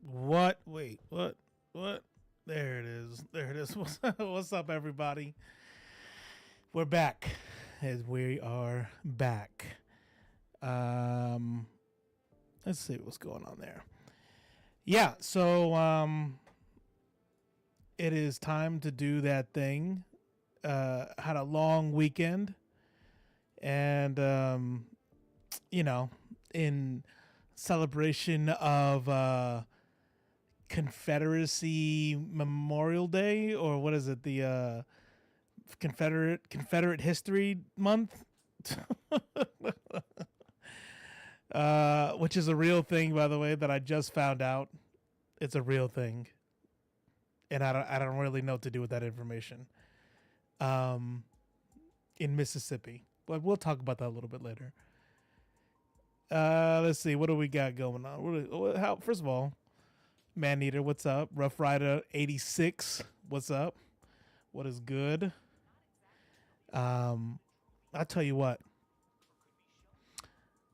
What? Wait, what? What? There it is. There it is. What's up, everybody? We're back. As we are back. Let's see what's going on there. Yeah, so it is time to do that thing. Had a long weekend, and in celebration of Confederacy Memorial Day, or what is it, the Confederate History Month, which is a real thing, by the way, that I just found out. It's a real thing, and I don't really know what to do with that information. In Mississippi, but we'll talk about that a little bit later. Let's see, what do we got going on? First of all, Maneater, what's up? Rough Rider 86, what's up? What is good? I'll tell you what.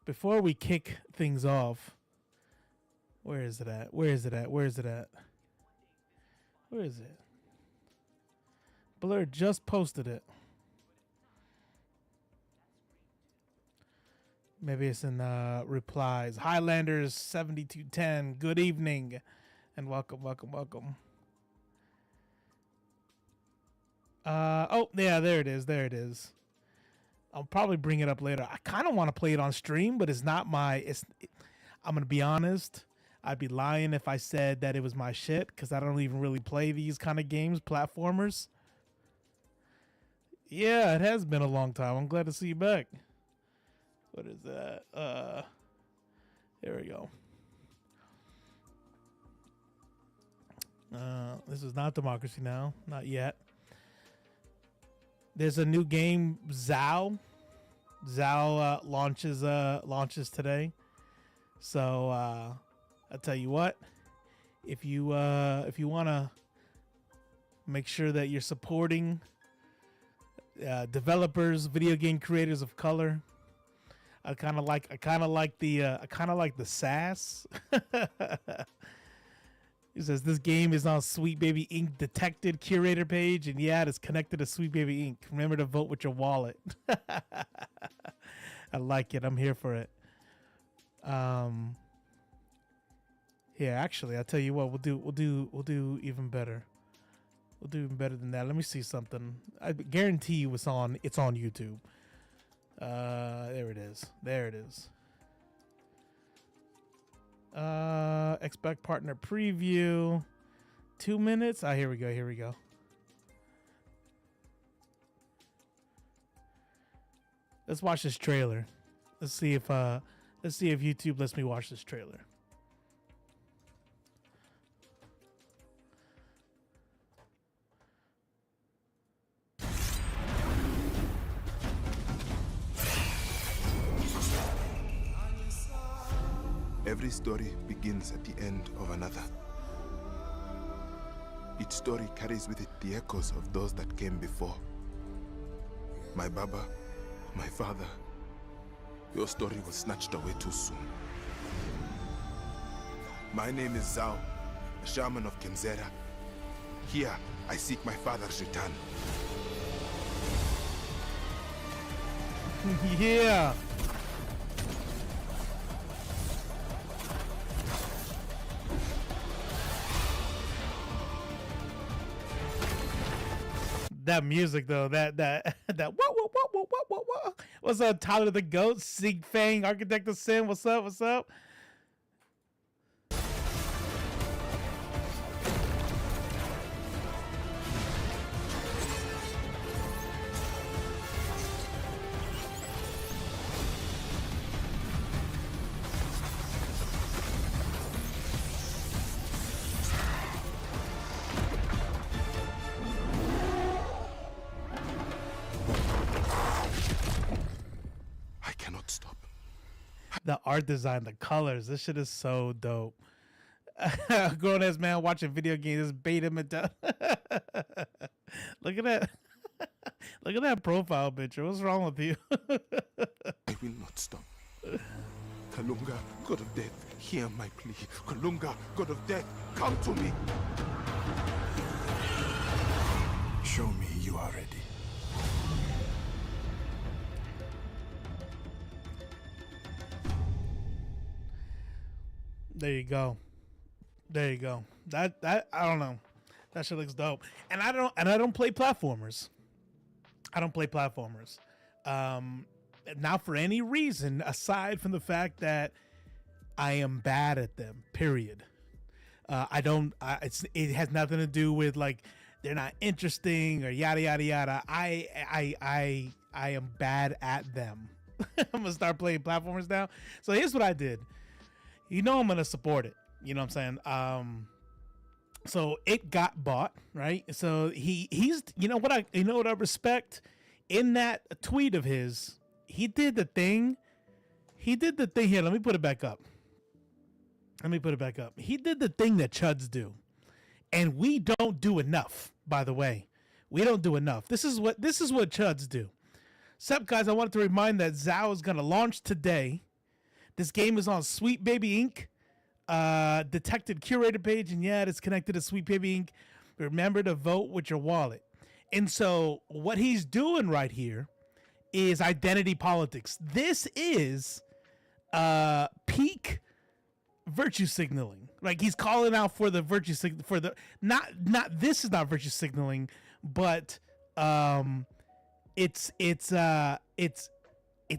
Before we kick things off, where is it at? Where is it at? Where is it at? Where is it? Blur just posted it. Maybe it's in replies. Highlanders 7210. Good evening and welcome. Oh yeah, there it is. There it is. I'll probably bring it up later. I kind of want to play it on stream, but it's not my. I'm gonna be honest. I'd be lying if I said that it was my shit, because I don't even really play these kind of games, platformers. Yeah, it has been a long time. I'm glad to see you back. What is that? There we go. This is not Democracy Now. Not yet. There's a new game, Zao. Zao launches today. So I'll tell you what. If you want to make sure that you're supporting developers, video game creators of color. I kind of like the sass. He says this game is on Sweet Baby Inc. Detected curator page, and yeah, it is connected to Sweet Baby Inc. Remember to vote with your wallet. I like it. I'm here for it. Yeah, actually, I'll tell you what. We'll do even better. We'll do even better than that. Let me see something. I guarantee you it's on YouTube. There it is. There it is. Expect partner preview. 2 minutes. Here we go. Here we go. Let's watch this trailer. Let's see if YouTube lets me watch this trailer. Every story begins at the end of another. Each story carries with it the echoes of those that came before. My Baba, my father, your story was snatched away too soon. My name is Zao, a shaman of Kenzera. Here, I seek my father's return. Yeah. That music though, that whoa. What's up, Tyler the Goat, Sig Fang, Architect of Sin? What's up? What's up? The art design, the colors, this shit is so dope. Grown ass man watching video games, bait him down. Look at that. Look at that profile picture. What's wrong with you? I will not stop. Kalunga, god of death, Hear my plea. Kalunga, god of death, come to me. Show me you are ready. There you go. There you go. That I don't know. That shit looks dope. And I don't play platformers. I don't play platformers. Not for any reason aside from the fact that I am bad at them. Period. It has nothing to do with like they're not interesting or yada yada yada. I am bad at them. I'm gonna start playing platformers now. So here's what I did. I'm gonna support it. You know what I'm saying? So it got bought, right? So he's what I respect in that tweet of his. He did the thing. Here, let me put it back up. He did the thing that chuds do. And we don't do enough, by the way. We don't do enough. This is what chuds do. Sup, guys, I wanted to remind that Zao is going to launch today. This game is on Sweet Baby Inc. Detected curated page, and yeah, it's connected to Sweet Baby Inc. Remember to vote with your wallet. And so what he's doing right here is identity politics. This is peak virtue signaling. Like he's calling out for the virtue for the not this is not virtue signaling, but it's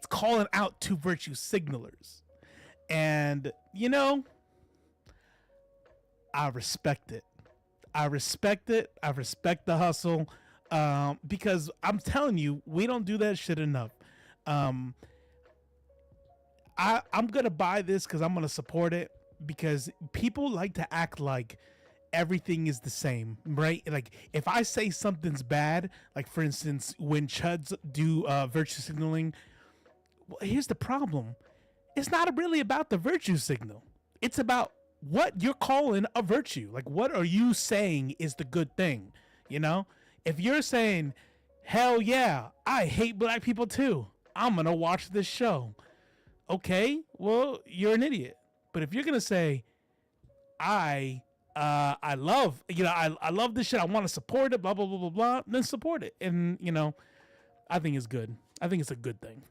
calling out to virtue signalers. And I respect it. I respect the hustle. Because I'm telling you, we don't do that shit enough. I'm gonna buy this because I'm gonna support it, because people like to act like everything is the same, right? Like if I say something's bad, like for instance, when chuds do virtue signaling, well, here's the problem. It's not really about the virtue signal. It's about what you're calling a virtue. Like what are you saying is the good thing, If you're saying, hell yeah, I hate black people too, I'm going to watch this show. Okay, well, you're an idiot. But if you're going to say, I love, I love this shit, I want to support it, blah, blah, blah, blah, blah, then support it. And, I think it's good. I think it's a good thing.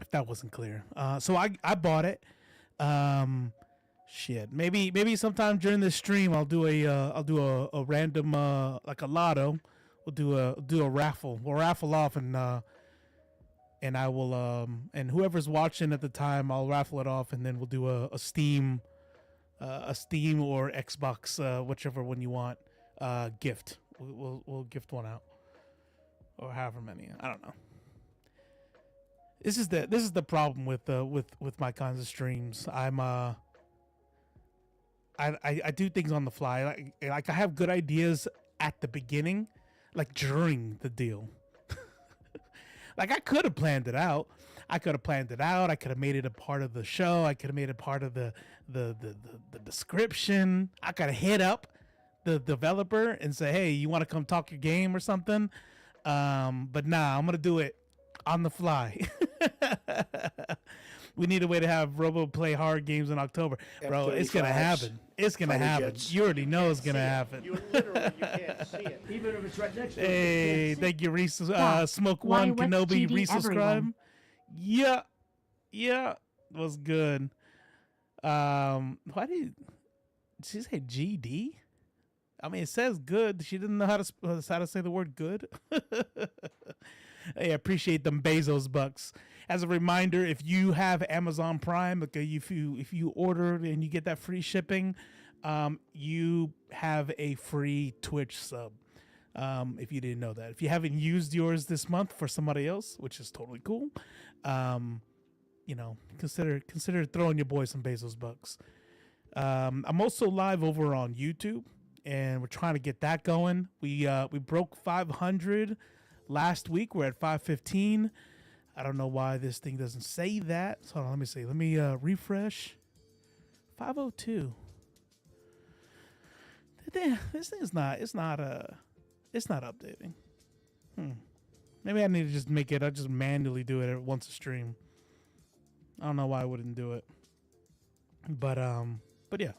If that wasn't clear. So I bought it. Shit. Maybe sometime during this stream I'll do a random like a lotto. We'll do a raffle. We'll raffle off and I will and whoever's watching at the time, I'll raffle it off, and then we'll do a Steam or Xbox, whichever one you want, gift. We'll gift one out, or however many. I don't know. This is the problem with my kinds of streams. I do things on the fly. Like I have good ideas at the beginning, like during the deal. Like I could have planned it out. I could have made it a part of the show. I could have made it part of the description. I could have hit up the developer and say, hey, you want to come talk your game or something? But nah, I'm gonna do it on the fly. We need a way to have Robo play hard games in October. Bro, it's going to happen. It's going to happen. Jets. You already know it's going to happen. You can't see it. Even if it's right next to you. Hey, thank you, Reese. Smoke Why One, West Kenobi, GD resubscribe. everyone? Yeah, was good. Why did she say GD? I mean, it says good. She didn't know how to say the word good. Hey, I appreciate them Bezos bucks. As a reminder, if you have Amazon Prime, okay, if you order and you get that free shipping, you have a free Twitch sub. If you didn't know that, if you haven't used yours this month for somebody else, which is totally cool, consider throwing your boy some Bezos bucks. I'm also live over on YouTube, and we're trying to get that going. We broke 500 last week. We're at 515. I don't know why this thing doesn't say that. So hold on, let me see. Let me refresh. 502. This thing is not. It's not updating. Maybe I need to just make it. I just manually do it once a stream. I don't know why I wouldn't do it. But yeah.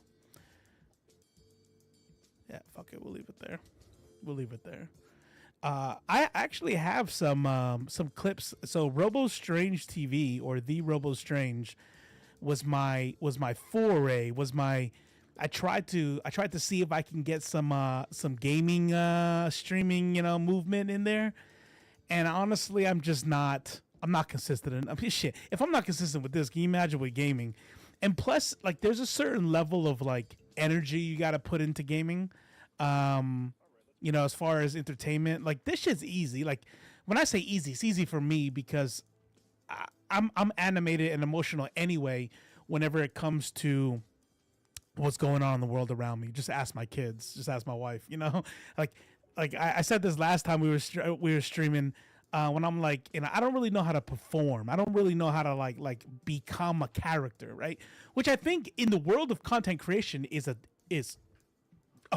Yeah, fuck it. We'll leave it there. We'll leave it there. I actually have some clips. So Robo Strange TV, or the Robo Strange, was my foray. I tried to see if I can get some gaming streaming movement in there, and honestly, I'm not consistent. I mean, shit. If I'm not consistent with this, can you imagine with gaming? And plus, like, there's a certain level of like energy you got to put into gaming. As far as entertainment, like this shit's easy. Like when I say easy, it's easy for me because I'm animated and emotional anyway. Whenever it comes to what's going on in the world around me, just ask my kids, just ask my wife. Like I said this last time we were streaming. When I'm like, I don't really know how to perform. I don't really know how to like become a character, right? Which I think in the world of content creation is a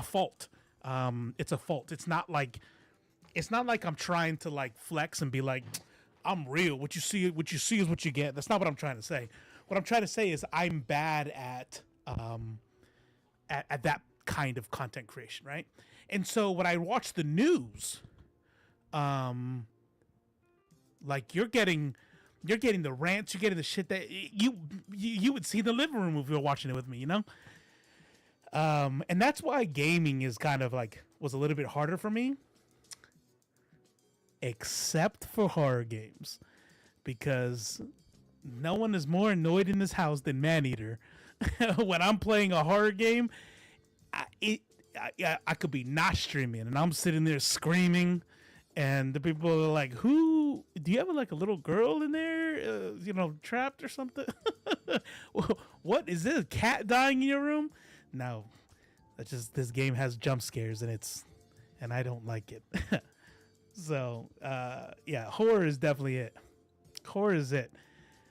fault. It's a fault. It's not like I'm trying to like flex and be like, I'm real. What you see is what you get. That's not what I'm trying to say. What I'm trying to say is I'm bad at that kind of content creation, right? And so when I watch the news, like you're getting the rants, you're getting the shit that you would see in the living room if you were watching it with me, and that's why gaming is kind of like was a little bit harder for me, except for horror games, because no one is more annoyed in this house than Maneater. When I'm playing a horror game, I could be not streaming and I'm sitting there screaming, and the people are like, "Who do you have like a little girl in there, trapped or something? What is this? A cat dying in your room?" No, that's just this game has jump scares and I don't like it. So yeah, horror is definitely it. Horror is it.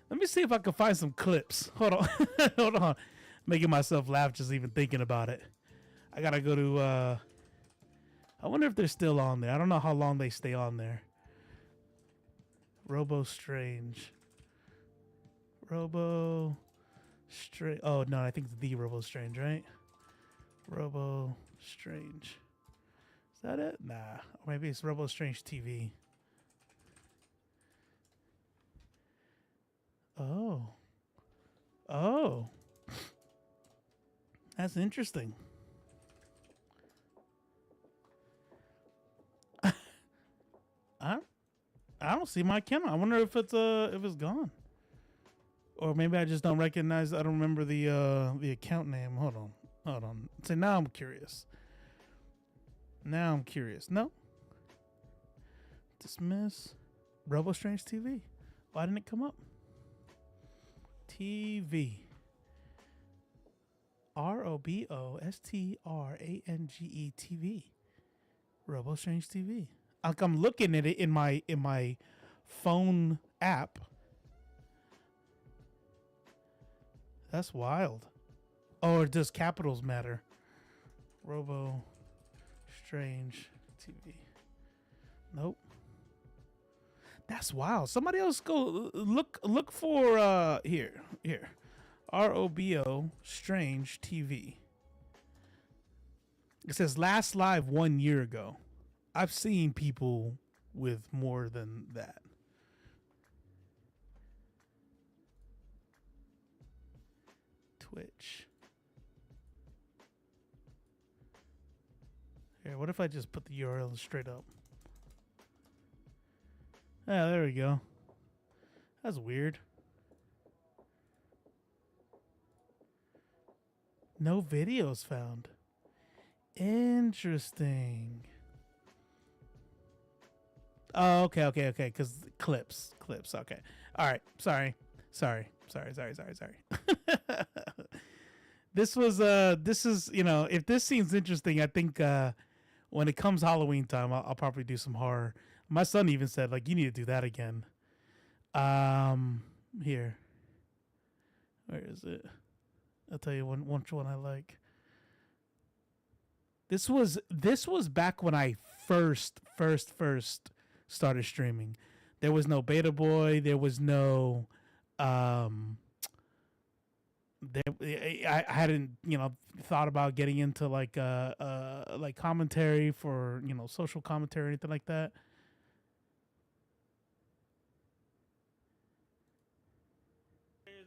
Let me see if I can find some clips. Hold on. Hold on. Making myself laugh just even thinking about it. I gotta go to I wonder if they're still on there. I don't know how long they stay on there. Robo Strange. Oh no, I think it's the Robo Strange, right? Robo Strange. Is that it? Nah. Or maybe it's Robo Strange TV. Oh. That's interesting. I don't see my camera. I wonder if it's gone. Or maybe I just don't recognize. I don't remember the account name. Hold on. So now I'm curious. No. Dismiss. Robo Strange TV. Why didn't it come up? TV. ROBOSTRANGE TV. Robo Strange TV. Like I'm looking at it in my phone app. That's wild. Oh, or does capitals matter? Robo Strange TV. Nope. That's wild. Somebody else go look for here. ROBO Strange TV. It says last live 1 year ago. I've seen people with more than that. Twitch. Here, what if I just put the URL straight up? Ah, there we go. That's weird. No videos found. Interesting. Oh, okay. Because clips. Okay. All right. Sorry. This is, if this seems interesting, I think when it comes Halloween time, I'll probably do some horror. My son even said, like, you need to do that again. Here. Where is it? I'll tell you which one I like. This was back when I first started streaming. There was no Beta Boy. There was no I hadn't thought about getting into like commentary for social commentary or anything like that.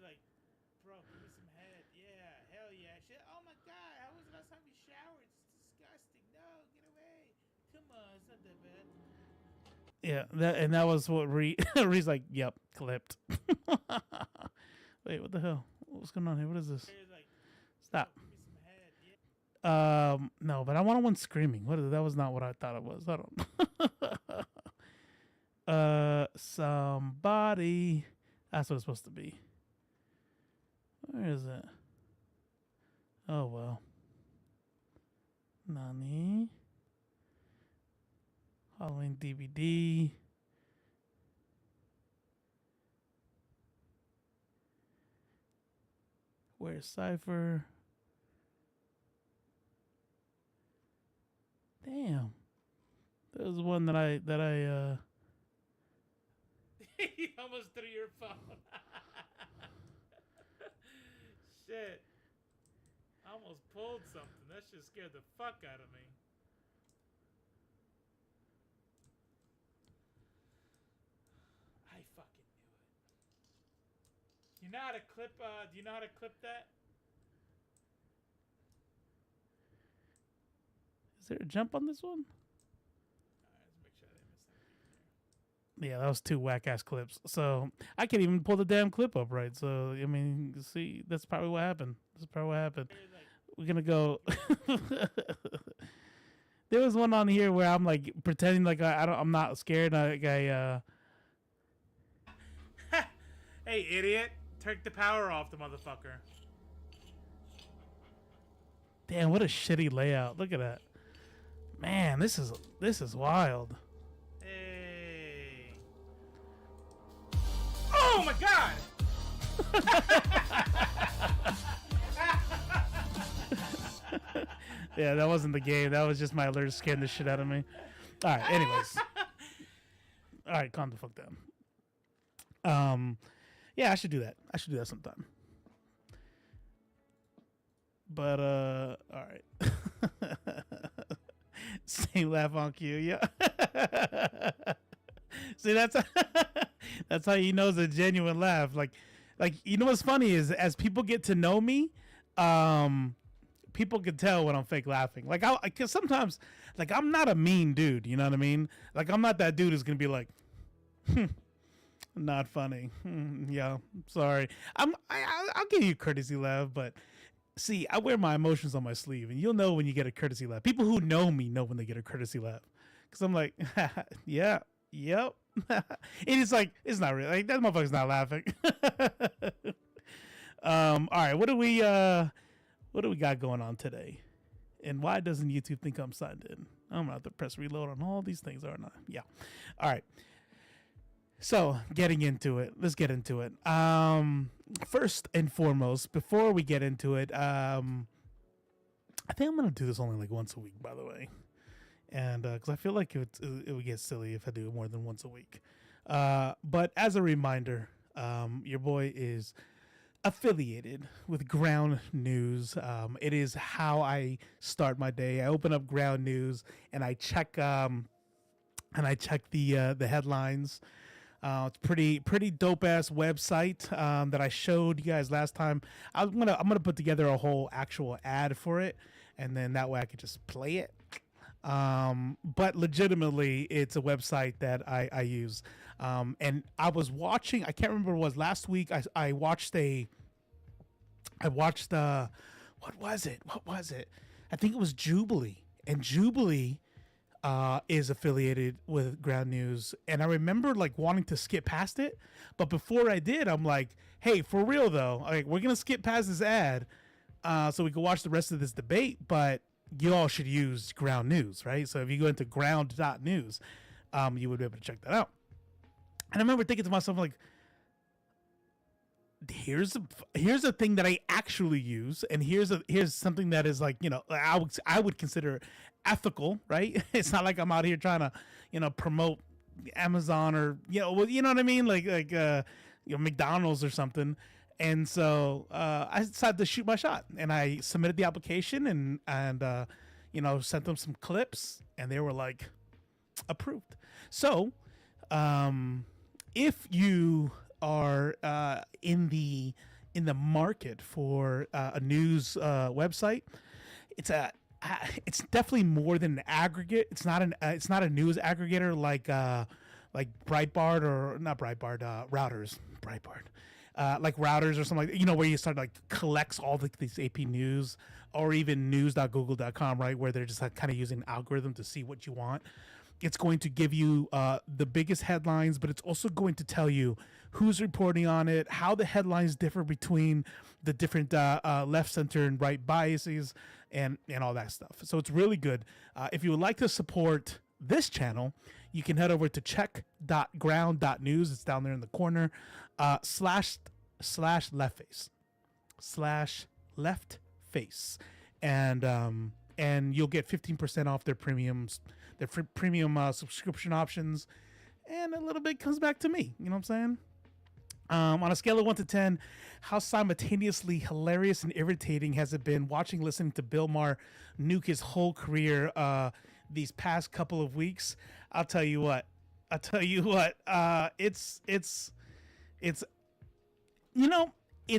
Like, bro, give me some head. Yeah, hell yeah. Shit. Oh my god, how was the last time you showered? It's disgusting. No, get away. Come on, it's not that bad. Yeah, that was what Ree's like. Yep, clipped. Wait, what the hell? What's going on here? What is this? Stop. No, but I want one screaming. What is it? That was not what I thought it was. I don't. Somebody. That's what it's supposed to be. Where is it? Oh well. Nani? Halloween DVD. Where's Cypher? Damn. There was one that I He almost threw your phone. Shit. I almost pulled something. That shit scared the fuck out of me. I fucking knew it. You know how to clip do you know how to clip that? Is there a jump on this one? Alright, let's make sure I didn't miss that. Yeah, that was 2 whack ass clips. So I can't even pull the damn clip up right. So I mean, see, that's probably what happened. We're gonna go. There was one on here where I'm like pretending like I'm not scared. Hey, idiot! Turn the power off, the motherfucker. Damn, what a shitty layout. Look at that. Man, this is wild. Hey. Oh my god! Yeah, that wasn't the game. That was just my alert scaring the shit out of me. All right, anyways. All right, calm the fuck down. Yeah, I should do that. I should do that sometime. But all right. Same laugh on cue, yeah. See, that's how you know it's a genuine laugh. Like you know what's funny is as people get to know me, people can tell when I'm fake laughing. Like cause sometimes, like I'm not a mean dude. You know what I mean? Like I'm not that dude who's gonna be like, not funny. Yeah, sorry. I'll give you a courtesy laugh, but see, I wear my emotions on my sleeve, and you'll know when you get a courtesy laugh. People who know me know when they get a courtesy laugh, because I'm like, yeah, yep. And it's like it's not real. Like that motherfucker's not laughing. All right, what do we got going on today? And why doesn't YouTube think I'm signed in? I'm gonna have to press reload on all these things, aren't I? Yeah. All right. So getting into it, let's get into it. First and foremost, before we get into it, I think I'm gonna do this only like once a week, by the way, and because I feel like it would get silly if I do it more than once a week. But as a reminder, your boy is affiliated with Ground News. It is how I start my day. I open up Ground News and I check the headlines. It's pretty dope ass website that I showed you guys last time. I'm gonna put together a whole actual ad for it, and then that way I could just play it. But legitimately, it's a website that I use. And I was watching. I can't remember what it was last week. I watched what was it? I think it was Jubilee, and Jubilee is affiliated with Ground News, and I remember like wanting to skip past it, but before I did, I'm like, hey, for real though, like we're gonna skip past this ad so we can watch the rest of this debate, but you all should use Ground News, right? So if you go into ground.news, you would be able to check that out. And I remember thinking to myself, like, here's a thing that I actually use, and here's something that is like, I would consider ethical, right? It's not like I'm out here trying to, promote Amazon or, you know what I mean? Like McDonald's or something. And so I decided to shoot my shot, and I submitted the application and sent them some clips, and they were like approved. So if you are in the market for a news website, it's definitely more than an aggregate. It's not a news aggregator like Breitbart or not Breitbart, Routers. Breitbart. Like Routers or something like that, where you start like collects all these AP news, or even news.google.com, right, where they're just like kind of using an algorithm to see what you want. It's going to give you the biggest headlines, but it's also going to tell you who's reporting on it, how the headlines differ between the different left, center, and right biases, and all that stuff. So it's really good. If you would like to support this channel, you can head over to check.ground.news. It's down there in the corner, slash left face, and you'll get 15% off their premiums, their premium subscription options, and a little bit comes back to me. You know what I'm saying? On a scale of 1 to 10, how simultaneously hilarious and irritating has it been listening to Bill Maher nuke his whole career these past couple of weeks? I'll tell you what. It's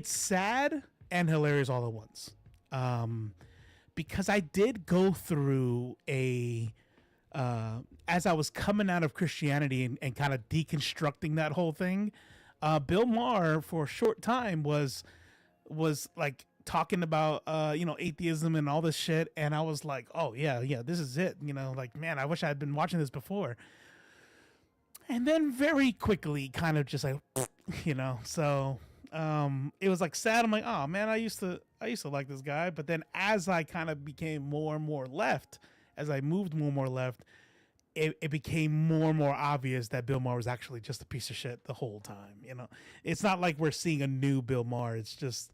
sad and hilarious all at once. Because I did go through as I was coming out of Christianity and kind of deconstructing that whole thing. Bill Maher for a short time was like talking about atheism and all this shit, and I was like, oh yeah, this is it. Like, man, I wish I had been watching this before. And then very quickly, kind of just like, so it was like sad. I'm like, oh man, I used to like this guy, but then as I kind of became more and more left, as I moved more and more left, it became more and more obvious that Bill Maher was actually just a piece of shit the whole time. It's not like we're seeing a new Bill Maher. It's just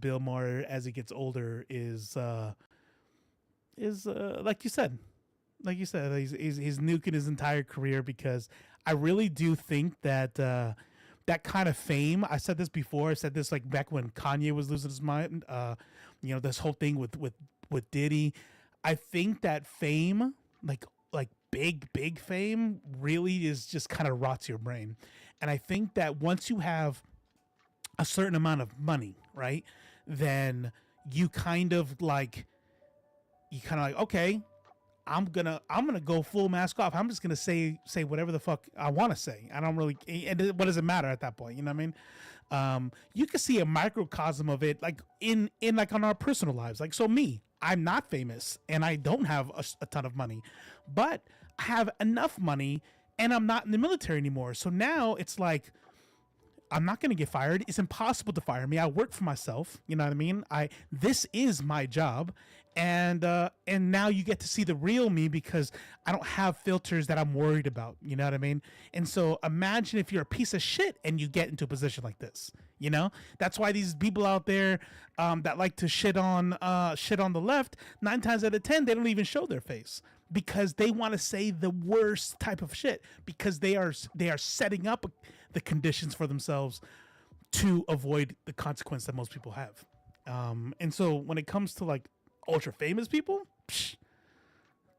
Bill Maher as he gets older is like you said, he's nuking his entire career, because I really do think that that kind of fame. I said this before. I said this like back when Kanye was losing his mind. This whole thing with Diddy. I think that fame, like big fame, really is just kind of rots your brain. And I think that once you have a certain amount of money, right, then you kind of like, okay, I'm gonna go full mask off. I'm just gonna say whatever the fuck I want to say. I don't really, and what does it matter at that point? You know what I mean? You can see a microcosm of it, like in like on our personal lives. Like, so me, I'm not famous and I don't have a ton of money, but I have enough money and I'm not in the military anymore. So now it's like, I'm not going to get fired. It's impossible to fire me. I work for myself. You know what I mean? This is my job. And now you get to see the real me, because I don't have filters that I'm worried about. You know what I mean? And so imagine if you're a piece of shit and you get into a position like this. That's why these people out there that like to shit on the left, 9 times out of 10, they don't even show their face, because they want to say the worst type of shit, because they are setting up the conditions for themselves to avoid the consequence that most people have. And so when it comes to like ultra famous people,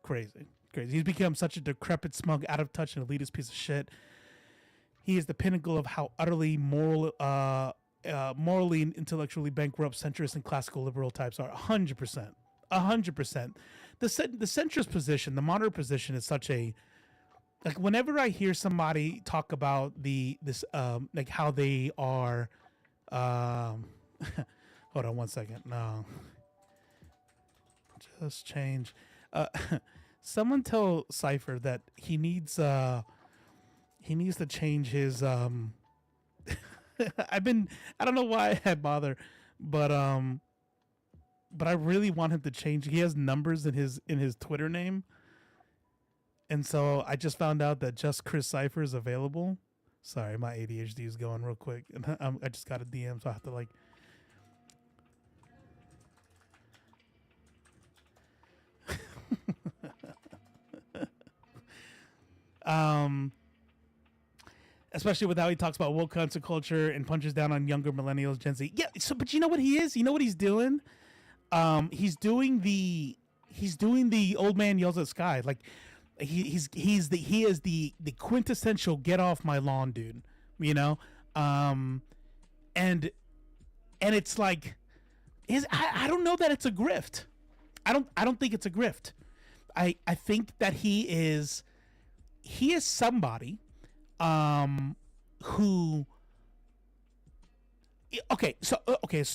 crazy. He's become such a decrepit, smug, out of touch, and elitist piece of shit. He is the pinnacle of how utterly morally and intellectually bankrupt centrist and classical liberal types are. 100%. The centrist position, the moderate position, is such a, like, whenever I hear somebody talk about this like how they are, hold on one second. No, just change. Someone tell Cypher that he needs to change his I don't know why I bother, but I really want him to change. He has numbers in his Twitter name. And so I just found out that just Chris Cypher is available. Sorry, my ADHD is going real quick. And I just got a DM, so I have to like. especially with how he talks about woke cancel culture and punches down on younger millennials, Gen Z. Yeah. So, but you know what he is? You know what he's doing? He's doing the old man yells at the sky. Like he is the quintessential get off my lawn dude. You know, and it's like, I don't know that it's a grift. I don't think it's a grift. I think that he is somebody who so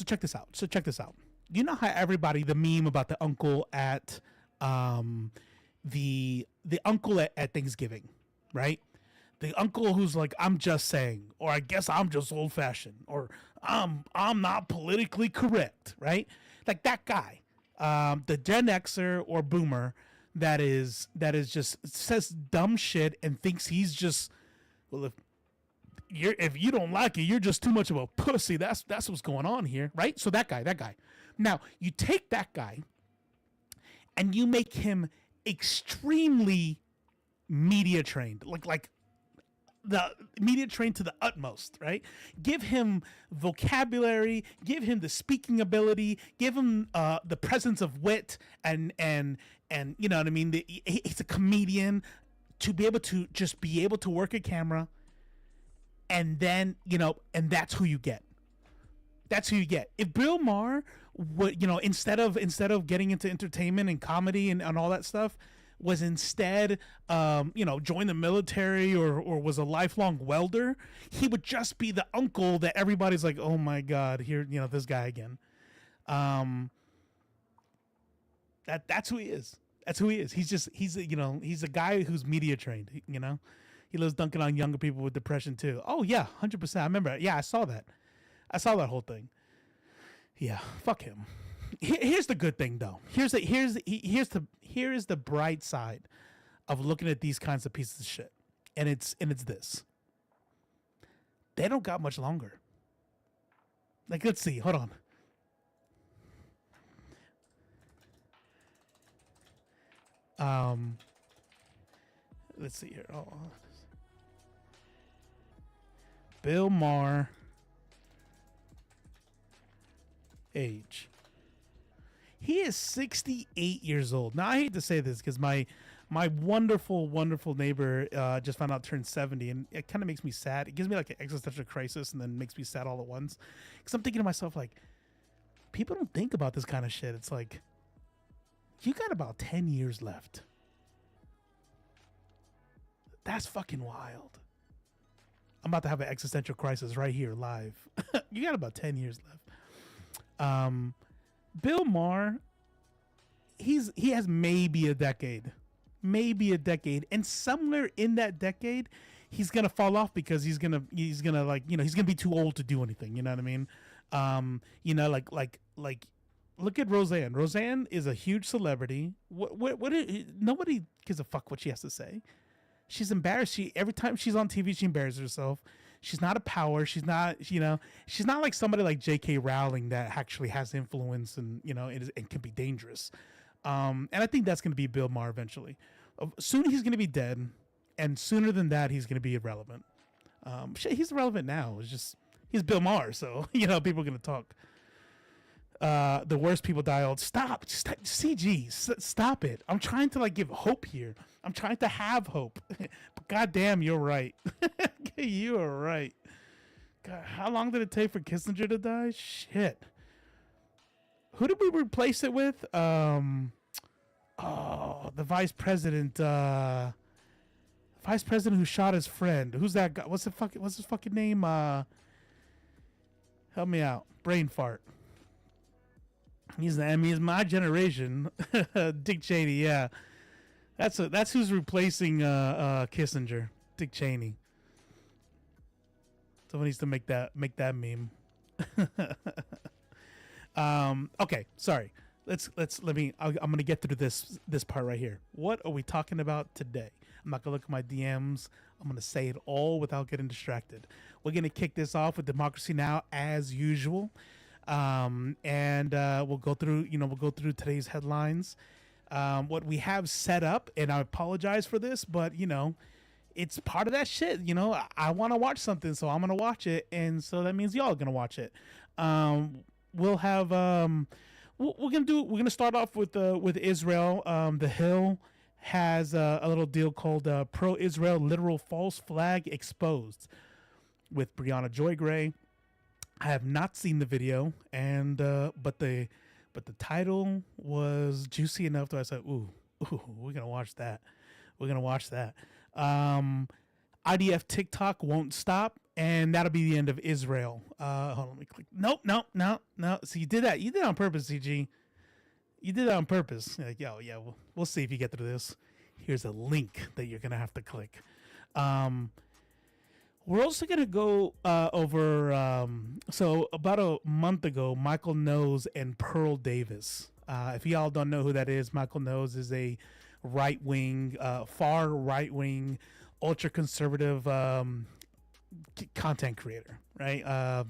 check this out. You know how everybody, the meme about the uncle at the uncle at Thanksgiving, right? The uncle who's like, I'm just saying, or I guess I'm just old fashioned, or I'm not politically correct, right? Like that guy, the Gen Xer or boomer that is just says dumb shit and thinks he's just, well, if you don't like it, you're just too much of a pussy. That's what's going on here, right? So that guy. Now you take that guy and you make him extremely media trained, like the media trained to the utmost, right? Give him vocabulary, give him the speaking ability, give him the presence of wit, and you know what I mean. He's a comedian, to be able to work a camera, and then and that's who you get. That's who you get. If Bill Maher would, instead of getting into entertainment and comedy and all that stuff, was instead, join the military or was a lifelong welder, he would just be the uncle that everybody's like, oh my God, here, this guy again. That's who he is. That's who he is. He's a guy who's media trained, He loves dunking on younger people with depression too. Oh yeah, 100%. I remember. Yeah, I saw that whole thing. Yeah, fuck him. Here's the good thing though. Here's the bright side of looking at these kinds of pieces of shit. And it's this. They don't got much longer. Like, let's see. Hold on. Let's see here. Oh. Bill Maher age. He is 68 years old. Now, I hate to say this because my wonderful, wonderful neighbor just found out turned 70, and it kind of makes me sad. It gives me like an existential crisis and then makes me sad all at once. Because I'm thinking to myself, like, people don't think about this kind of shit. It's like, you got about 10 years left. That's fucking wild. I'm about to have an existential crisis right here live. You got about 10 years left. Bill Maher, he has maybe a decade, and somewhere in that decade, he's gonna fall off because he's gonna like he's gonna be too old to do anything. You know what I mean? Like look at Roseanne. Roseanne is a huge celebrity. Nobody gives a fuck what she has to say. She's embarrassed. Every time she's on TV, she embarrasses herself. She's not a power. She's not, she's not like somebody like J.K. Rowling that actually has influence and, and can be dangerous. And I think that's going to be Bill Maher eventually. Soon he's going to be dead, and sooner than that, he's going to be irrelevant. He's irrelevant now. It's just, he's Bill Maher, so, people are going to talk. The worst people die old. Stop. CG. Stop it. I'm trying to give hope here. I'm trying to have hope. But goddamn, you're right. You are right. God, how long did it take for Kissinger to die? Shit. Who did we replace it with? The vice president. Vice president who shot his friend. Who's that guy? What's his fucking name? Help me out. Brain fart. He's my generation. Dick Cheney, yeah. That's who's replacing Kissinger. Dick Cheney. Someone needs to make that meme. Okay, sorry. I'm gonna get through this part right here. What are we talking about today? I'm not gonna look at my DMs. I'm gonna say it all without getting distracted. We're gonna kick this off with Democracy Now! As usual. And we'll go through today's headlines. What we have set up, and I apologize for this, but it's part of that shit. I want to watch something, so I'm gonna watch it, and so that means y'all are gonna watch it. We'll have we're gonna start off with Israel. The Hill has a little deal called Pro-Israel Literal False Flag Exposed with Brianna Joy Gray. I have not seen the video, and but the title was juicy enough that I said, "Ooh, we're gonna watch that. We're gonna watch that." IDF TikTok won't stop, and that'll be the end of Israel. Hold on, let me click. No. So you did that. You did it on purpose, CG. You did that on purpose. You're like, yo, yeah, we'll see if you get through this. Here's a link that you're gonna have to click. We're also gonna go over. So about a month ago, Michael Knowles and Pearl Davis. If y'all don't know who that is, Michael Knowles is a far right wing, ultra conservative content creator, right?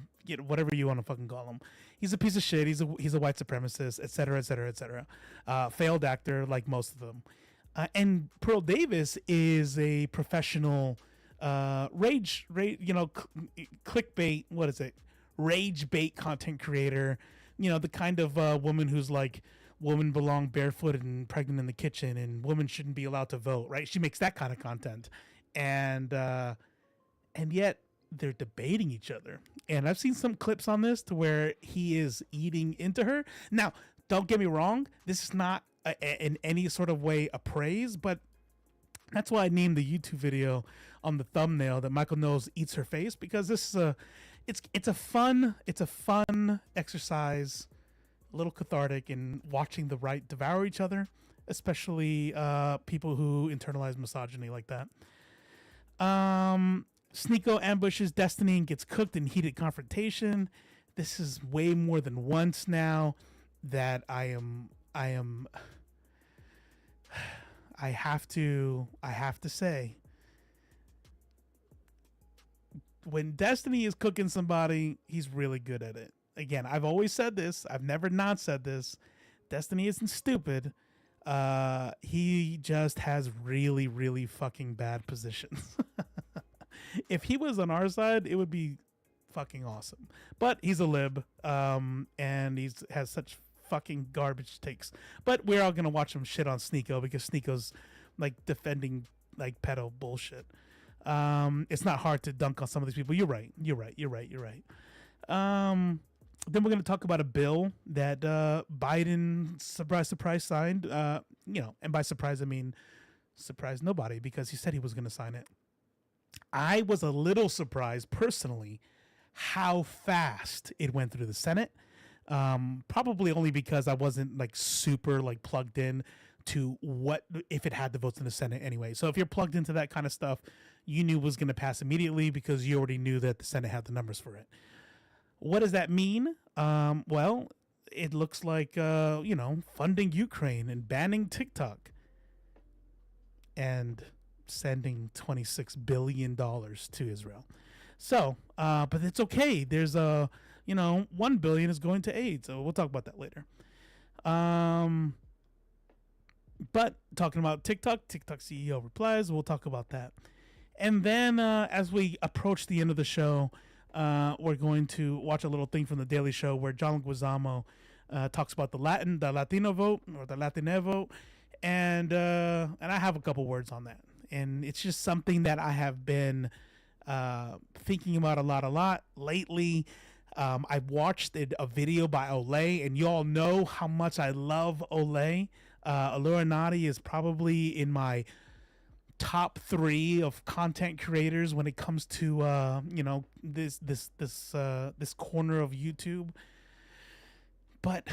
Whatever you want to fucking call him. He's a piece of shit. He's a white supremacist, etc., etc., etc. Failed actor, like most of them. And Pearl Davis is a professional clickbait. What is it? Rage bait content creator. The kind of woman who's like, women belong barefooted and pregnant in the kitchen, and women shouldn't be allowed to vote, right? She makes that kind of content, and yet they're debating each other. And I've seen some clips on this to where he is eating into her. Now, don't get me wrong, this is not in any sort of way a praise, but that's why I named the YouTube video on the thumbnail that Michael Knowles eats her face, because this is it's a fun exercise, a little cathartic in watching the right devour each other, especially people who internalize misogyny like that. Sneako ambushes Destiny and gets cooked in heated confrontation. This is way more than once now that I have to say, when Destiny is cooking somebody, he's really good at it. Again, I've always said this. I've never not said this. Destiny isn't stupid. He just has really, really fucking bad positions. If he was on our side, it would be fucking awesome. But he's a lib, and has such fucking garbage takes. But we're all gonna watch him shit on Sneako because Sneako's like defending like pedo bullshit. It's not hard to dunk on some of these people. You're right. Then we're gonna talk about a bill that Biden surprise signed. And by surprise I mean surprise nobody, because he said he was gonna sign it. I was a little surprised personally how fast it went through the Senate. Probably only because I wasn't like super like plugged in to what if it had the votes in the Senate anyway. So if you're plugged into that kind of stuff, you knew it was going to pass immediately because you already knew that the Senate had the numbers for it. What does that mean? Well, it looks like funding Ukraine and banning TikTok and sending $26 billion to Israel. So, but it's okay. There's $1 billion is going to aid. So we'll talk about that later. But talking about TikTok CEO replies, we'll talk about that. And then as we approach the end of the show, we're going to watch a little thing from The Daily Show where John Leguizamo talks about the Latino vote, or the Latina vote. And I have a couple words on that. And it's just something that I have been thinking about a lot lately. I watched a video by Olay, and you all know how much I love Olay. Allura Nadi is probably in my top 3 of content creators when it comes to this corner of YouTube. But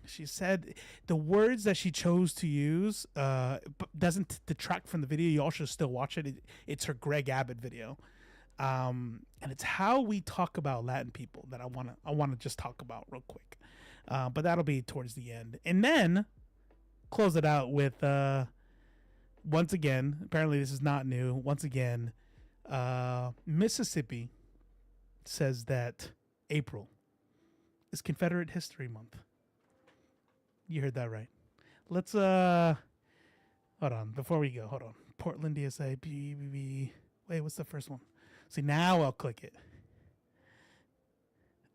she said the words that she chose to use doesn't detract from the video. You all should still watch it. It's her Greg Abbott video. And it's how we talk about Latin people that I want to just talk about real quick. But that'll be towards the end. And then close it out with once again, apparently this is not new. Once again, Mississippi says that April is Confederate History Month. You heard that right. Let's hold on before we go. Hold on. Portland DSA. Wait, what's the first one? See, now I'll click it.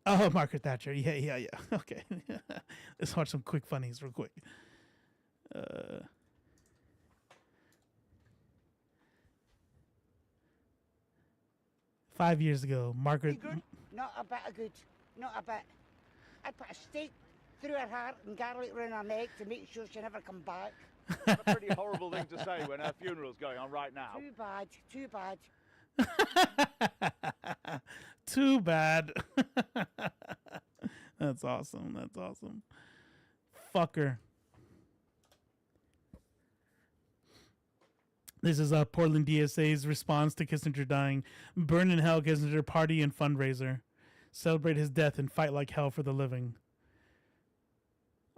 Oh, Margaret Thatcher. Yeah. Okay. Let's watch some quick funnies real quick. 5 years ago, Margaret. Good? Not a bit of good. Not a bit. I'd put a stake through her heart and garlic around her neck to make sure she never come back. That's a pretty horrible thing to say when her funeral's going on right now. Too bad. Too bad. Too bad. That's awesome. That's awesome. Fucker. This is Portland DSA's response to Kissinger dying. Burn in hell, Kissinger party and fundraiser. Celebrate his death and fight like hell for the living.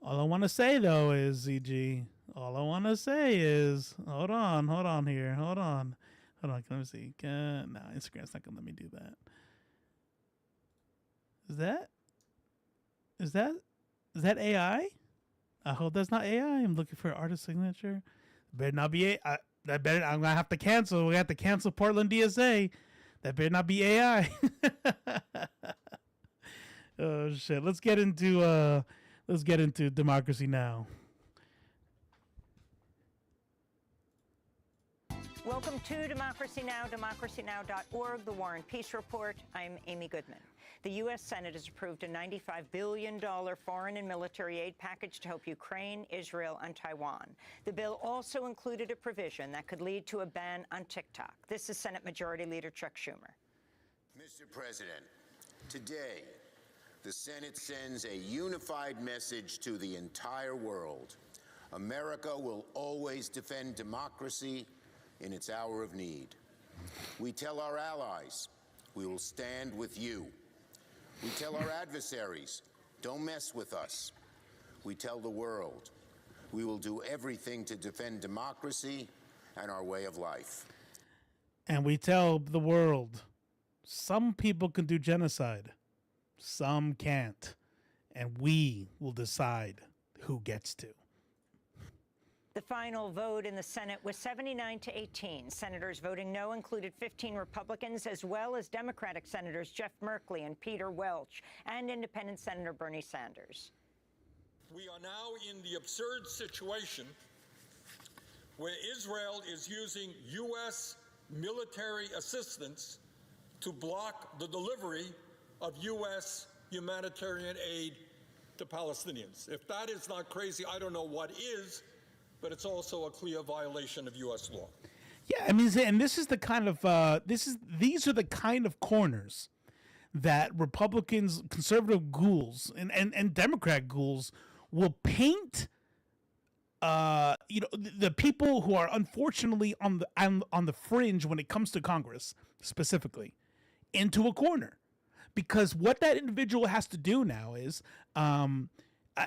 All I want to say, though, is, ZG, all I want to say is, hold on here. Hold on. Let me see. No, Instagram's not going to let me do that. Is that AI? I hope that's not AI. I'm looking for an artist signature. Better not be AI. I'm going to have to cancel. We have to cancel Portland DSA. That better not be AI. Oh, shit. Let's get into Democracy Now! Welcome to Democracy Now!, democracynow.org, The War and Peace Report. I'm Amy Goodman. The U.S. Senate has approved a $95 billion foreign and military aid package to help Ukraine, Israel, and Taiwan. The bill also included a provision that could lead to a ban on TikTok. This is Senate Majority Leader Chuck Schumer. Mr. President, today, the Senate sends a unified message to the entire world. America will always defend democracy in its hour of need. We tell our allies, we will stand with you. We tell our adversaries, don't mess with us. We tell the world, we will do everything to defend democracy and our way of life. And we tell the world, some people can do genocide, some can't, and we will decide who gets to. The final vote in the Senate was 79-18. Senators voting no included 15 Republicans, as well as Democratic Senators Jeff Merkley and Peter Welch, and Independent Senator Bernie Sanders. We are now in the absurd situation where Israel is using U.S. military assistance to block the delivery of U.S. humanitarian aid to Palestinians. If that is not crazy, I don't know what is. But it's also a clear violation of U.S. law. Yeah, I mean, and this is the kind of these are the kind of corners that Republicans, conservative ghouls, and Democrat ghouls will paint. The people who are unfortunately on the fringe when it comes to Congress specifically into a corner, because what that individual has to do now is, and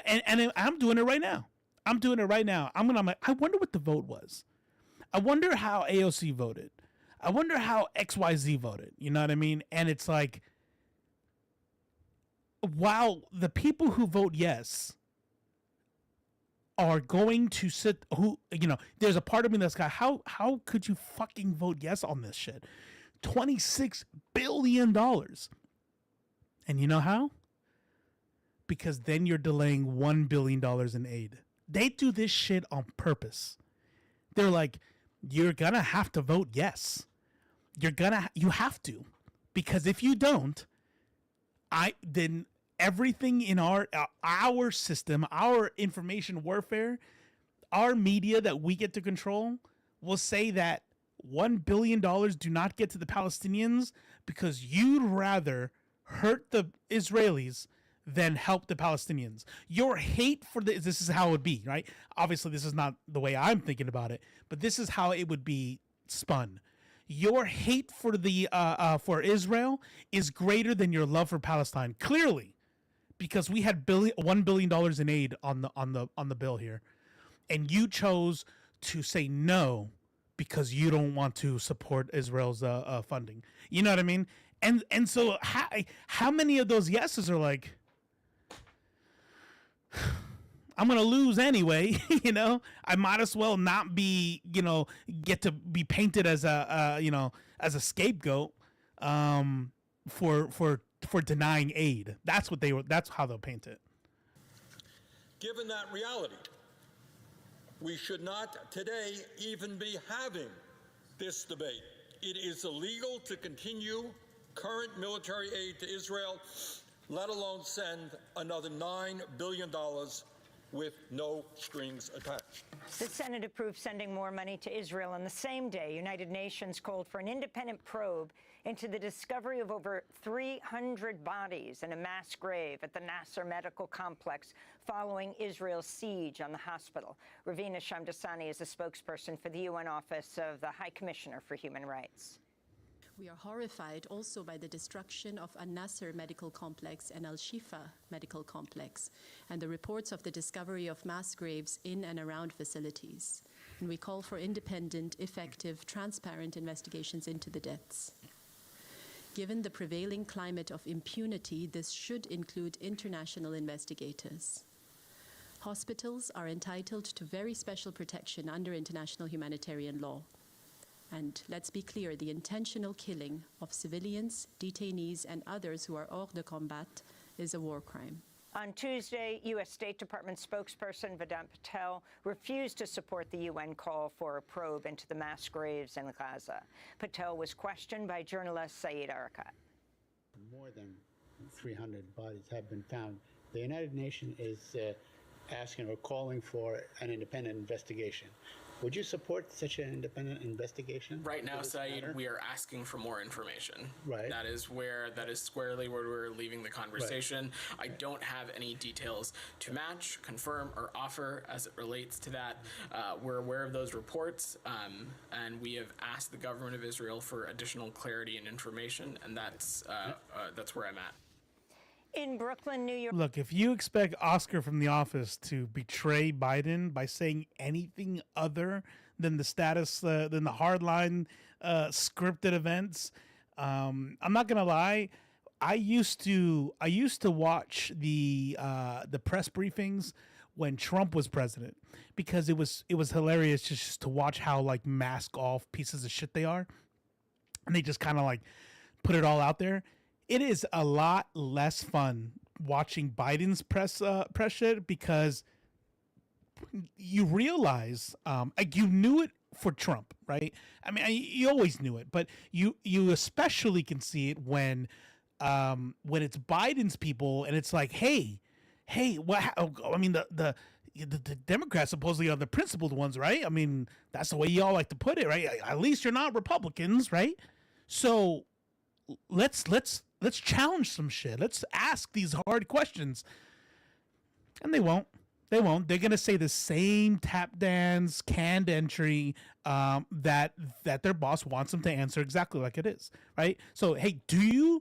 I'm doing it right now. I wonder what the vote was. I wonder how AOC voted. I wonder how XYZ voted. You know what I mean? And it's like, while the people who vote yes are going to sit, there's a part of me that's got, how could you fucking vote yes on this shit? $26 billion. And you know how? Because then you're delaying $1 billion in aid. They do this shit on purpose. They're like, you're gonna have to vote yes. You have to, because if you don't, then everything in our system, our information warfare, our media that we get to control will say that $1 billion do not get to the Palestinians because you'd rather hurt the Israelis than help the Palestinians. Your hate for this is how it would be, right? Obviously, this is not the way I'm thinking about it, but this is how it would be spun. Your hate for for Israel is greater than your love for Palestine, clearly, because we had $1 billion in aid on the bill here, and you chose to say no because you don't want to support Israel's funding. You know what I mean? And so how many of those yeses are like, I'm gonna lose anyway. You know, I might as well not be, you know, get to be painted as a, you know, as a scapegoat, for denying aid. That's what they were. That's how they'll paint it. Given that reality, we should not today even be having this debate. It is illegal to continue current military aid to Israel, let alone send another $9 billion with no strings attached. The Senate approved sending more money to Israel on the same day. United Nations called for an independent probe into the discovery of over 300 bodies in a mass grave at the Nasser Medical Complex following Israel's siege on the hospital. Ravina Shamdasani is a spokesperson for the UN Office of the High Commissioner for Human Rights. We are horrified also by the destruction of Al-Nasser Medical Complex and Al-Shifa Medical Complex and the reports of the discovery of mass graves in and around facilities. And we call for independent, effective, transparent investigations into the deaths. Given the prevailing climate of impunity, this should include international investigators. Hospitals are entitled to very special protection under international humanitarian law. And let's be clear, the intentional killing of civilians, detainees, and others who are hors de combat is a war crime. On Tuesday, U.S. State Department spokesperson Vedant Patel refused to support the UN call for a probe into the mass graves in Gaza. Patel was questioned by journalist Saeed Arakat. More than 300 bodies have been found. The United Nations is asking or calling for an independent investigation. Would you support such an independent investigation? Right now, Saeed, we are asking for more information. Right. That is squarely where we're leaving the conversation. Right. I don't have any details to match, confirm, or offer as it relates to that. We're aware of those reports, and we have asked the government of Israel for additional clarity and information, and that's where I'm at. In Brooklyn, New York. Look, if you expect Oscar from The Office to betray Biden by saying anything other than the status, than the hardline scripted events, I'm not gonna lie. I used to watch the press briefings when Trump was president because it was hilarious just to watch how like mask off pieces of shit they are, and they just kind of like put it all out there. It is a lot less fun watching Biden's press shit because you realize, like you knew it for Trump, right? I mean, you always knew it, but you especially can see it when it's Biden's people and it's like, hey, what? I mean, the Democrats supposedly are the principled ones, right? I mean, that's the way y'all like to put it, right? At least you're not Republicans, right? So let's challenge some shit. Let's ask these hard questions. And they won't. They're going to say the same tap dance, canned entry that their boss wants them to answer exactly like it is, right? So, hey, do you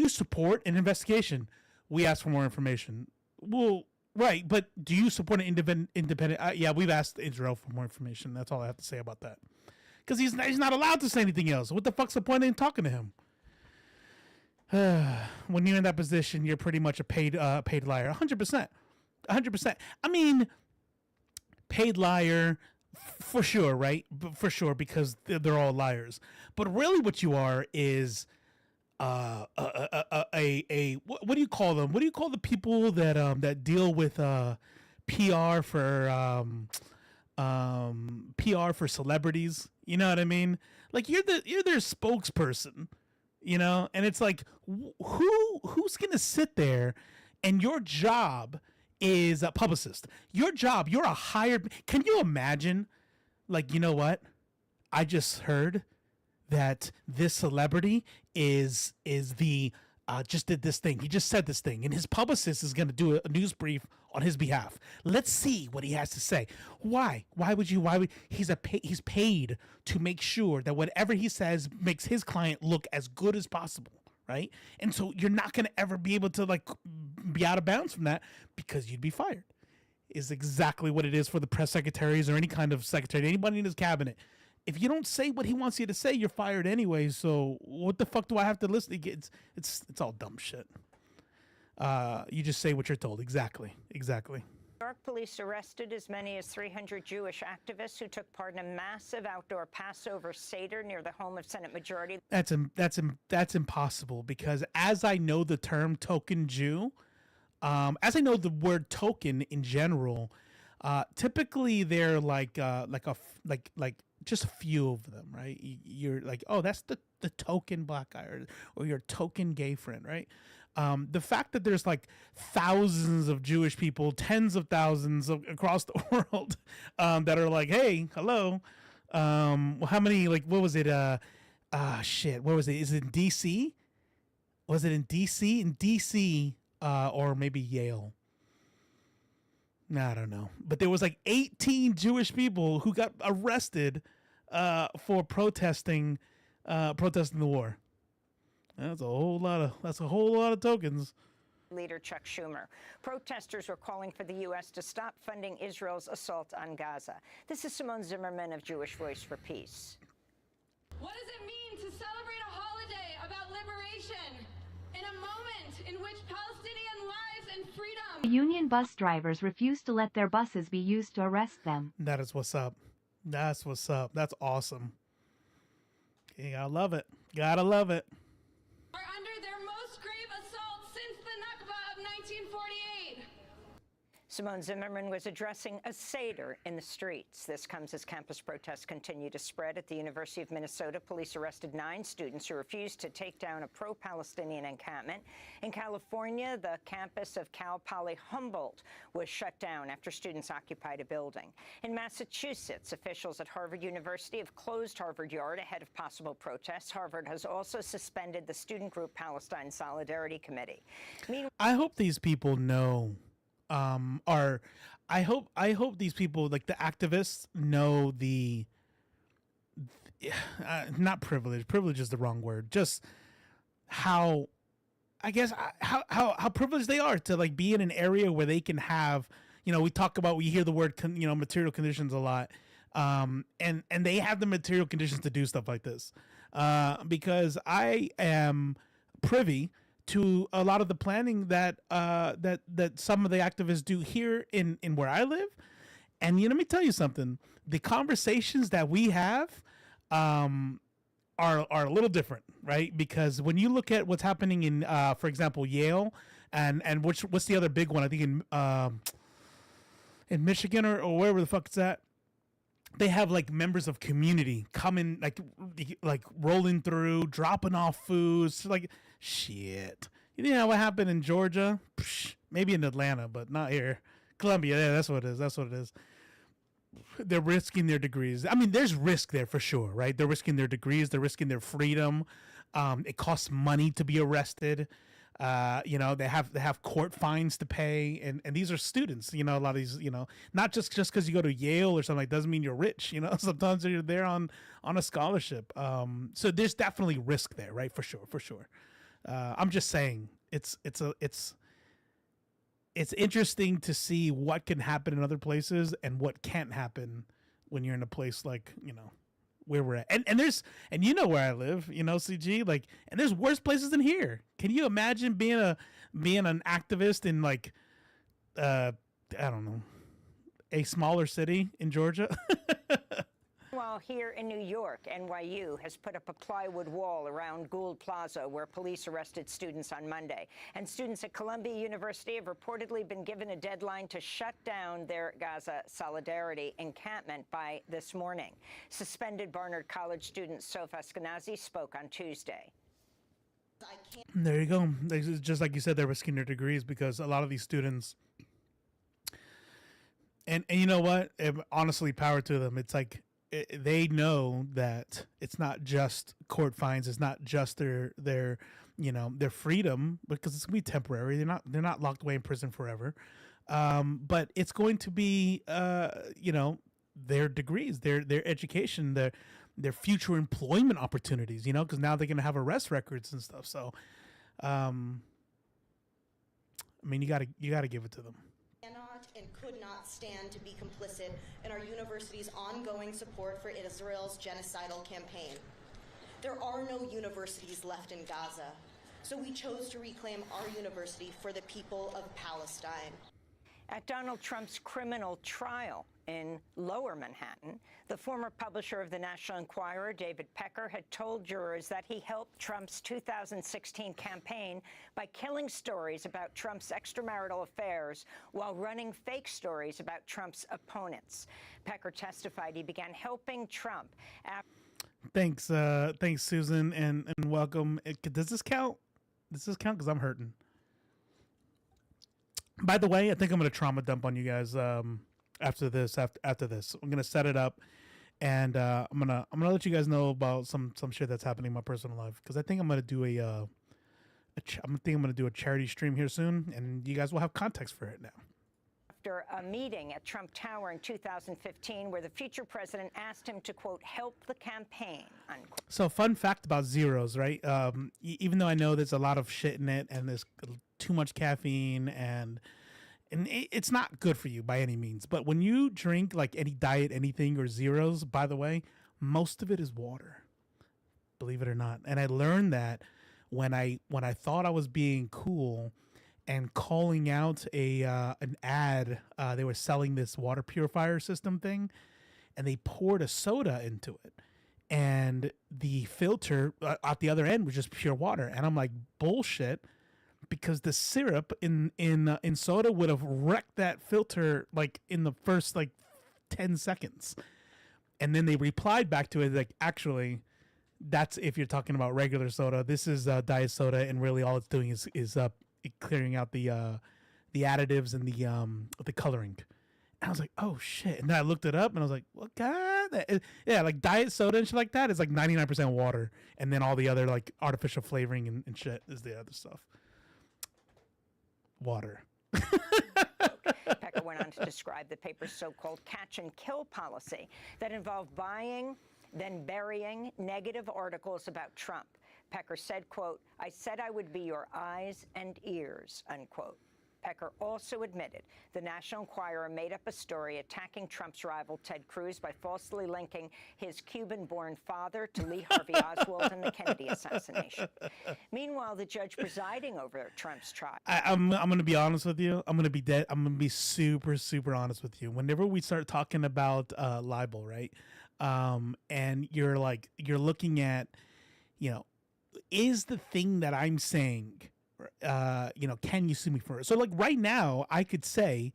support an investigation? We ask for more information. Well, right, but do you support an independent? Yeah, we've asked Israel for more information. That's all I have to say about that. Because he's not allowed to say anything else. What the fuck's the point in talking to him? When you're in that position, you're pretty much a paid liar. 100%. 100%. I mean, paid liar for sure, right? For sure, because they're all liars. But really what you are is what do you call them? What do you call the people that deal with PR for celebrities? You know what I mean? Like you're their spokesperson. You know, and it's like, who's gonna sit there, and your job is a publicist. Your job, you're a hired. Can you imagine? Like, you know what? I just heard that this celebrity is the just did this thing. He just said this thing, and his publicist is gonna do a news brief on his behalf. Let's see what he has to say. Why? Why would he's paid to make sure that whatever he says makes his client look as good as possible, right? And so you're not going to ever be able to like be out of bounds from that because you'd be fired. Is exactly what it is for the press secretaries or any kind of secretary, anybody in his cabinet. If you don't say what he wants you to say, you're fired anyway. So what the fuck do I have to listen? It's all dumb shit. You just say what you're told. Exactly. New York police arrested as many as 300 Jewish activists who took part in a massive outdoor Passover Seder near the home of Senate Majority. That's impossible, because as I know the term token Jew, as I know the word token in general, typically they're like just a few of them, right? You're like, oh, that's the token black guy, or your token gay friend, right? The fact that there's like thousands of Jewish people, tens of thousands across the world, that are like, hey, hello. How many, like, what was it? Shit, what was it? Is it in DC? Was it in DC? In DC, or maybe Yale. I don't know. But there was like 18 Jewish people who got arrested, for protesting the war. That's a whole lot of tokens. Leader Chuck Schumer. Protesters were calling for the U.S. to stop funding Israel's assault on Gaza. This is Simone Zimmerman of Jewish Voice for Peace. What does it mean to celebrate a holiday about liberation in a moment in which Palestinian lives and freedom? Union bus drivers refuse to let their buses be used to arrest them. That is what's up. That's what's up. That's awesome. You gotta love it. Gotta love it. Are under their most grave assault since the Nakba of 1948. Simone Zimmerman was addressing a Seder in the streets. This comes as campus protests continue to spread. At the University of Minnesota, police arrested 9 students who refused to take down a pro-Palestinian encampment. In California, the campus of Cal Poly Humboldt was shut down after students occupied a building. In Massachusetts, officials at Harvard University have closed Harvard Yard ahead of possible protests. Harvard has also suspended the student group Palestine Solidarity Committee. I hope these people know. I hope these people, like the activists, know the not privilege. Privilege is the wrong word. Just how, I guess, how privileged they are to like be in an area where they can have, we hear the word material conditions a lot, and they have the material conditions to do stuff like this, because I am privy to a lot of the planning that some of the activists do here in where I live. And let me tell you something. The conversations that we have are a little different, right? Because when you look at what's happening in, for example, Yale, and what's the other big one? I think in Michigan or wherever the fuck it's at. They have like members of community coming, like rolling through, dropping off foods, like shit. You know what happened in Georgia? Psh, maybe in Atlanta, but not here. Columbia, yeah, that's what it is. That's what it is. They're risking their degrees. I mean, there's risk there for sure, right? They're risking their degrees. They're risking their freedom. It costs money to be arrested. They have court fines to pay, and these are students. A lot of these, not just because you go to Yale or something, like doesn't mean you're rich. Sometimes you're there on a scholarship. So there's definitely risk there, right? For sure. I'm just saying it's interesting to see what can happen in other places and what can't happen when you're in a place like where we're at. And you know where I live, CG, like, and there's worse places than here. Can you imagine being an activist in like, I don't know, a smaller city in Georgia? While here in New York, NYU has put up a plywood wall around Gould Plaza where police arrested students on Monday. And students at Columbia University have reportedly been given a deadline to shut down their Gaza Solidarity encampment by this morning. Suspended Barnard College student Sof Ashkenazi spoke on Tuesday. There you go. Just like you said, they're risking their degrees because a lot of these students, and you know what? Honestly, power to them. It's like, they know that it's not just court fines. It's not just their freedom, because it's gonna be temporary. They're not locked away in prison forever. But it's going to be, their degrees, their education, their future employment opportunities. Because now they're gonna have arrest records and stuff. So, I mean, you gotta give it to them. Cannot and could not stand to be complicit in our university's ongoing support for Israel's genocidal campaign. There are no universities left in Gaza, so we chose to reclaim our university for the people of Palestine. At Donald Trump's criminal trial in Lower Manhattan, the former publisher of the National Enquirer, David Pecker, had told jurors that he helped Trump's 2016 campaign by killing stories about Trump's extramarital affairs while running fake stories about Trump's opponents. Pecker testified he began helping Trump after... Thanks, Susan, and welcome. Does this count? Does this count? Because I'm hurting. By the way, I think I'm gonna trauma dump on you guys after this. After this, I'm gonna set it up, and I'm gonna let you guys know about some shit that's happening in my personal life. Because I think I'm gonna do I'm gonna do a charity stream here soon, and you guys will have context for it now. After a meeting at Trump Tower in 2015 where the future president asked him to, quote, help the campaign, unquote. So fun fact about zeros, right? Even though I know there's a lot of shit in it and there's too much caffeine and it's not good for you by any means. But when you drink like any diet, anything or zeros, by the way, most of it is water, believe it or not. And I learned that when I thought I was being cool and calling out an ad, they were selling this water purifier system thing, and they poured a soda into it, and the filter at the other end was just pure water. And I'm like, bullshit, because the syrup in soda would have wrecked that filter like in the first like 10 seconds. And then they replied back to it like, actually, that's if you're talking about regular soda. This is diet soda, and really all it's doing is clearing out the additives and the coloring. And I was like, oh shit. And then I looked it up and I was like, well, God, yeah, like diet soda and shit like that is like 99% water, and then all the other like artificial flavoring and shit is the other stuff. Water. Pecker went on to describe the paper's so-called catch and kill policy that involved buying, then burying negative articles about Trump. Pecker said, quote, I said I would be your eyes and ears, unquote. Pecker also admitted the National Enquirer made up a story attacking Trump's rival Ted Cruz by falsely linking his Cuban-born father to Lee Harvey Oswald and the Kennedy assassination. Meanwhile, the judge presiding over Trump's trial... I'm going to be honest with you. I'm going to be dead. I'm going to be super, super honest with you. Whenever we start talking about libel, right? And you're looking at, is the thing that I'm saying, can you sue me for it? So like right now I could say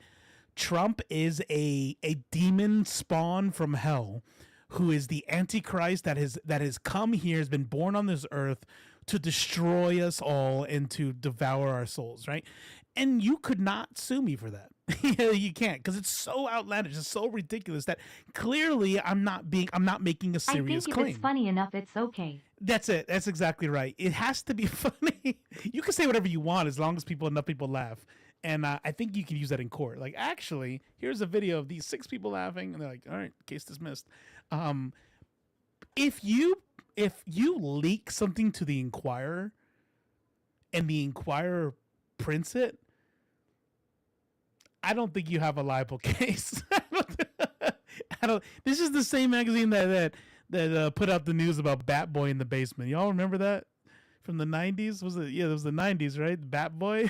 Trump is a demon spawn from hell who is the Antichrist that has come here, has been born on this earth to destroy us all and to devour our souls, right? And you could not sue me for that. You can't, because it's so outlandish, it's so ridiculous that clearly I'm not making a serious claim. I think if it's funny enough, it's okay. That's it. That's exactly right. It has to be funny. You can say whatever you want as long as enough people laugh. And I think you can use that in court. Like, actually, here's a video of these 6 people laughing, and they're like, all right, case dismissed. If you leak something to the Enquirer and the Enquirer prints it, I don't think you have a libel case. I don't. This is the same magazine that put out the news about Bat Boy in the basement. Y'all remember that from the 90s? Was it? Yeah, it was the 90s, right? Bat Boy.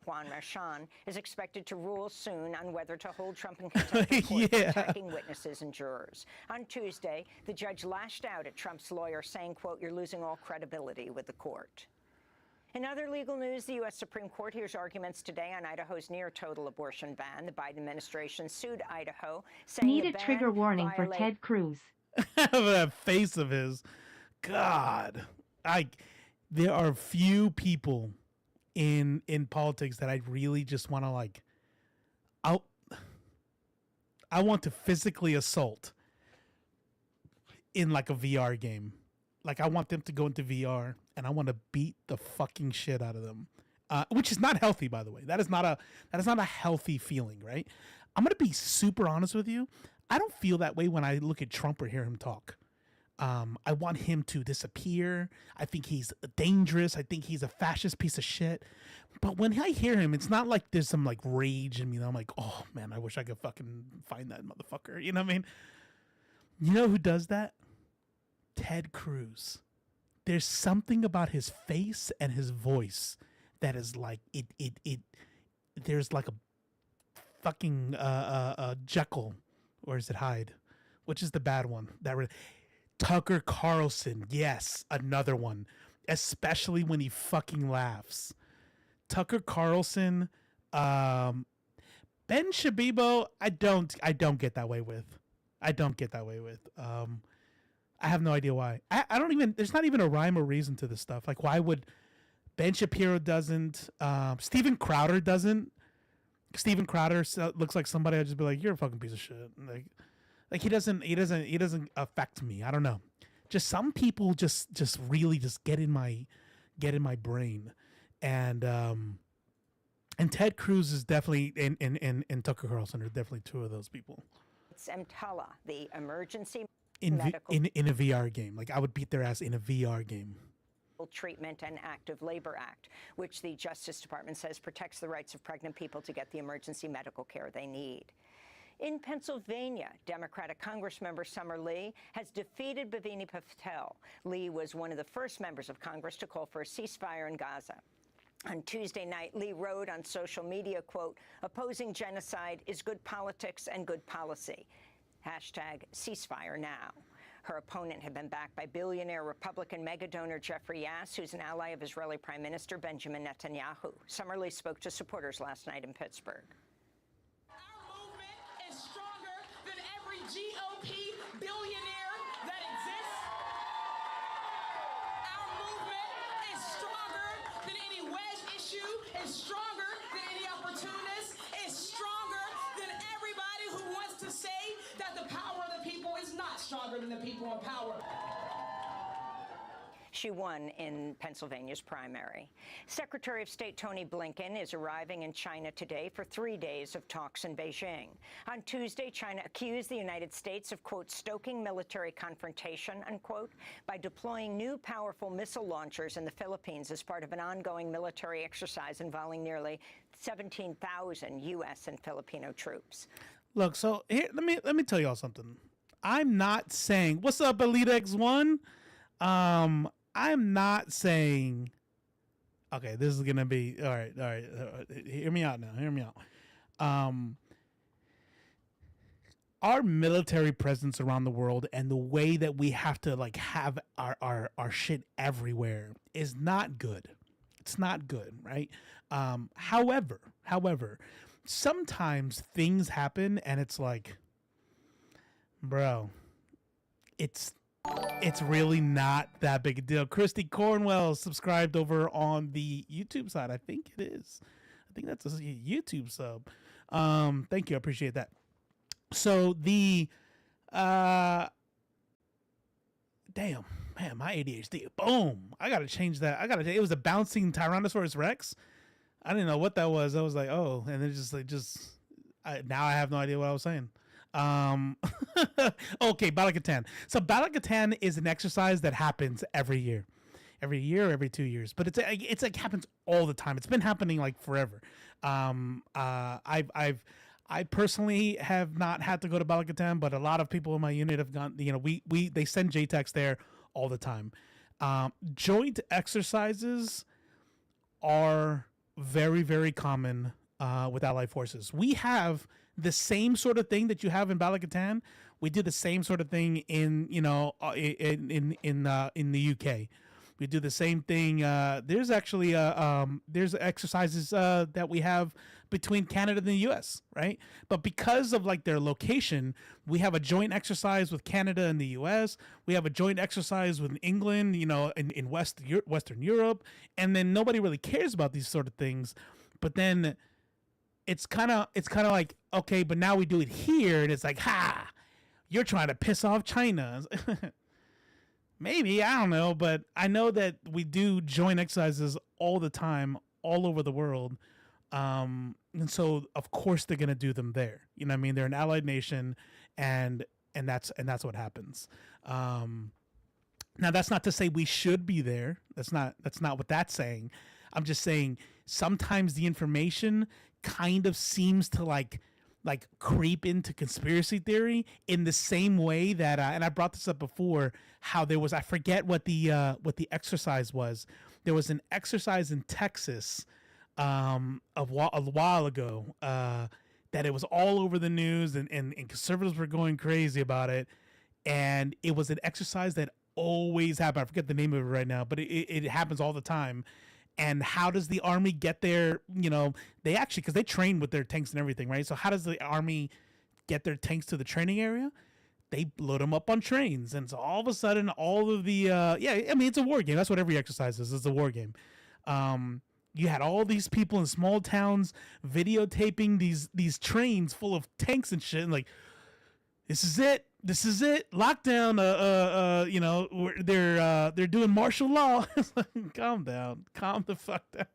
Juan Merchan is expected to rule soon on whether to hold Trump in contempt of court for attacking witnesses and jurors. On Tuesday, the judge lashed out at Trump's lawyer, saying, quote, you're losing all credibility with the court. In other legal news, the U.S. Supreme Court hears arguments today on Idaho's near-total abortion ban. The Biden administration sued Idaho, saying Need a trigger warning for Ted Cruz. That face of his. God. There are few people in politics that I really just want to I want to physically assault in like a VR game. Like, I want them to go into VR and I want to beat the fucking shit out of them, which is not healthy, by the way. That is not a healthy feeling, right? I'm gonna be super honest with you. I don't feel that way when I look at Trump or hear him talk. I want him to disappear. I think he's dangerous. I think he's a fascist piece of shit. But when I hear him, it's not like there's some like rage in me. I'm like, oh man, I wish I could fucking find that motherfucker. You know what I mean? You know who does that? Ted Cruz. There's something about his face and his voice that is like there's like a fucking Jekyll, or is it Hyde? Which is the bad one? Tucker Carlson, yes, another one. Especially when he fucking laughs. Tucker Carlson, Ben Shabibo, I don't get that way with. I have no idea why. I don't even. There's not even a rhyme or reason to this stuff. Like, why would Ben Shapiro doesn't? Steven Crowder doesn't. Steven Crowder looks like somebody I'd just be like, you're a fucking piece of shit. Like he doesn't affect me. I don't know. Just some people just really just get in my brain, and Ted Cruz is definitely and Tucker Carlson are definitely two of those people. It's EMTALA, the emergency In medical a VR game, like I would beat their ass in a VR game. Treatment and Active Labor Act, which the Justice Department says protects the rights of pregnant people to get the emergency medical care they need. In Pennsylvania, Democratic Congressmember Summer Lee has defeated Bhavini Patel. Lee was one of the first members of Congress to call for a ceasefire in Gaza. On Tuesday night, Lee wrote on social media, quote, opposing genocide is good politics and good policy. Hashtag ceasefire now. Her opponent had been backed by billionaire Republican mega-donor Jeffrey Yass, who's an ally of Israeli Prime Minister Benjamin Netanyahu. Summer Lee spoke to supporters last night in Pittsburgh. Our movement is stronger than every GOP billionaire that exists. Our movement is stronger than any wedge issue, is stronger than any opportunist, is stronger than everybody who wants to say that the power of the people is not stronger than the people in power. She won in Pennsylvania's primary. Secretary of State Tony Blinken is arriving in China today for 3 days of talks in Beijing. On Tuesday, China accused the United States of, quote, stoking military confrontation, unquote, by deploying new powerful missile launchers in the Philippines as part of an ongoing military exercise involving nearly 17,000 U.S. and Filipino troops. Look, so here, let me tell y'all something. I'm not saying, what's up, Elite X1? I'm not saying, okay, this is going to be, all right. Hear me out now. Our military presence around the world and the way that we have to like have our shit everywhere is not good. It's not good, right? However, sometimes things happen and it's like, bro, it's really not that big a deal. Christy Cornwell subscribed over on the YouTube side. I think it is. I think that's a YouTube sub. Thank you. I appreciate that. So the damn, man, my ADHD. Boom. I gotta change that. It was a bouncing Tyrannosaurus Rex. I didn't know what that was. I was like, oh, and then now I have no idea what I was saying. Okay, Balakatan. So Balakatan is an exercise that happens every year, every 2 years, but it's like happens all the time. It's been happening like forever. I personally have not had to go to Balakatan, but a lot of people in my unit have gone. You know, they send JTACs there all the time. Joint exercises are very, very common with Allied forces. We have the same sort of thing that you have in Balakatan. We do the same sort of thing in the UK. We do the same thing. There's actually there's exercises that we have between Canada and the US, right? But because of like their location, we have a joint exercise with Canada and the US. We have a joint exercise with England, you know, in Western Europe, and then nobody really cares about these sort of things. But then it's kind of like, okay, but now we do it here, and it's like, ha, you're trying to piss off China. Maybe, I don't know, but I know that we do joint exercises all the time, all over the world. And so of course they're gonna do them there. You know what I mean? They're an allied nation, and that's what happens. Now that's not to say we should be there. That's not what that's saying. I'm just saying sometimes the information kind of seems to like creep into conspiracy theory in the same way that and I brought this up before, how there was, I forget what the exercise was. There was an exercise in Texas a while ago that it was all over the news, and conservatives were going crazy about it. And it was an exercise that always happened. I forget the name of it right now, but it happens all the time. And how does the Army get their, they actually, because they train with their tanks and everything, right? So how does the Army get their tanks to the training area? They load them up on trains. And so all of a sudden, all of the, it's a war game. That's what every exercise is. It's a war game. You had all these people in small towns videotaping these trains full of tanks and shit. And like, this is it. Lockdown. They're doing martial law. Calm down. Calm the fuck down.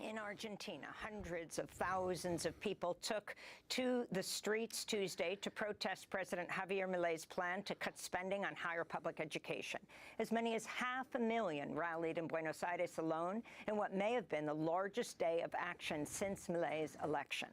In Argentina, hundreds of thousands of people took to the streets Tuesday to protest President Javier Milei's plan to cut spending on higher public education. As many as 500,000 rallied in Buenos Aires alone in what may have been the largest day of action since Milei's election.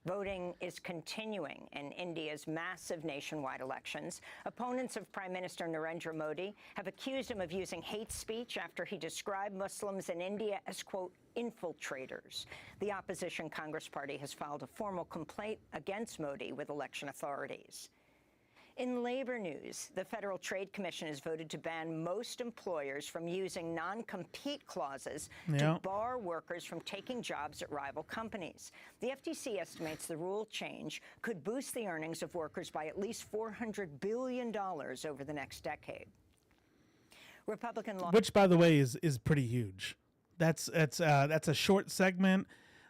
Voting is continuing in India's massive nationwide elections. Opponents of Prime Minister Narendra Modi have accused him of using hate speech after he described Muslims in India as, quote, infiltrators. The opposition Congress Party has filed a formal complaint against Modi with election authorities. In labor news, the Federal Trade Commission has voted to ban most employers from using non-compete clauses to bar workers from taking jobs at rival companies. The FTC estimates the rule change could boost the earnings of workers by at least $400 billion over the next decade. Republican law, which, by the way, is pretty huge. That's a short segment.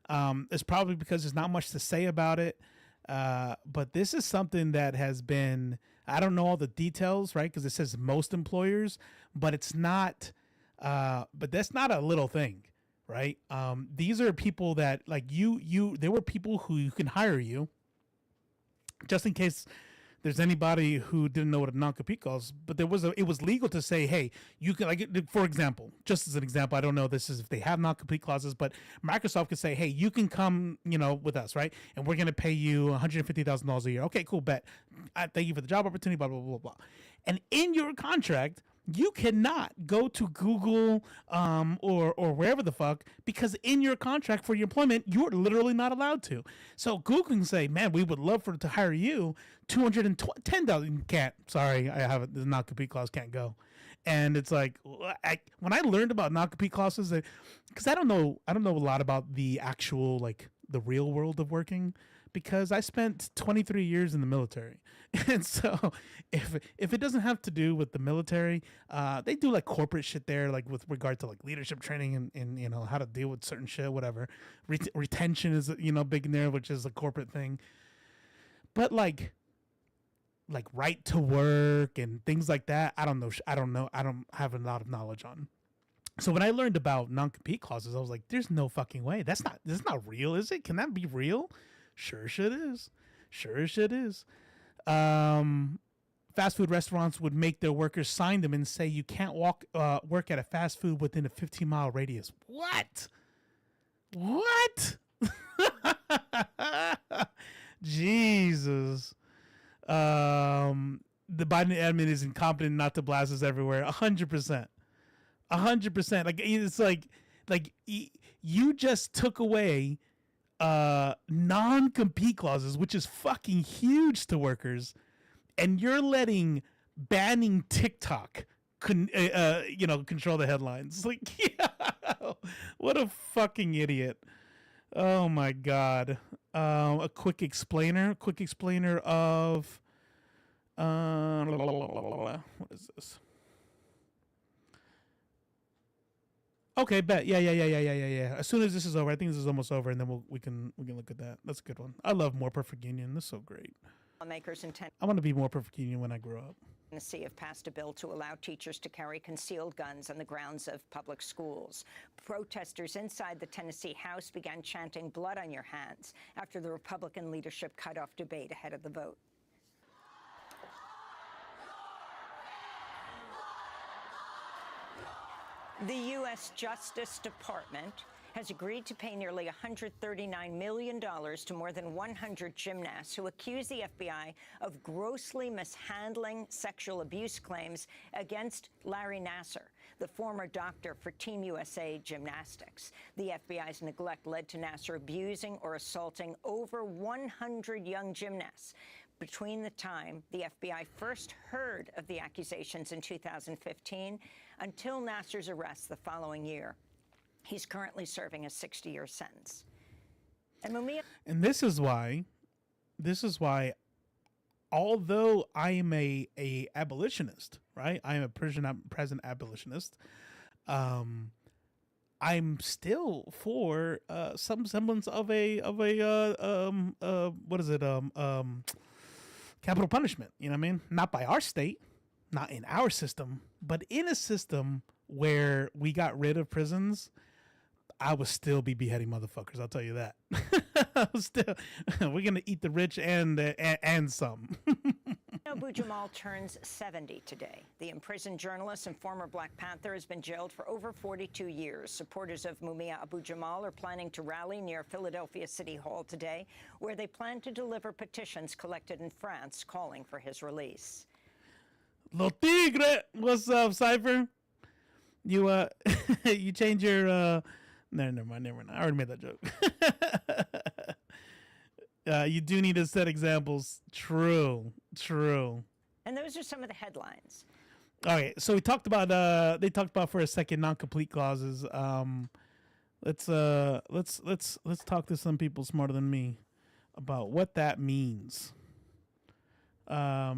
It's probably because there's not much to say about it. But this is something that has been, I don't know all the details, right? Because it says most employers, but it's not, but that's not a little thing, right? These are people that like there were people who can hire you just in case there's anybody who didn't know what a non-compete clause, but it was legal to say, hey, you can, like, for example, just as an example, I don't know this is if they have non-compete clauses, but Microsoft could say, hey, you can come, with us, right? And we're going to pay you $150,000 a year. Okay, cool, bet. Thank you for the job opportunity, blah, blah, blah, blah. And in your contract, you cannot go to Google or wherever the fuck, because in your contract for your employment, you're literally not allowed to. So Google can say, man, we would love to hire you, $210,000. Can't. Sorry, I have it. The non-compete clause can't go. And it's like, when I learned about non-compete clauses, because I don't know a lot about the actual, like, the real world of working, because I spent 23 years in the military. And so if it doesn't have to do with the military, they do like corporate shit there, like with regard to like leadership training and how to deal with certain shit, whatever. Retention is, big in there, which is a corporate thing. But like right to work and things like that, I don't know. I don't have a lot of knowledge on. So when I learned about non-compete clauses, I was like, there's no fucking way. That's not real, is it? Can that be real? Sure shit is. Sure shit is. Fast food restaurants would make their workers sign them and say you can't work at a fast food within a 15-mile radius. What? Jesus. The Biden admin is incompetent not to blast us everywhere. 100%. 100%. Like, it's like you just took away non-compete clauses, which is fucking huge to workers, and you're letting banning TikTok control the headlines. Like, yeah, what a fucking idiot. Oh my god. A quick explainer of what is this? Okay, bet. Yeah. As soon as this is over, I think this is almost over, and then we can look at that. That's a good one. I love More Perfect Union. This is so great. Lawmakers in I want to be More Perfect Union when I grow up. Tennessee have passed a bill to allow teachers to carry concealed guns on the grounds of public schools. Protesters inside the Tennessee House began chanting "Blood on your hands" after the Republican leadership cut off debate ahead of the vote. The U.S. Justice Department has agreed to pay nearly $139 million to more than 100 gymnasts who accuse the FBI of grossly mishandling sexual abuse claims against Larry Nassar, the former doctor for Team USA Gymnastics. The FBI's neglect led to Nassar abusing or assaulting over 100 young gymnasts. Between the time the FBI first heard of the accusations in 2015 until Nassar's arrest the following year. He's currently serving a 60-year sentence. And Mumia. And this is why, although I am a abolitionist, right? I am a present abolitionist. I'm still for some semblance of a capital punishment. You know what I mean? Not by our state, not in our system, but in a system where we got rid of prisons. I would still be beheading motherfuckers. I'll tell you that. We're gonna eat the rich and some. Abu Jamal turns 70 today. The imprisoned journalist and former Black Panther has been jailed for over 42 years. Supporters of Mumia Abu Jamal are planning to rally near Philadelphia City Hall today, where they plan to deliver petitions collected in France calling for his release. Lo Tigre, what's up, Cypher? You you change your No, never mind. I already made that joke. You do need to set examples. True. And those are some of the headlines. All right, so we talked about they talked about for a second non-complete clauses. Let's talk to some people smarter than me about what that means. Yeah.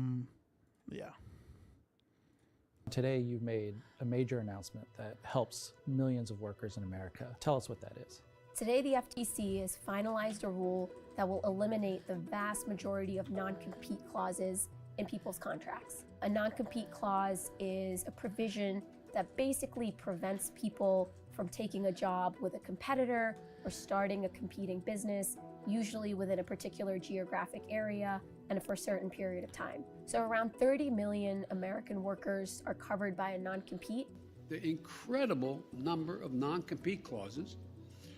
Today, you've made a major announcement that helps millions of workers in America. Tell us what that is. Today, the FTC has finalized a rule that will eliminate the vast majority of non-compete clauses in people's contracts. A non-compete clause is a provision that basically prevents people from taking a job with a competitor or starting a competing business, usually within a particular geographic area and for a certain period of time. So around 30 million American workers are covered by a non-compete. The incredible number of non-compete clauses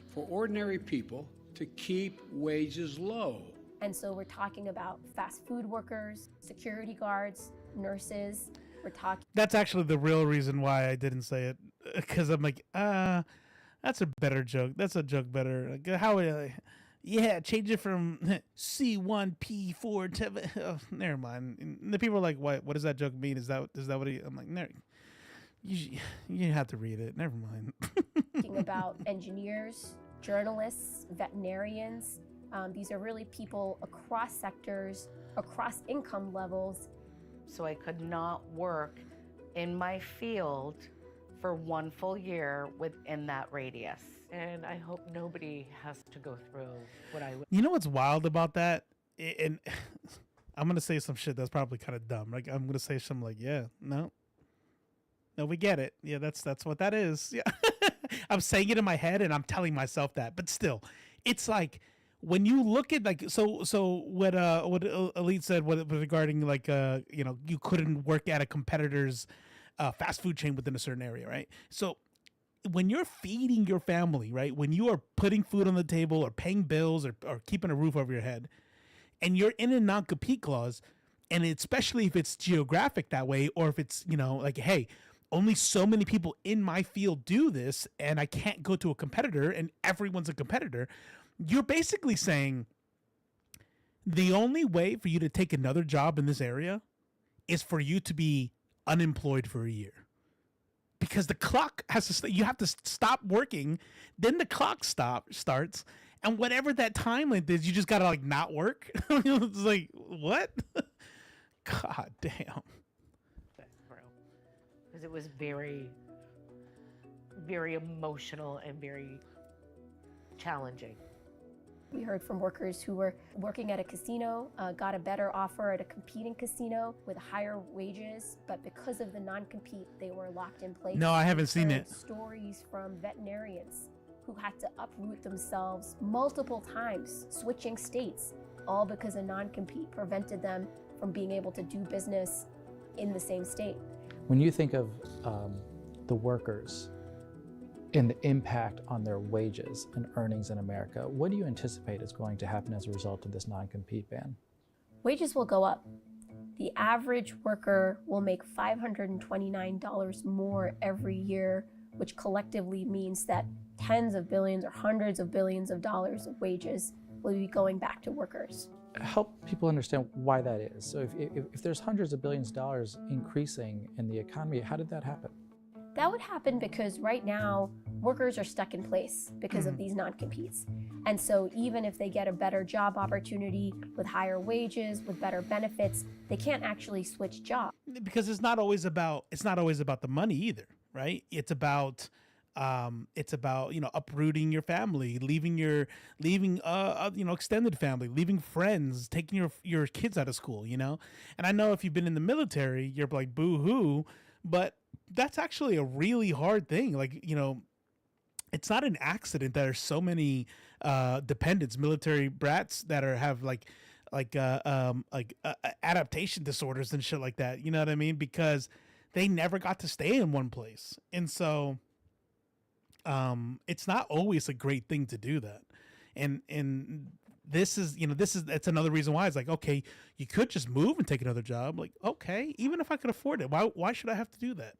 for ordinary people to keep wages low. And so we're talking about fast food workers, security guards, nurses. We're talking. That's actually the real reason why I didn't say it, because I'm like, that's a better joke. That's a joke better. Like, how? Yeah, change it from C1P4 to. Oh, never mind. And the people are like, "What? What does that joke mean? Is that what he?" I'm like, "No, you have to read it. Never mind." Talking about engineers, journalists, veterinarians. These are really people across sectors, across income levels. So I could not work in my field for 1 full year within that radius. And I hope nobody has to go through what I would. You know what's wild about that? And I'm going to say some shit that's probably kind of dumb. Like, I'm going to say something like, yeah, no, we get it. Yeah, that's what that is. Yeah. I'm saying it in my head and I'm telling myself that. But still, it's like, when you look at like so what Elite said regarding like you couldn't work at a competitor's fast food chain within a certain area, right? So when you're feeding your family, right, when you are putting food on the table or paying bills or keeping a roof over your head, and you're in a non-compete clause, and especially if it's geographic that way, or if it's like, hey, only so many people in my field do this, and I can't go to a competitor, and everyone's a competitor. You're basically saying the only way for you to take another job in this area is for you to be unemployed for a year, because the clock has to. You have to stop working, then the clock starts, and whatever that time length is, you just gotta like not work. It's like, what? God damn. Because it was very, very emotional and very challenging. We heard from workers who were working at a casino, got a better offer at a competing casino with higher wages, but because of the non-compete, they were locked in place. No, I haven't seen it. Stories from veterinarians who had to uproot themselves multiple times, switching states, all because a non-compete prevented them from being able to do business in the same state. When you think of the workers and the impact on their wages and earnings in America. What do you anticipate is going to happen as a result of this non-compete ban? Wages will go up. The average worker will make $529 more every year, which collectively means that tens of billions or hundreds of billions of dollars of wages will be going back to workers. Help people understand why that is. So if there's hundreds of billions of dollars increasing in the economy, how did that happen? That would happen because right now, workers are stuck in place because of these non-competes. And so even if they get a better job opportunity with higher wages, with better benefits, they can't actually switch jobs. Because it's not always about the money either, right? It's about uprooting your family, leaving extended family, leaving friends, taking your kids out of school, And I know if you've been in the military, you're like boo-hoo, but that's actually a really hard thing. It's not an accident that there's so many dependents, military brats that have adaptation disorders and shit like that. You know what I mean? Because they never got to stay in one place, and so it's not always a great thing to do that. And that's another reason why it's like, okay, you could just move and take another job. Like, okay, even if I could afford it, why should I have to do that?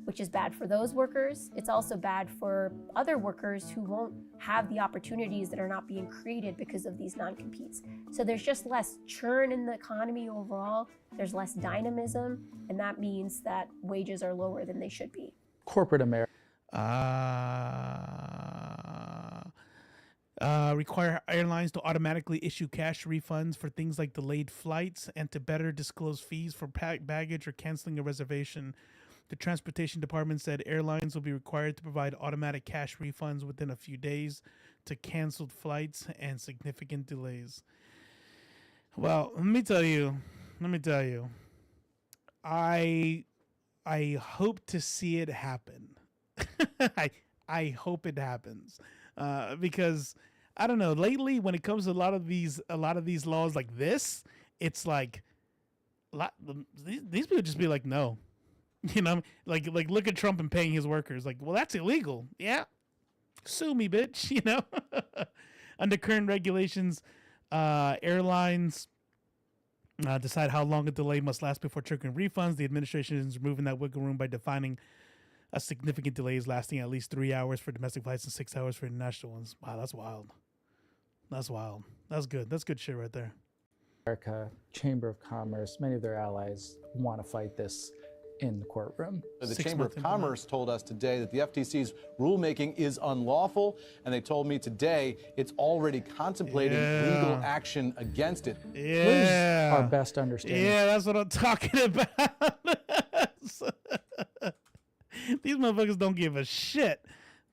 Which is bad for those workers. It's also bad for other workers who won't have the opportunities that are not being created because of these non-competes. So there's just less churn in the economy overall. There's less dynamism, and that means that wages are lower than they should be. Corporate America. Require airlines to automatically issue cash refunds for things like delayed flights and to better disclose fees for baggage or canceling a reservation. The Transportation Department said airlines will be required to provide automatic cash refunds within a few days to canceled flights and significant delays. Well, let me tell you, I hope to see it happen. I hope it happens because I don't know. Lately, when it comes to a lot of these laws like this, it's like these people just be like, no. Like look at Trump and paying his workers. Like, well, that's illegal. Yeah, sue me, bitch. Under current regulations, airlines decide how long a delay must last before triggering refunds. The administration is removing that wiggle room by defining a significant delay is lasting at least 3 hours for domestic flights and 6 hours for international ones. Wow, that's wild. That's wild. That's good. That's good shit right there. America, Chamber of Commerce, many of their allies want to fight this in the courtroom. The Chamber of Commerce told us today that the FTC's rulemaking is unlawful, and they told me today it's already contemplating legal action against it. Yeah. What is our best understanding? Yeah, that's what I'm talking about. These motherfuckers don't give a shit.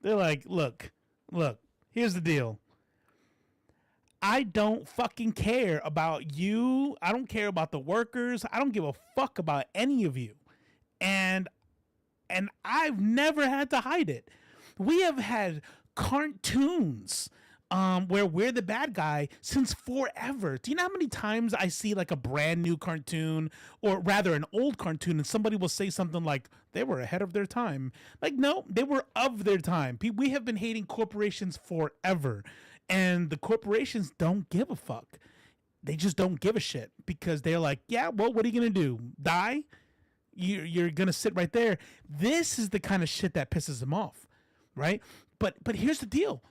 They're like, look, here's the deal. I don't fucking care about you. I don't care about the workers. I don't give a fuck about any of you. And I've never had to hide it. We have had cartoons where we're the bad guy since forever. Do you know how many times I see like a brand new cartoon, or rather an old cartoon, and somebody will say something like they were ahead of their time? Like, no, they were of their time. We have been hating corporations forever, and the corporations don't give a fuck. They just don't give a shit because they're like, yeah, well, what are you gonna do? Die? You're gonna sit right there. This is the kind of shit that pisses them off, right? But here's the deal.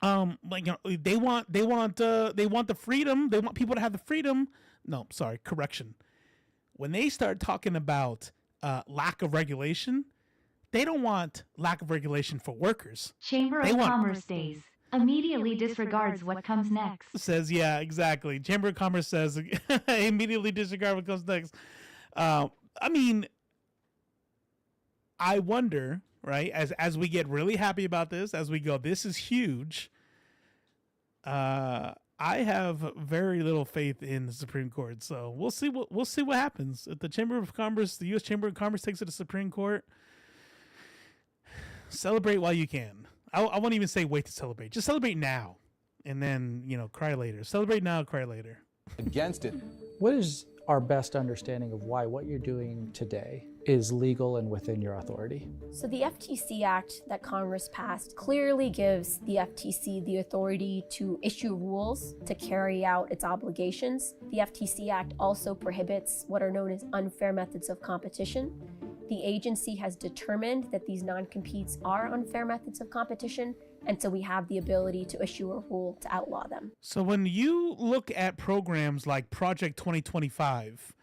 They want the freedom. They want people to have the freedom. No, sorry, correction. When they start talking about lack of regulation, they don't want lack of regulation for workers. Chamber of Commerce stays. Immediately disregards what comes next. Says, yeah, exactly. Chamber of Commerce says immediately disregard what comes next. I mean, I wonder, right, as we get really happy about this, as we go, this is huge. I have very little faith in the Supreme Court, so we'll see what happens. If the Chamber of Commerce, the U.S. Chamber of Commerce, takes it to the Supreme Court, celebrate while you can. I won't even say wait to celebrate. Just celebrate now, and then cry later. Celebrate now, cry later. Against it. What is our best understanding of why what you're doing today is legal and within your authority. So the FTC Act that Congress passed clearly gives the FTC the authority to issue rules to carry out its obligations. The FTC Act also prohibits what are known as unfair methods of competition. The agency has determined that these non-competes are unfair methods of competition, and so we have the ability to issue a rule to outlaw them. So when you look at programs like Project 2025,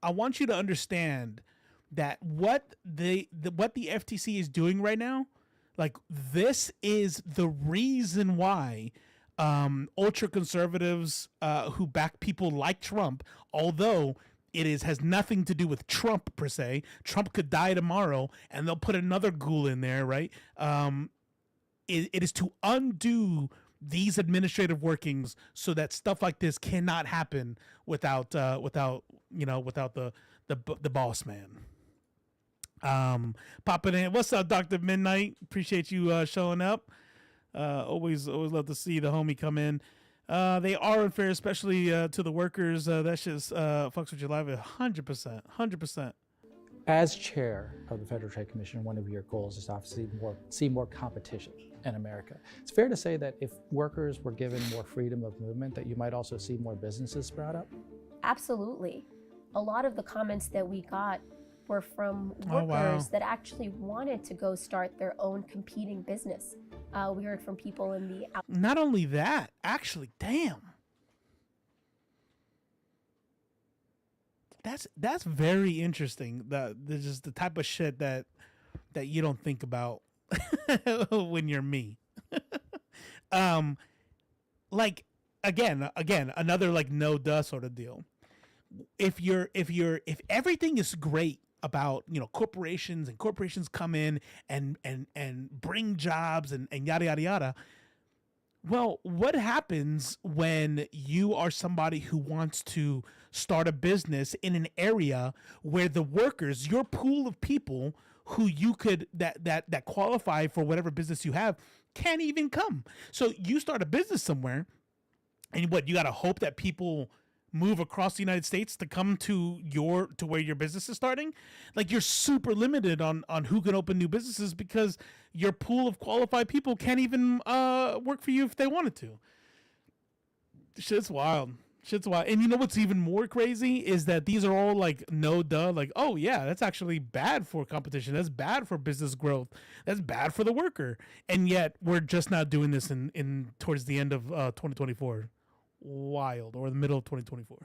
I want you to understand that what the FTC is doing right now, like this is the reason why ultra conservatives who back people like Trump, although it has nothing to do with Trump per se. Trump could die tomorrow and they'll put another ghoul in there, right? It is to undo these administrative workings so that stuff like this cannot happen without the boss man. Popping in. What's up, Dr. Midnight? Appreciate you showing up. Always love to see the homie come in. They are unfair, especially to the workers. That just fucks with your life 100%. As chair of the Federal Trade Commission, one of your goals is to obviously see more competition in America. It's fair to say that if workers were given more freedom of movement, that you might also see more businesses sprout up? Absolutely. A lot of the comments that we got were from workers that actually wanted to go start their own competing business. We heard from people in the... Not only that, actually, damn. That's very interesting. This is the type of shit that you don't think about when you're me. Like again, another like no duh sort of deal. If everything is great about, corporations come in and bring jobs and yada yada yada. Well, what happens when you are somebody who wants to start a business in an area where the workers, your pool of people who you could that qualify for whatever business you have, can't even come? So you start a business somewhere, and you got to hope that people move across the United States to come to where your business is starting. Like, you're super limited on who can open new businesses because your pool of qualified people can't even work for you if they wanted to. Shit's wild. And you know what's even more crazy is that these are all like no duh, like, oh yeah, that's actually bad for competition. That's bad for business growth. That's bad for the worker. And yet we're just not doing this in towards the end of 2024. Wild, or the middle of 2024.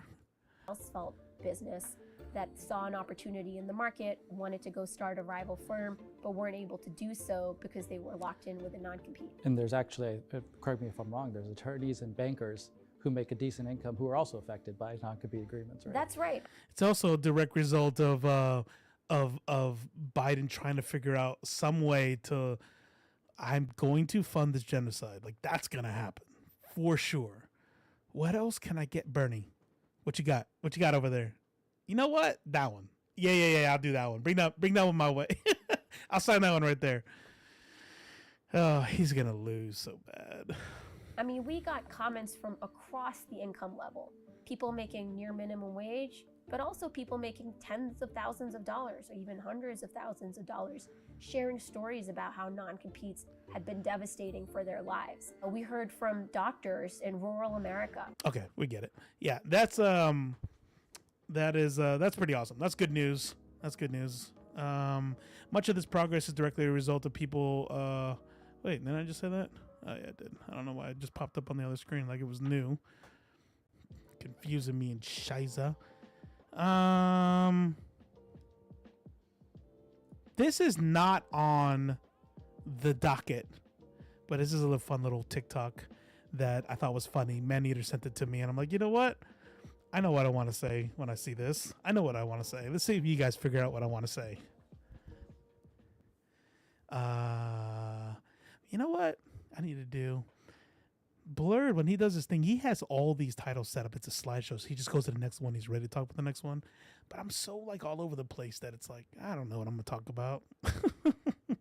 Asphalt business that saw an opportunity in the market, wanted to go start a rival firm, but weren't able to do so because they were locked in with a non-compete. And there's actually, correct me if I'm wrong, there's attorneys and bankers who make a decent income who are also affected by non-compete agreements, right? That's right. It's also a direct result of Biden trying to figure out some way to, I'm going to fund this genocide. Like, that's gonna happen for sure. What else can I get, Bernie? What you got? What you got over there? You know what? That one. Yeah. I'll do that one. Bring that one my way. I'll sign that one right there. Oh, he's gonna lose so bad. I mean, we got comments from across the income level. People making near minimum wage, but also people making tens of thousands of dollars or even hundreds of thousands of dollars, sharing stories about how non-competes had been devastating for their lives. We heard from doctors in rural America. Okay, we get it. Yeah, that's pretty awesome. That's good news. Much of this progress is directly a result of people. Wait, did I just say that? Oh yeah, I did. I don't know why it just popped up on the other screen like it was new. Confusing me and Shiza. This is not on the docket, but this is a fun little TikTok that I thought was funny. Maneater sent it to me, and I'm like, you know what? I know what I want to say when I see this. I know what I want to say. Let's see if you guys figure out what I want to say. You know what I need to do? Blurred, when he does this thing, he has all these titles set up. It's a slideshow, so he just goes to the next one. He's ready to talk about the next one. But I'm so like all over the place that it's like, I don't know what I'm gonna talk about.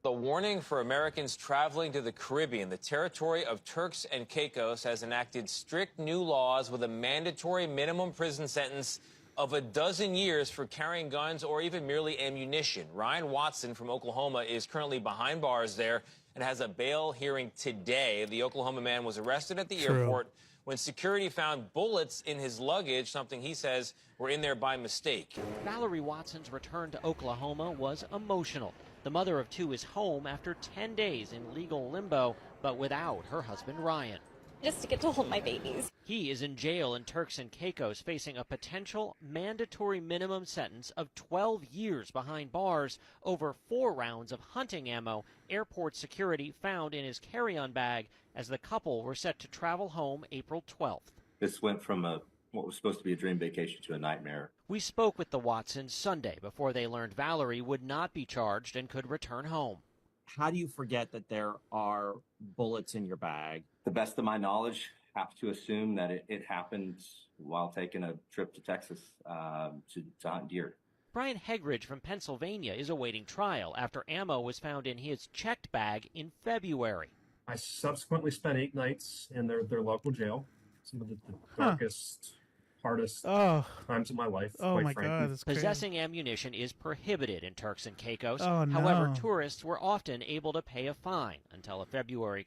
The warning for Americans traveling to the Caribbean. The territory of Turks and Caicos has enacted strict new laws with a mandatory minimum prison sentence of a dozen years for carrying guns or even merely ammunition. Ryan Watson from Oklahoma is currently behind bars there and has a bail hearing today. The Oklahoma man was arrested at the airport when security found bullets in his luggage, something he says were in there by mistake. Valerie Watson's return to Oklahoma was emotional. The mother of two is home after 10 days in legal limbo, but without her husband Ryan. Just to get to hold my babies. He is in jail in Turks and Caicos, facing a potential mandatory minimum sentence of 12 years behind bars over 4 rounds of hunting ammo airport security found in his carry-on bag as the couple were set to travel home April 12th. This went from what was supposed to be a dream vacation to a nightmare. We spoke with the Watsons Sunday before they learned Valerie would not be charged and could return home. How do you forget that there are bullets in your bag? The best of my knowledge, have to assume that it happened while taking a trip to Texas to hunt deer. Brian Hegridge from Pennsylvania is awaiting trial after ammo was found in his checked bag in February. I subsequently spent 8 nights in their local jail. Some of the darkest, hardest times of my life. Oh quite my frankly. God, that's crazy. Possessing ammunition is prohibited in Turks and Caicos. Oh, no. However, tourists were often able to pay a fine until February.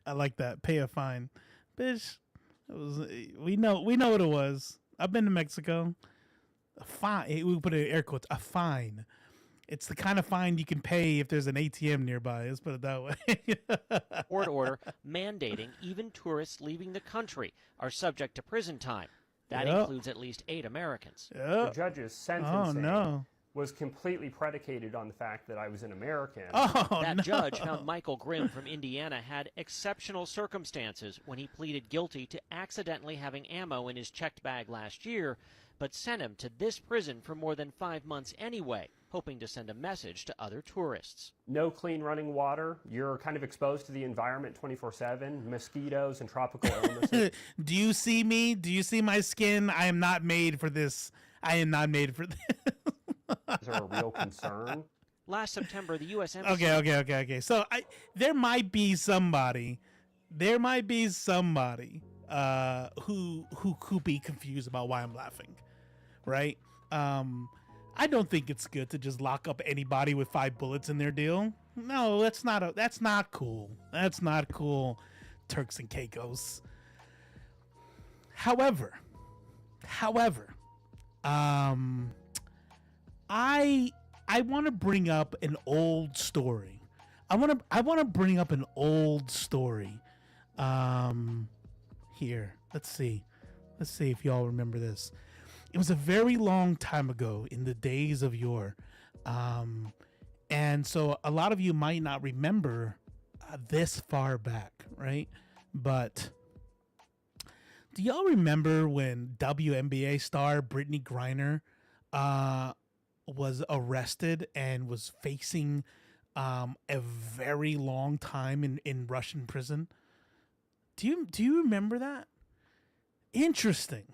I like that. Pay a fine. Bitch, we know what it was. I've been to Mexico. A fine. We put it in air quotes. A fine. It's the kind of fine you can pay if there's an ATM nearby. Let's put it that way. Court order mandating even tourists leaving the country are subject to prison time. That includes at least 8 Americans. The judge's sentencing was completely predicated on the fact that I was an American. That judge found Michael Grimm from Indiana had exceptional circumstances when he pleaded guilty to accidentally having ammo in his checked bag last year, but sent him to this prison for more than 5 months anyway, hoping to send a message to other tourists. No clean running water. You're kind of exposed to the environment 24/7, mosquitoes and tropical illnesses. Do you see me? Do you see my skin? I am not made for this. I am not made for this. Is there a real concern? Last September, the U.S. Embassy... Okay. So there might be somebody who could be confused about why I'm laughing, right? I don't think it's good to just lock up anybody with 5 bullets in their deal. No, that's not cool. That's not cool, Turks and Caicos. However, I want to bring up an old story. I want to bring up an old story. Here, let's see if y'all remember this. It was a very long time ago in the days of yore. And so a lot of you might not remember this far back, right? But do y'all remember when WNBA star Brittany Griner was arrested and was facing a very long time in Russian prison? Do you remember that? Interesting.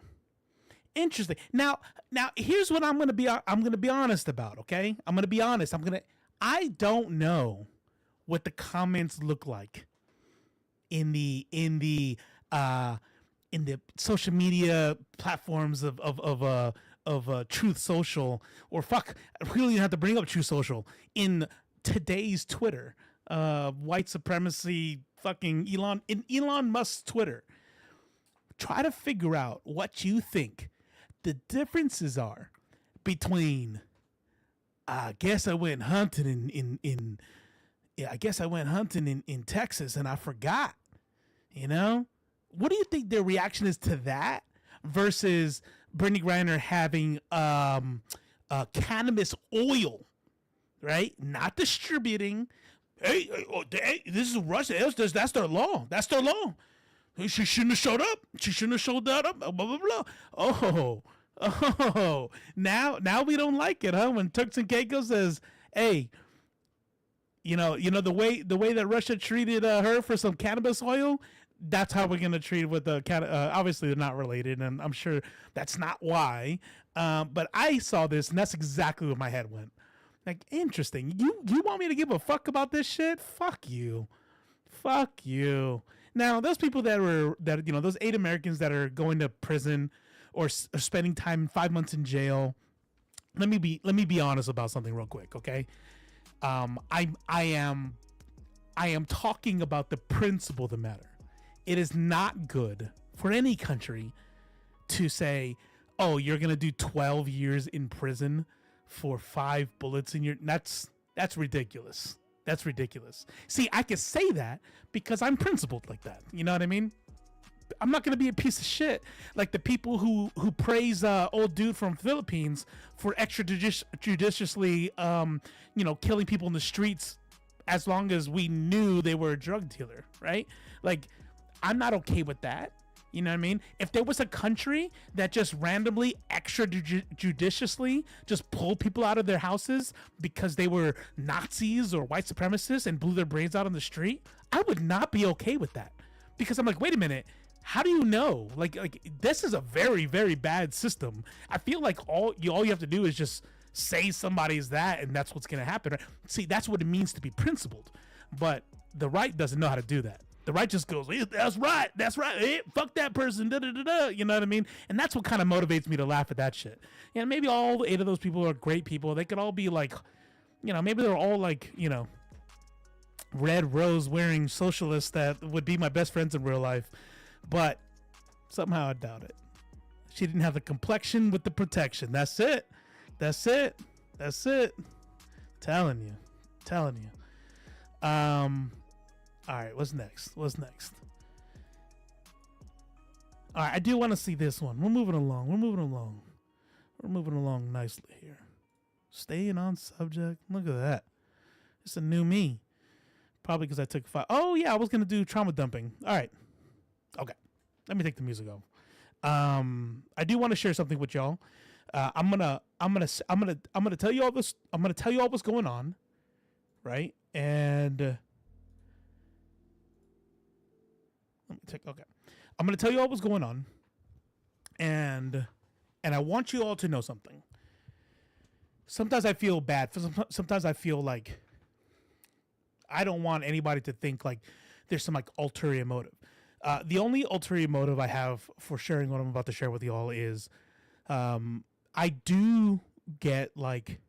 Now here's what I'm gonna be honest about. Okay, I'm gonna be honest. I don't know what the comments look like in the social media platforms of Truth Social, or fuck, I really have to bring up Truth Social in today's Twitter, white supremacy, fucking Elon Musk's Twitter. Try to figure out what you think the differences are between I guess I went hunting in Texas and I forgot. You know? What do you think their reaction is to that versus Brittany Griner having cannabis oil, right? Not distributing. Hey, this is Russia. That's their law. That's their law. She shouldn't have showed up. She shouldn't have showed that up. Blah blah blah. Oh, now we don't like it, huh? When Turks and Caicos says, "Hey, you know the way that Russia treated her for some cannabis oil, that's how we're gonna treat it with the obviously they're not related, and I'm sure that's not why. But I saw this, and that's exactly where my head went. Like, interesting. You want me to give a fuck about this shit? Fuck you. Now, those people those 8 Americans that are going to prison or spending time 5 months in jail. Let me be honest about something real quick, okay? I am talking about the principle of the matter. It is not good for any country to say, "Oh, you're gonna do 12 years in prison for 5 bullets in your." That's ridiculous. That's ridiculous. See, I can say that because I'm principled like that. You know what I mean? I'm not gonna be a piece of shit like the people who praise old dude from Philippines for extrajudiciously killing people in the streets as long as we knew they were a drug dealer, right? Like, I'm not okay with that. You know what I mean? If there was a country that just randomly extrajudiciously just pulled people out of their houses because they were Nazis or white supremacists and blew their brains out on the street, I would not be okay with that. Because I'm like, wait a minute, how do you know? Like this is a very, very bad system. I feel like all you have to do is just say somebody's that, and that's what's gonna happen. Right? See, that's what it means to be principled. But the right doesn't know how to do that. The right just goes, that's right, fuck that person, da da da da. You know what I mean? And that's what kind of motivates me to laugh at that shit. And maybe all 8 of those people are great people. They could all be like, maybe they're all like, red rose wearing socialists that would be my best friends in real life. But somehow I doubt it. She didn't have the complexion with the protection. That's it. Telling you. All right, what's next? All right, I do want to see this one. We're moving along nicely here. Staying on subject. Look at that. It's a new me. Probably because I took 5. Oh yeah, I was gonna do trauma dumping. All right. Okay. Let me take the music off. I do want to share something with y'all. I'm gonna tell you all this. I'm gonna tell you all what's going on, right? And I'm gonna tell you all what's going on, and I want you all to know something. Sometimes I feel bad. Sometimes I feel like I don't want anybody to think like there's some like ulterior motive. The only ulterior motive I have for sharing what I'm about to share with you all is I do get like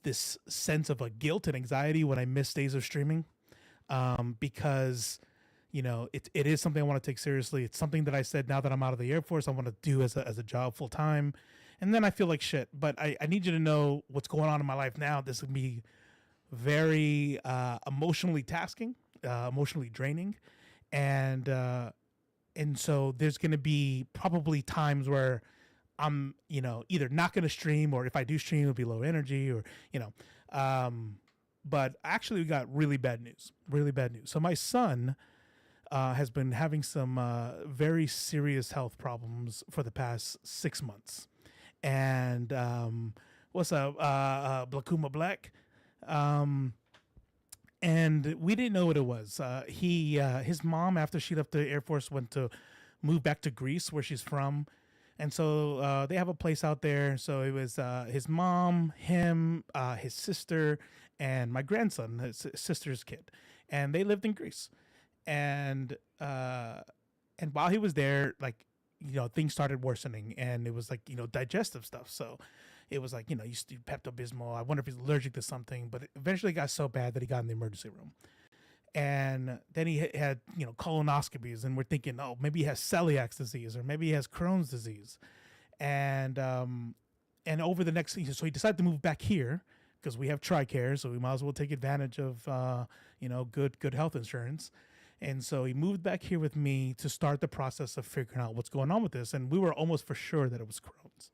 this sense of like guilt and anxiety when I miss days of streaming because it is something I want to take seriously. It's something that I said now that I'm out of the Air Force I want to do as a job full time, and then I feel like shit. But I need you to know what's going on in my life now. This would be very emotionally tasking, emotionally draining. And so there's going to be probably times where I'm, either not going to stream, or if I do stream, it'll be low energy, or, but actually we got really bad news. So my son has been having some very serious health problems for the past 6 months. And what's up, Blakuma Black? And we didn't know what it was. His mom, after she left the Air Force, went to move back to Greece, where she's from. And so they have a place out there. So it was his mom, him, his sister, and my grandson, his sister's kid. And they lived in Greece. And while he was there, like, things started worsening. And it was like, digestive stuff. So it was like, you do Pepto-Bismol. I wonder if he's allergic to something, but it eventually got so bad that he got in the emergency room. And then he had, colonoscopies, and we're thinking, oh, maybe he has celiac disease, or maybe he has Crohn's disease. And over the next, so he decided to move back here because we have TRICARE, so we might as well take advantage of, good health insurance. And so he moved back here with me to start the process of figuring out what's going on with this. And we were almost for sure that it was Crohn's.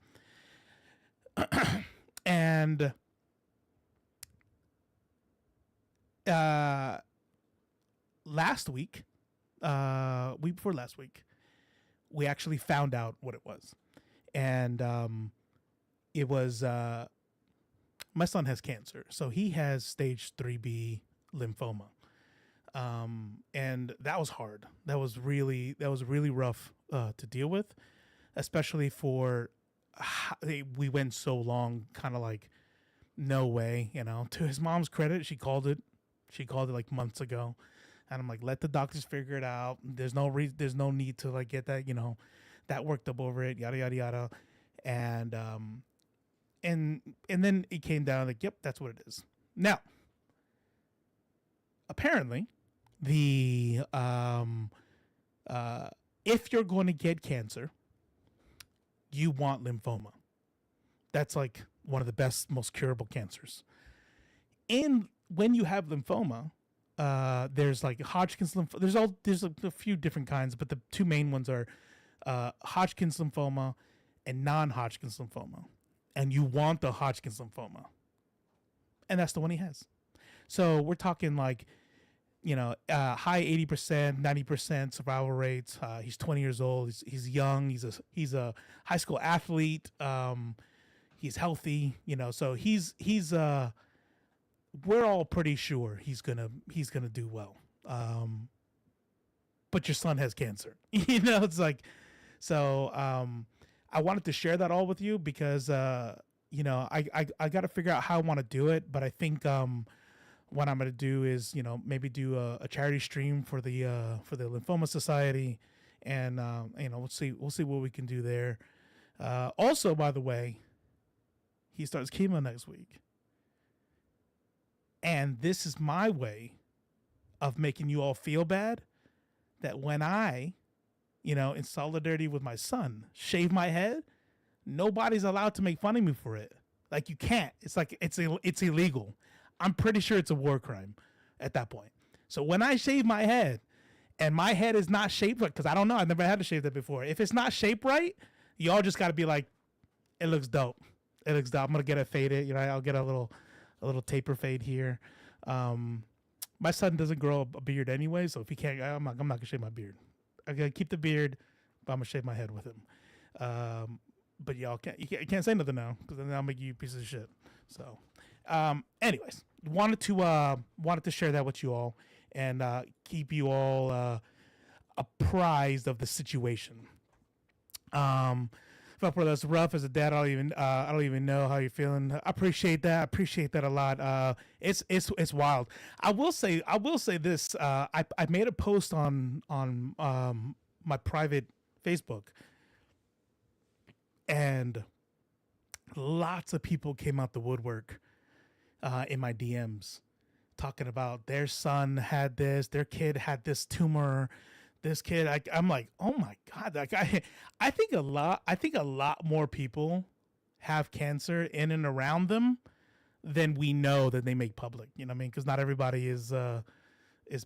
And week before last week, we actually found out what it was. And it was my son has cancer, so he has stage 3B lymphoma. And that was hard. That was really rough to deal with, especially for we went so long, kind of like, no way, to his mom's credit, she called it like months ago. And I'm like, let the doctors figure it out. There's no need to like get that, that worked up over it, yada yada yada, and then it came down like, yep, that's what it is. Now, apparently, the if you're going to get cancer, you want lymphoma. That's like one of the best, most curable cancers. And when you have lymphoma, there's like Hodgkin's lymphoma. There's a few different kinds, but the two main ones are Hodgkin's lymphoma and non-Hodgkin's lymphoma. And you want the Hodgkin's lymphoma, and that's the one he has. So we're talking like, high 80%, 90% survival rates. He's 20 years old. He's young. He's a high school athlete. He's healthy. So he's we're all pretty sure he's gonna do well. But your son has cancer. It's like, so I wanted to share that all with you because I got to figure out how I want to do it. But I think what I'm going to do is, maybe do a charity stream for the Lymphoma Society, and we'll see what we can do there. Also, by the way, he starts chemo next week, and this is my way of making you all feel bad that when I, in solidarity with my son, shave my head, nobody's allowed to make fun of me for it. Like, you can't. It's like it's illegal. I'm pretty sure it's a war crime at that point. So when I shave my head and my head is not shaped right, because I don't know, I've never had to shave that before. If it's not shaped right, y'all just got to be like, it looks dope. It looks dope. I'm gonna get it faded. I'll get a little taper fade here. My son doesn't grow a beard anyway, so if he can't, I'm not gonna shave my beard. I'm gonna keep the beard, but I'm gonna shave my head with him. But you can't say nothing now, because then I'll make you a piece of shit. So, anyways, wanted to share that with you all and keep you all apprised of the situation. But for that's rough as a dad, I don't even know how you're feeling. I appreciate that. I appreciate that a lot. It's wild. I will say this. I made a post on my private Facebook, and lots of people came out the woodwork in my DMs talking about their son had this, their kid had this tumor. This kid, I'm like, oh my God! Like I think a lot more people have cancer in and around them than we know that they make public. You know what I mean? Because not everybody is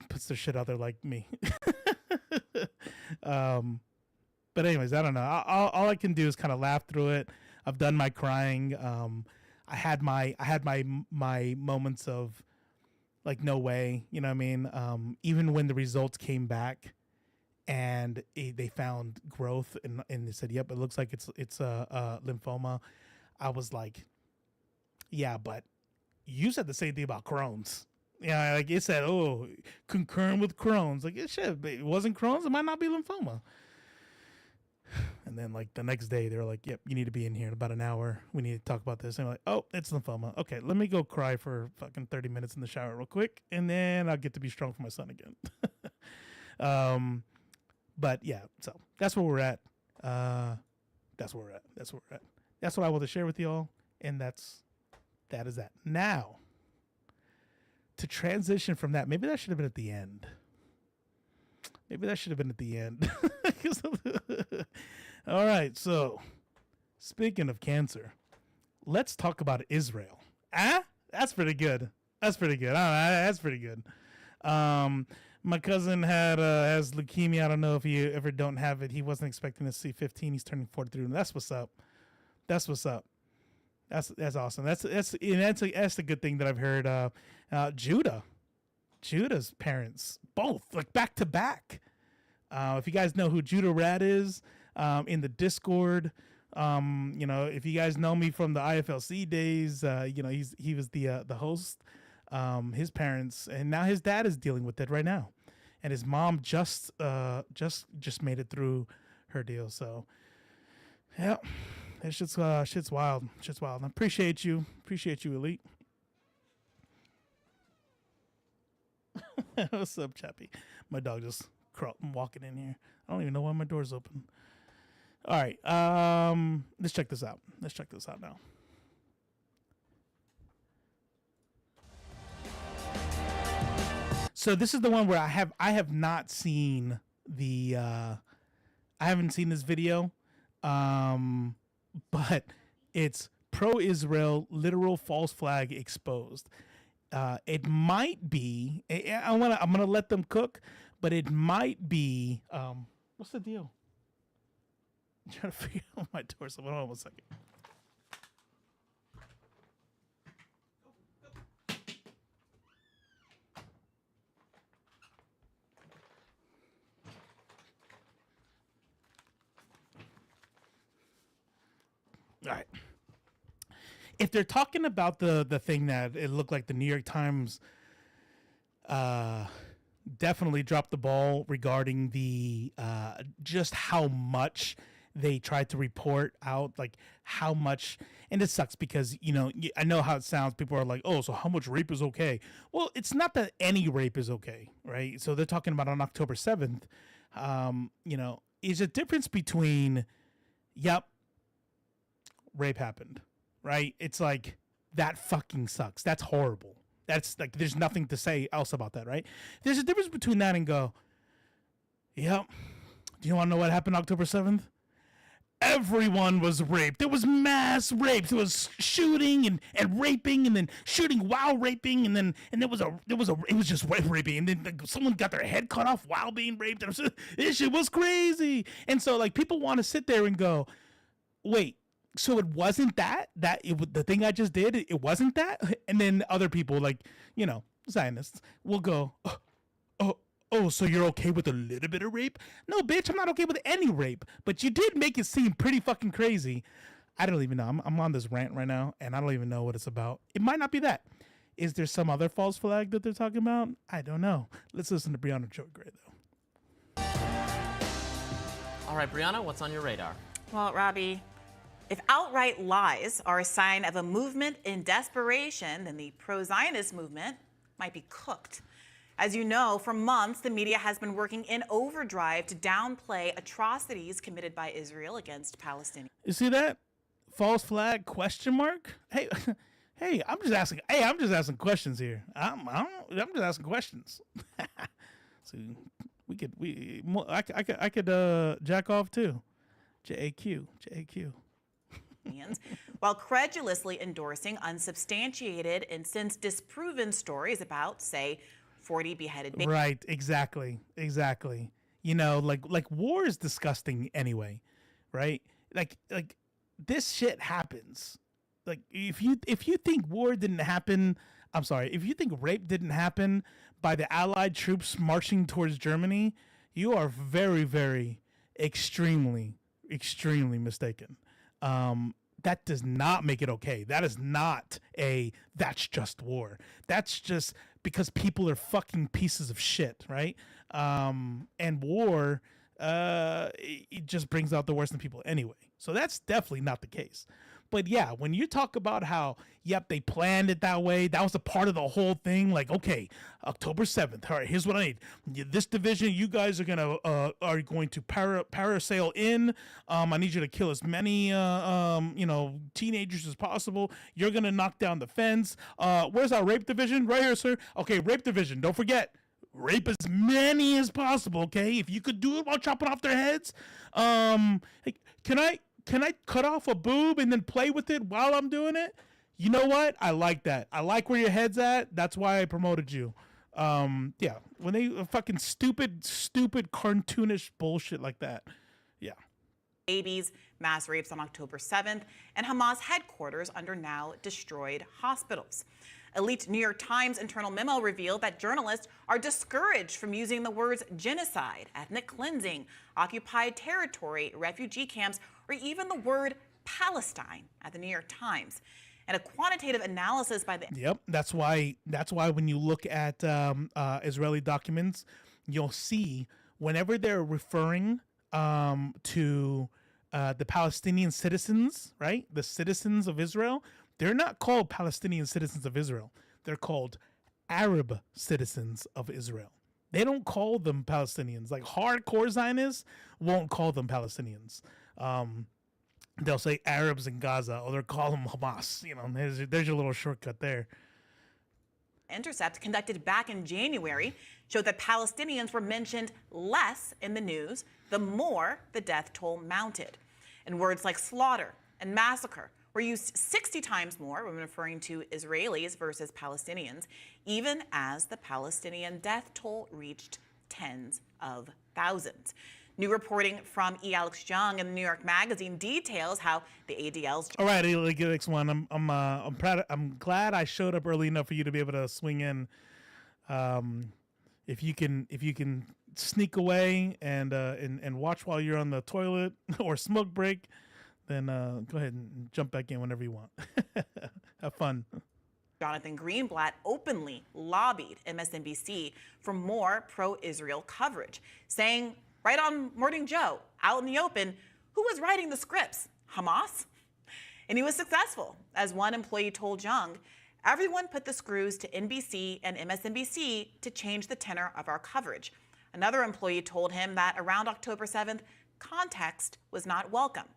puts their shit out there like me. But anyways, I don't know. All I can do is kind of laugh through it. I've done my crying. I had my moments of like, no way. You know what I mean? Even when the results came back, and they found growth, and they said, yep, it looks like it's lymphoma. I was like, yeah, but you said the same thing about Crohn's. Yeah, like it said, oh, concurrent with Crohn's. Like, it wasn't Crohn's. It might not be lymphoma. And then like the next day, they were like, yep, you need to be in here in about an hour. We need to talk about this. And I'm like, oh, it's lymphoma. Okay, let me go cry for fucking 30 minutes in the shower real quick, and then I'll get to be strong for my son again. But yeah, so that's where we're at. That's where we're at. That's what I want to share with y'all, and that is that. Now, to transition from that, maybe that should have been at the end. All right, so speaking of cancer, let's talk about Israel. That's pretty good. That's pretty good. My cousin has leukemia. I don't know if you ever don't have it. He wasn't expecting to see 15. He's turning 43. That's what's up. That's awesome. That's a good thing that I've heard. Judah's parents, both like back to back. If you guys know who Judah Rad is, in the Discord, if you guys know me from the IFLC days, he was the host. His parents, and now his dad is dealing with it right now, and his mom just made it through her deal. So yeah, it's just shit's wild. I appreciate you, Elite. What's up, Chappie? My dog just walking in here. I don't even know why my door's open. All right. Let's check this out. Let's check this out now. So this is the one where I have not seen the I haven't seen this video, but it's pro-Israel literal false flag exposed. It might be. I'm gonna let them cook, but it might be. What's the deal? I'm trying to figure out my torso. Hold on 1 second. All right. If they're talking about the thing that it looked like the New York Times definitely dropped the ball regarding the just how much they tried to report out, like how much, and it sucks because, you know, I know how it sounds. People are like, oh, so how much rape is okay? Well, it's not that any rape is okay, right? So they're talking about on October 7th, you know, is a difference between, yep, rape happened, right? It's like, that fucking sucks. That's horrible. That's like, there's nothing to say else about that, right? There's a difference between that and go, yep, do you want to know what happened October 7th? Everyone was raped. There was mass rapes. There was shooting and raping, and then shooting while raping, and it was just raping, and then someone got their head cut off while being raped. This shit was crazy. And so like people want to sit there and go, wait, so it wasn't the thing I just did, it wasn't that? And then other people, like, you know, Zionists will go, oh, so you're okay with a little bit of rape? No, bitch, I'm not okay with any rape. But you did make it seem pretty fucking crazy. I don't even know. I'm on this rant right now, and I don't even know what it's about. It might not be that. Is there some other false flag that they're talking about? I don't know. Let's listen to Brianna Joy Gray, though. All right, Brianna, what's on your radar? Well, Robbie, if outright lies are a sign of a movement in desperation, then the pro-Zionist movement might be cooked. As you know, for months, the media has been working in overdrive to downplay atrocities committed by Israel against Palestinians. You see that? False flag question mark? Hey, I'm just asking questions here. I'm just asking questions. So I could jack off too. JAQ. While credulously endorsing unsubstantiated and since disproven stories about, say, 40 beheaded babies. Right, exactly. You know, like war is disgusting anyway, right? Like this shit happens. Like if you think war didn't happen, I'm sorry, if you think rape didn't happen by the Allied troops marching towards Germany, you are very, very extremely mistaken. That does not make it okay. That is not that's just war. That's just because people are fucking pieces of shit, right? And war, it just brings out the worst in people anyway. So that's definitely not the case. But yeah, when you talk about how, yep, they planned it that way, that was a part of the whole thing. Like, okay, October 7th. All right, here's what I need. This division, you guys are going to parasail in. I need you to kill as many, teenagers as possible. You're going to knock down the fence. Where's our rape division? Right here, sir. Okay, rape division. Don't forget. Rape as many as possible, okay? If you could do it while chopping off their heads. Hey, can I cut off a boob and then play with it while I'm doing it? You know what? I like that. I like where your head's at. That's why I promoted you. Yeah. When they fucking stupid, cartoonish bullshit like that. Yeah. Babies, mass rapes on October 7th, and Hamas headquarters under now destroyed hospitals. A leaked New York Times internal memo revealed that journalists are discouraged from using the words genocide, ethnic cleansing, occupied territory, refugee camps, or even the word Palestine at the New York Times. And a quantitative analysis by the... Yep, that's why when you look at Israeli documents, you'll see whenever they're referring to the Palestinian citizens, right? The citizens of Israel, they're not called Palestinian citizens of Israel. They're called Arab citizens of Israel. They don't call them Palestinians. Like hardcore Zionists won't call them Palestinians. they'll say Arabs in Gaza, or they'll call them Hamas. You know, there's your little shortcut there. Intercept conducted back in January showed that Palestinians were mentioned less in the news the more the death toll mounted. And words like slaughter and massacre were used 60 times more when referring to Israelis versus Palestinians, even as the Palestinian death toll reached tens of thousands. New reporting from E. Alex Jung in the New York Magazine details how the ADL's. All right, X1. I'm proud. I'm glad I showed up early enough for you to be able to swing in. If you can sneak away and watch while you're on the toilet or smoke break, then go ahead and jump back in whenever you want. Have fun. Jonathan Greenblatt openly lobbied MSNBC for more pro-Israel coverage, saying right on Morning Joe, out in the open, who was writing the scripts? Hamas? And he was successful. As one employee told Jung, everyone put the screws to NBC and MSNBC to change the tenor of our coverage. Another employee told him that around October 7th, context was not welcome.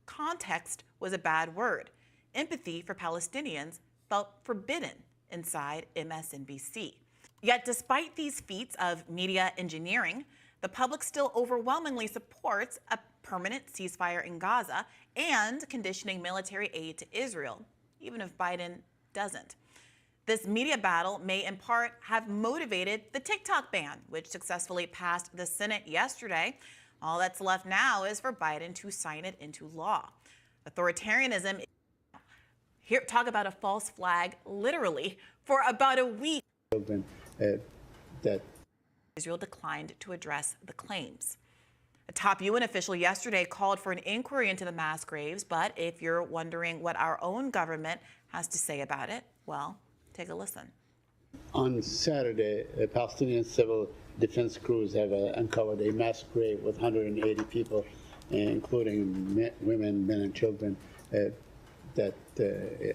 Context was a bad word. Empathy for Palestinians felt forbidden inside MSNBC. Yet despite these feats of media engineering, the public still overwhelmingly supports a permanent ceasefire in Gaza and conditioning military aid to Israel, even if Biden doesn't. This media battle may in part have motivated the TikTok ban, which successfully passed the Senate yesterday. All that's left now is for Biden to sign it into law. Authoritarianism. Here, talk about a false flag, literally, for about a week. Israel declined to address the claims. A top UN official yesterday called for an inquiry into the mass graves, but if you're wondering what our own government has to say about it, well, take a listen. On Saturday, Palestinian civil defense crews have uncovered a mass grave with 180 people, including women, men, and children, that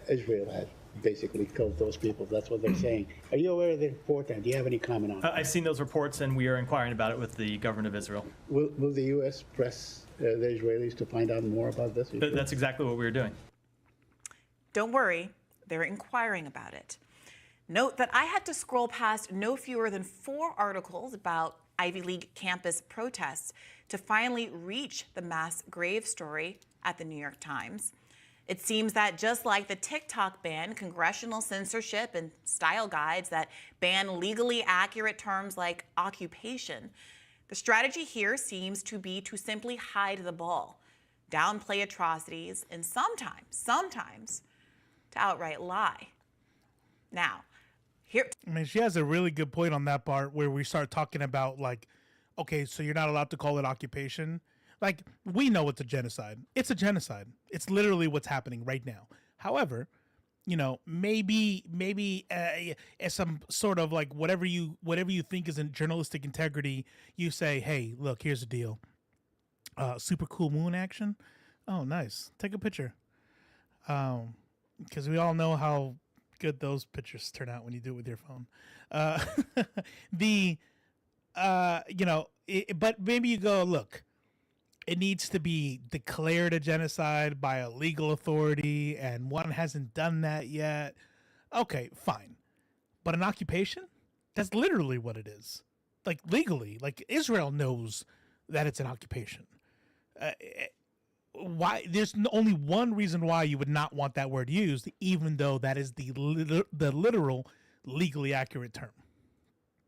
Israel had basically killed those people. That's what they're saying. Are you aware of the report, and do you have any comment on it? I've seen those reports, and we are inquiring about it with the government of Israel. Will the U.S. press the Israelis to find out more about this issue? That's exactly what we're doing. Don't worry, they're inquiring about it. Note that I had to scroll past no fewer than 4 articles about Ivy League campus protests to finally reach the mass grave story at the New York Times. It seems that just like the TikTok ban, congressional censorship and style guides that ban legally accurate terms like occupation, the strategy here seems to be to simply hide the ball, downplay atrocities, and sometimes to outright lie. Now, here. I mean, she has a really good point on that part where we start talking about, like, okay, so you're not allowed to call it occupation. Like, we know it's a genocide. It's a genocide. It's literally what's happening right now. However, you know, maybe as some sort of like whatever you think is in journalistic integrity, you say, hey, look, here's the deal. Super cool moon action. Oh, nice. Take a picture. Because we all know how good those pictures turn out when you do it with your phone. But maybe you go, look, it needs to be declared a genocide by a legal authority, and one hasn't done that yet. Okay, fine. But an occupation? That's literally what it is. Like, legally. Like, Israel knows that it's an occupation. Why? There's only one reason why you would not want that word used, even though that is the literal, legally accurate term.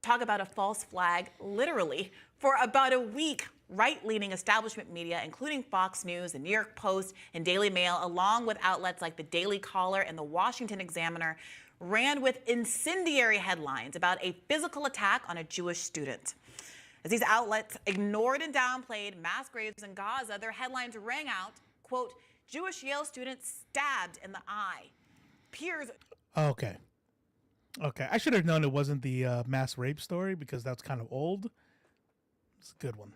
Talk about a false flag, literally, for about a week. Right-leaning establishment media, including Fox News, the New York Post, and Daily Mail, along with outlets like the Daily Caller and the Washington Examiner, ran with incendiary headlines about a physical attack on a Jewish student. As these outlets ignored and downplayed mass graves in Gaza, their headlines rang out, quote, Jewish Yale student stabbed in the eye. Peers. Okay. I should have known it wasn't the mass rape story because that's kind of old. It's a good one.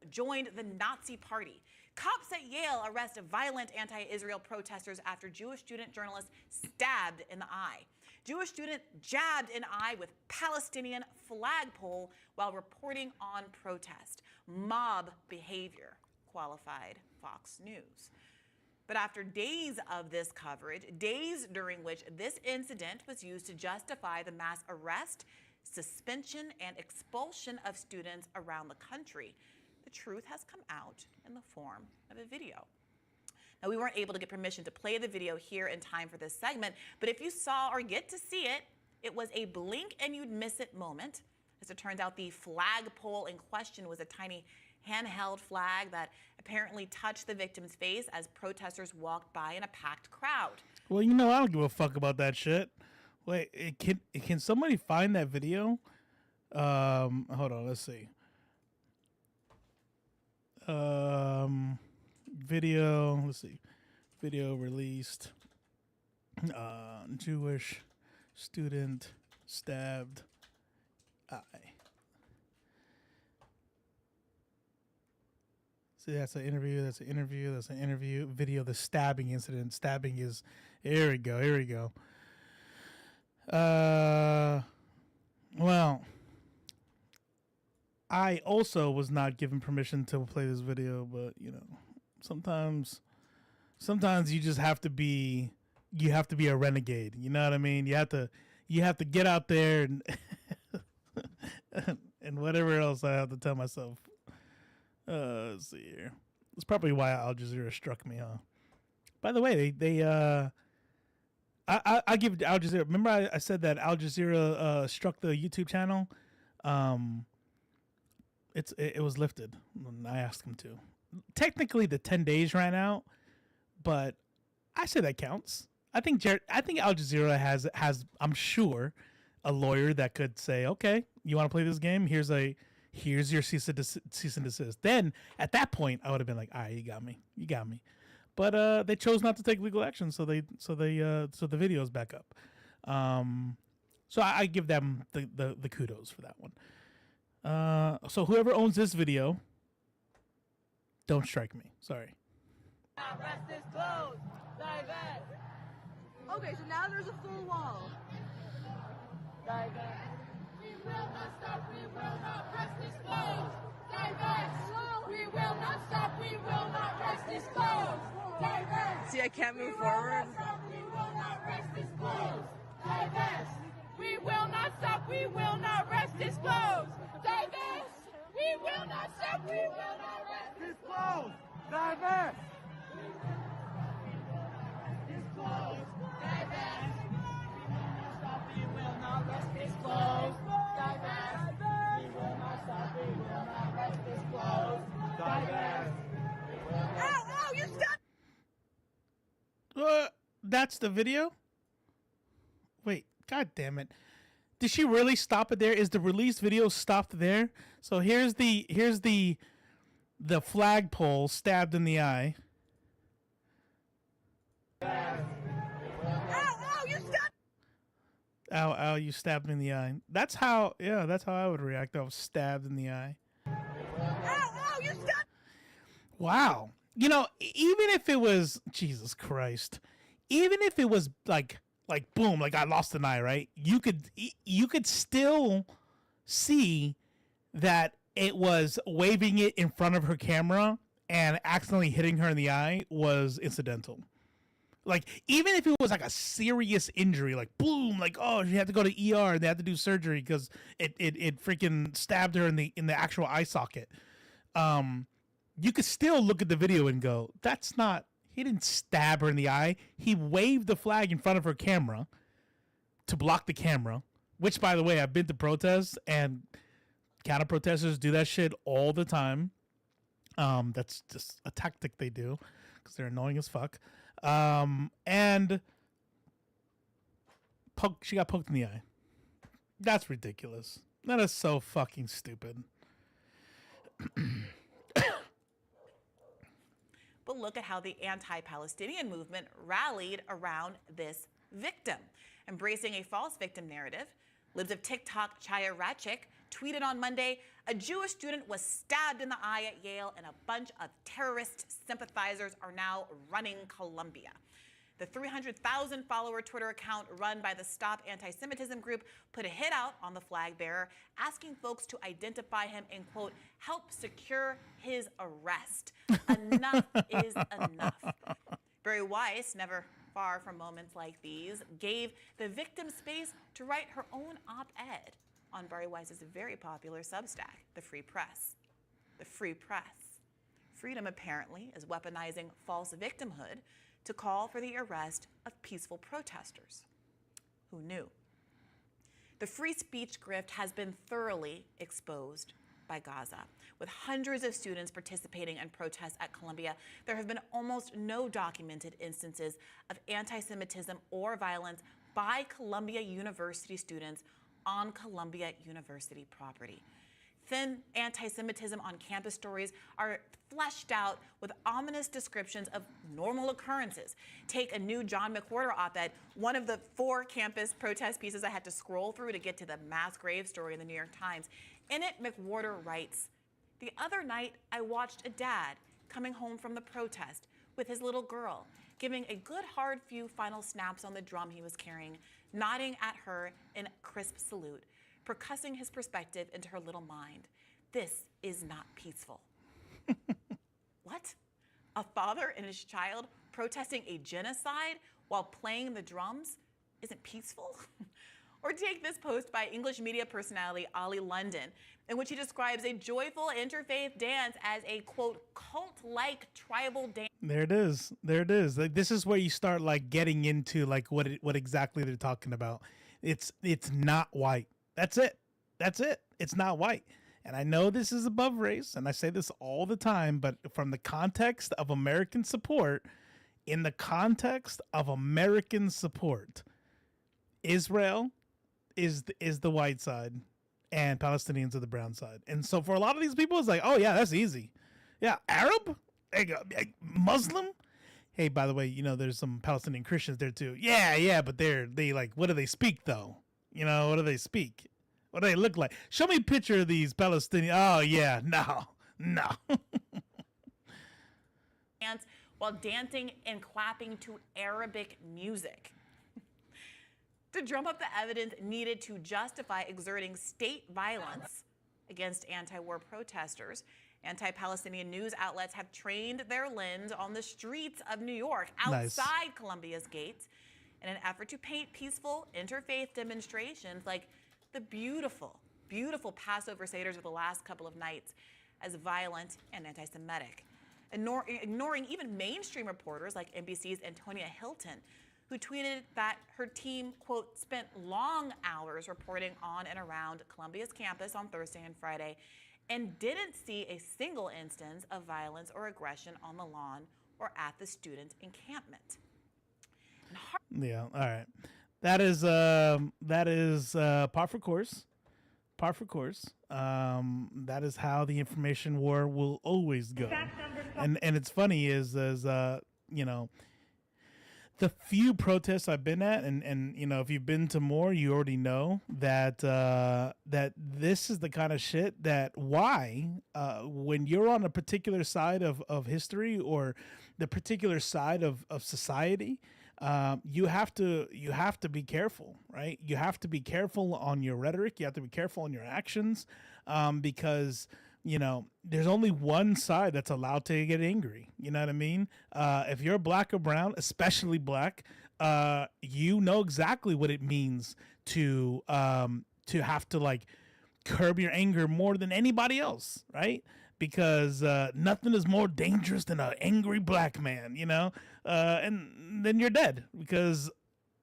Joined the Nazi Party. Cops at Yale arrest violent anti-Israel protesters after Jewish student journalist stabbed in the eye. Jewish student jabbed in eye with Palestinian flagpole while reporting on protest. Mob behavior. qualified Fox News. But after days of this coverage, days during which this incident was used to justify the mass arrest, suspension, and expulsion of students around the country, the truth has come out in the form of a video. Now, we weren't able to get permission to play the video here in time for this segment, but if you saw or get to see it, it was a blink and you'd miss it moment. As it turns out, the flagpole in question was a tiny handheld flag that apparently touched the victim's face as protesters walked by in a packed crowd. Well, you know, I don't give a fuck about that shit. Wait, can somebody find that video? Hold on, let's see. Video, let's see. Video released. Jewish student stabbed eye. See, that's an interview. That's an interview. That's an interview. Video, the stabbing incident. Stabbing is. Here we go. Here we go. Well, I also was not given permission to play this video, but you know, sometimes you just have to be. You have to be a renegade. You know what I mean? You have to get out there and and whatever else I have to tell myself. Let's see here. That's probably why Al Jazeera struck me, huh? By the way, I give Al Jazeera. Remember, I said that Al Jazeera struck the YouTube channel. It was lifted. I asked him to. Technically, the 10 days ran out, but I say that counts. I think Al Jazeera has I'm sure a lawyer that could say, okay, you want to play this game? Here's your cease and desist. Then at that point, I would have been like, all right, you got me. But they chose not to take legal action, so the video's back up. So I give them the kudos for that one. So whoever owns this video, don't strike me. Sorry. Arrest is closed. Divest. Okay, so now there's a full wall. Divest. We will not stop. We will not rest this closed. Divest. We will not stop. We will not rest this closed. Divest. See, I can't move forward. We will not rest this closed. Divest. We will not stop. We will not rest this closed. Divest. We will not stop. We will not rest this closed. Divest. That's the video? Wait, god damn it. Did she really stop it there? Is the released video stopped there? So here's the flagpole stabbed in the eye. Ow, you stabbed me in the eye. That's how I would react. I was stabbed in the eye. You stabbed. Wow. You know, even if it was, Jesus Christ, even if it was like boom, like I lost an eye, right? You could still see that it was waving it in front of her camera and accidentally hitting her in the eye was incidental. Like, even if it was like a serious injury, like boom, like, oh, she had to go to ER and they had to do surgery because it freaking stabbed her in the actual eye socket. You could still look at the video and go, that's not, he didn't stab her in the eye. He waved the flag in front of her camera to block the camera, which, by the way, I've been to protests and counter protesters do that shit all the time. That's just a tactic they do because they're annoying as fuck. And she got poked in the eye. That's ridiculous. That is so fucking stupid. But look at how the anti-Palestinian movement rallied around this victim. Embracing a false victim narrative, libs of TikTok Chaya Ratchik tweeted on Monday, a Jewish student was stabbed in the eye at Yale and a bunch of terrorist sympathizers are now running Columbia. The 300,000 follower Twitter account run by the Stop Anti-Semitism group put a hit out on the flag bearer, asking folks to identify him and, quote, help secure his arrest. Enough is enough. Barry Weiss, never far from moments like these, gave the victim space to write her own op-ed on Barry Weiss's very popular Substack, The Free Press. The Free Press. Freedom, apparently, is weaponizing false victimhood to call for the arrest of peaceful protesters. Who knew? The free speech grift has been thoroughly exposed by Gaza. With hundreds of students participating in protests at Columbia, there have been almost no documented instances of anti-Semitism or violence by Columbia University students on Columbia University property. Thin anti-Semitism on campus stories are fleshed out with ominous descriptions of normal occurrences. Take a new John McWhorter op-ed, one of the 4 campus protest pieces I had to scroll through to get to the mass grave story in the New York Times. In it, McWhorter writes, "The other night, I watched a dad coming home from the protest with his little girl, giving a good hard few final snaps on the drum he was carrying, nodding at her in crisp salute, percussing his perspective into her little mind. This is not peaceful." What? A father and his child protesting a genocide while playing the drums isn't peaceful? Or take this post by English media personality Ollie London, in which he describes a joyful interfaith dance as a, quote, cult-like tribal dance. There it is. There it is. Like, this is where you start like getting into like what exactly they're talking about. It's not white. That's it. That's it. It's not white. And I know this is above race, and I say this all the time, but from the context of American support, in the context of American support, Israel is the white side and Palestinians are the brown side. And so for a lot of these people, it's like, oh yeah, that's easy. Yeah, Arab? Muslim? Hey, by the way, you know, there's some Palestinian Christians there too. Yeah, but they like, what do they speak though? You know, what do they speak? What do they look like? Show me a picture of these Palestinian. Oh yeah, no. Dance while dancing and clapping to Arabic music. To drum up the evidence needed to justify exerting state violence against anti-war protesters, anti-Palestinian news outlets have trained their lens on the streets of New York, outside Columbia's gates, in an effort to paint peaceful interfaith demonstrations like the beautiful, beautiful Passover Seders of the last couple of nights as violent and anti-Semitic, ignoring even mainstream reporters like NBC's Antonia Hilton, who tweeted that her team, quote, spent long hours reporting on and around Columbia's campus on Thursday and Friday and didn't see a single instance of violence or aggression on the lawn or at the student encampment. Yeah, all right. That is par for course. Par for course. That is how the information war will always go. And it's funny is you know, the few protests I've been at, and you know, if you've been to more, you already know that that this is the kind of shit that when you're on a particular side of history or the particular side of society, you have to be careful, right? You have to be careful on your rhetoric. You have to be careful on your actions, because you know, there's only one side that's allowed to get angry. You know what I mean? If you're black or brown, especially black, you know exactly what it means to have to like curb your anger more than anybody else, right? Because nothing is more dangerous than an angry black man, you know? And then you're dead because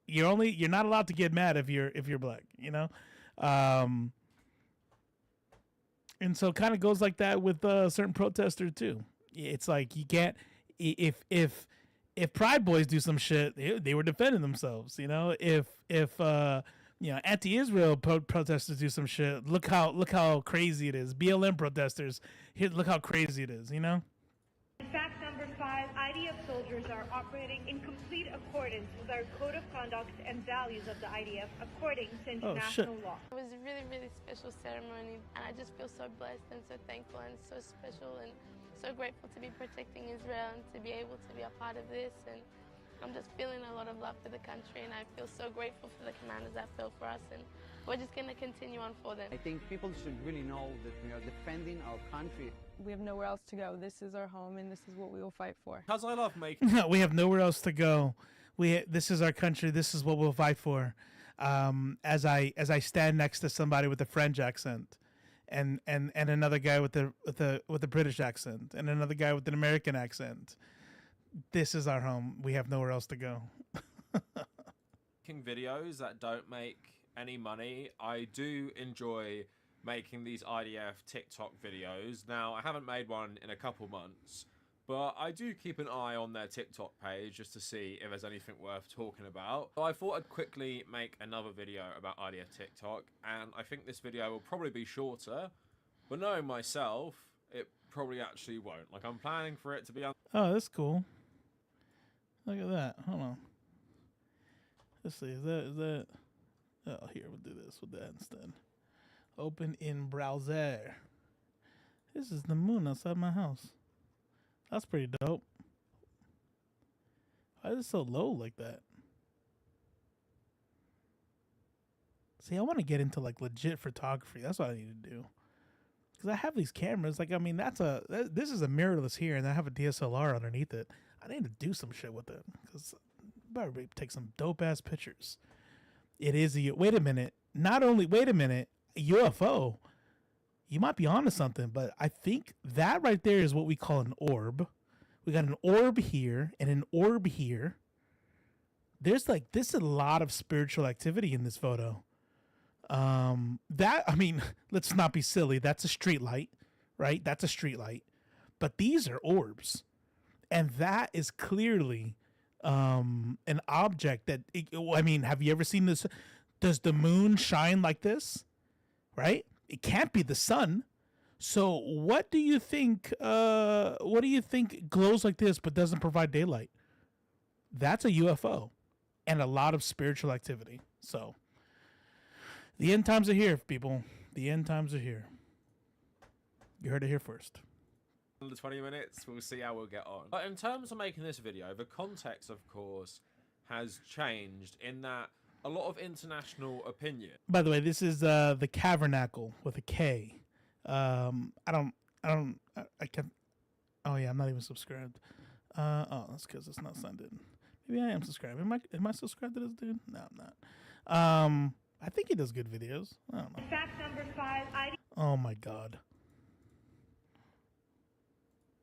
you're not allowed to get mad if you're black, you know? And so it kind of goes like that with certain protesters too. It's like you can't, if Pride Boys do some shit, they were defending themselves, you know? If you know, anti-Israel protesters do some shit, look how crazy it is. BLM protesters, look how crazy it is, you know? Fact number 5, IDF soldiers are operating in complete accordance with our code of conduct and values of the IDF according to international law. It was a really, really special ceremony, and I just feel so blessed and so thankful and so special and so grateful to be protecting Israel and to be able to be a part of this. And I'm just feeling a lot of love for the country, and I feel so grateful for the commanders that fought for us, and we're just going to continue on for them. I think people should really know that we are defending our country. We have nowhere else to go. This is our home, and this is what we will fight for. Because I love making... We have nowhere else to go. This is our country. This is what we'll fight for. As I stand next to somebody with a French accent, and another guy with a British accent, and another guy with an American accent. This is our home. We have nowhere else to go. Making videos that don't make any money. I do enjoy making these IDF TikTok videos. Now, I haven't made one in a couple months, but I do keep an eye on their TikTok page just to see if there's anything worth talking about. So I thought I'd quickly make another video about IDF TikTok, and I think this video will probably be shorter, but knowing myself, it probably actually won't. Like, I'm planning for it to be... Oh, that's cool. Look at that. Hold on. Let's see. Is that... Oh, here, we'll do this with that instead. Open in browser. This is the moon outside my house. That's pretty dope. Why is it so low like that? See, I want to get into like legit photography. That's what I need to do. Because I have these cameras. Like, I mean, this is a mirrorless here, and I have a DSLR underneath it. I need to do some shit with it. Because I better take some dope-ass pictures. It is a... Wait a minute. Wait a minute. A UFO. You might be onto something, but I think that right there is what we call an orb. We got an orb here and an orb here. There's a lot of spiritual activity in this photo. I mean, let's not be silly. That's a street light, right? That's a street light. But these are orbs. And that is clearly an object that, I mean, have you ever seen this? Does the moon shine like this? Right? It can't be the sun. So what do you think glows like this but doesn't provide daylight? That's a UFO and a lot of spiritual activity. So the end times are here, people. The end times are here. You heard it here first. Under 20 minutes, we'll see how we'll get on. But in terms of making this video, the context, of course, has changed in that a lot of international opinion. By the way, this is the Cavernacle with a K. I can't. Oh yeah, I'm not even subscribed. Oh, that's because it's not signed in. Maybe I am subscribed. Am I subscribed to this dude? No, I'm not. I think he does good videos. I don't know. Fact number 5. Oh my God.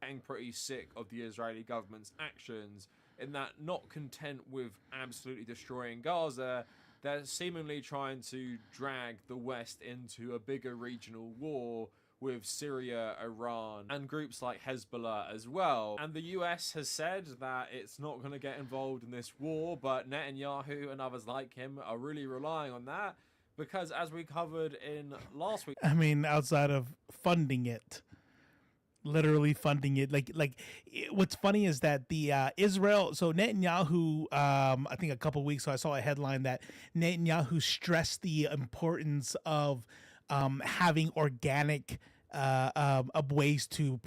Getting pretty sick of the Israeli government's actions in that, not content with absolutely destroying Gaza, they're seemingly trying to drag the West into a bigger regional war with Syria, Iran, and groups like Hezbollah as well. And the US has said that it's not going to get involved in this war, but Netanyahu and others like him are really relying on that because, as we covered in last week... I mean, outside of funding it. Literally funding it. What's funny is that the Israel, so Netanyahu, I think a couple weeks ago I saw a headline that Netanyahu stressed the importance of having organic ways to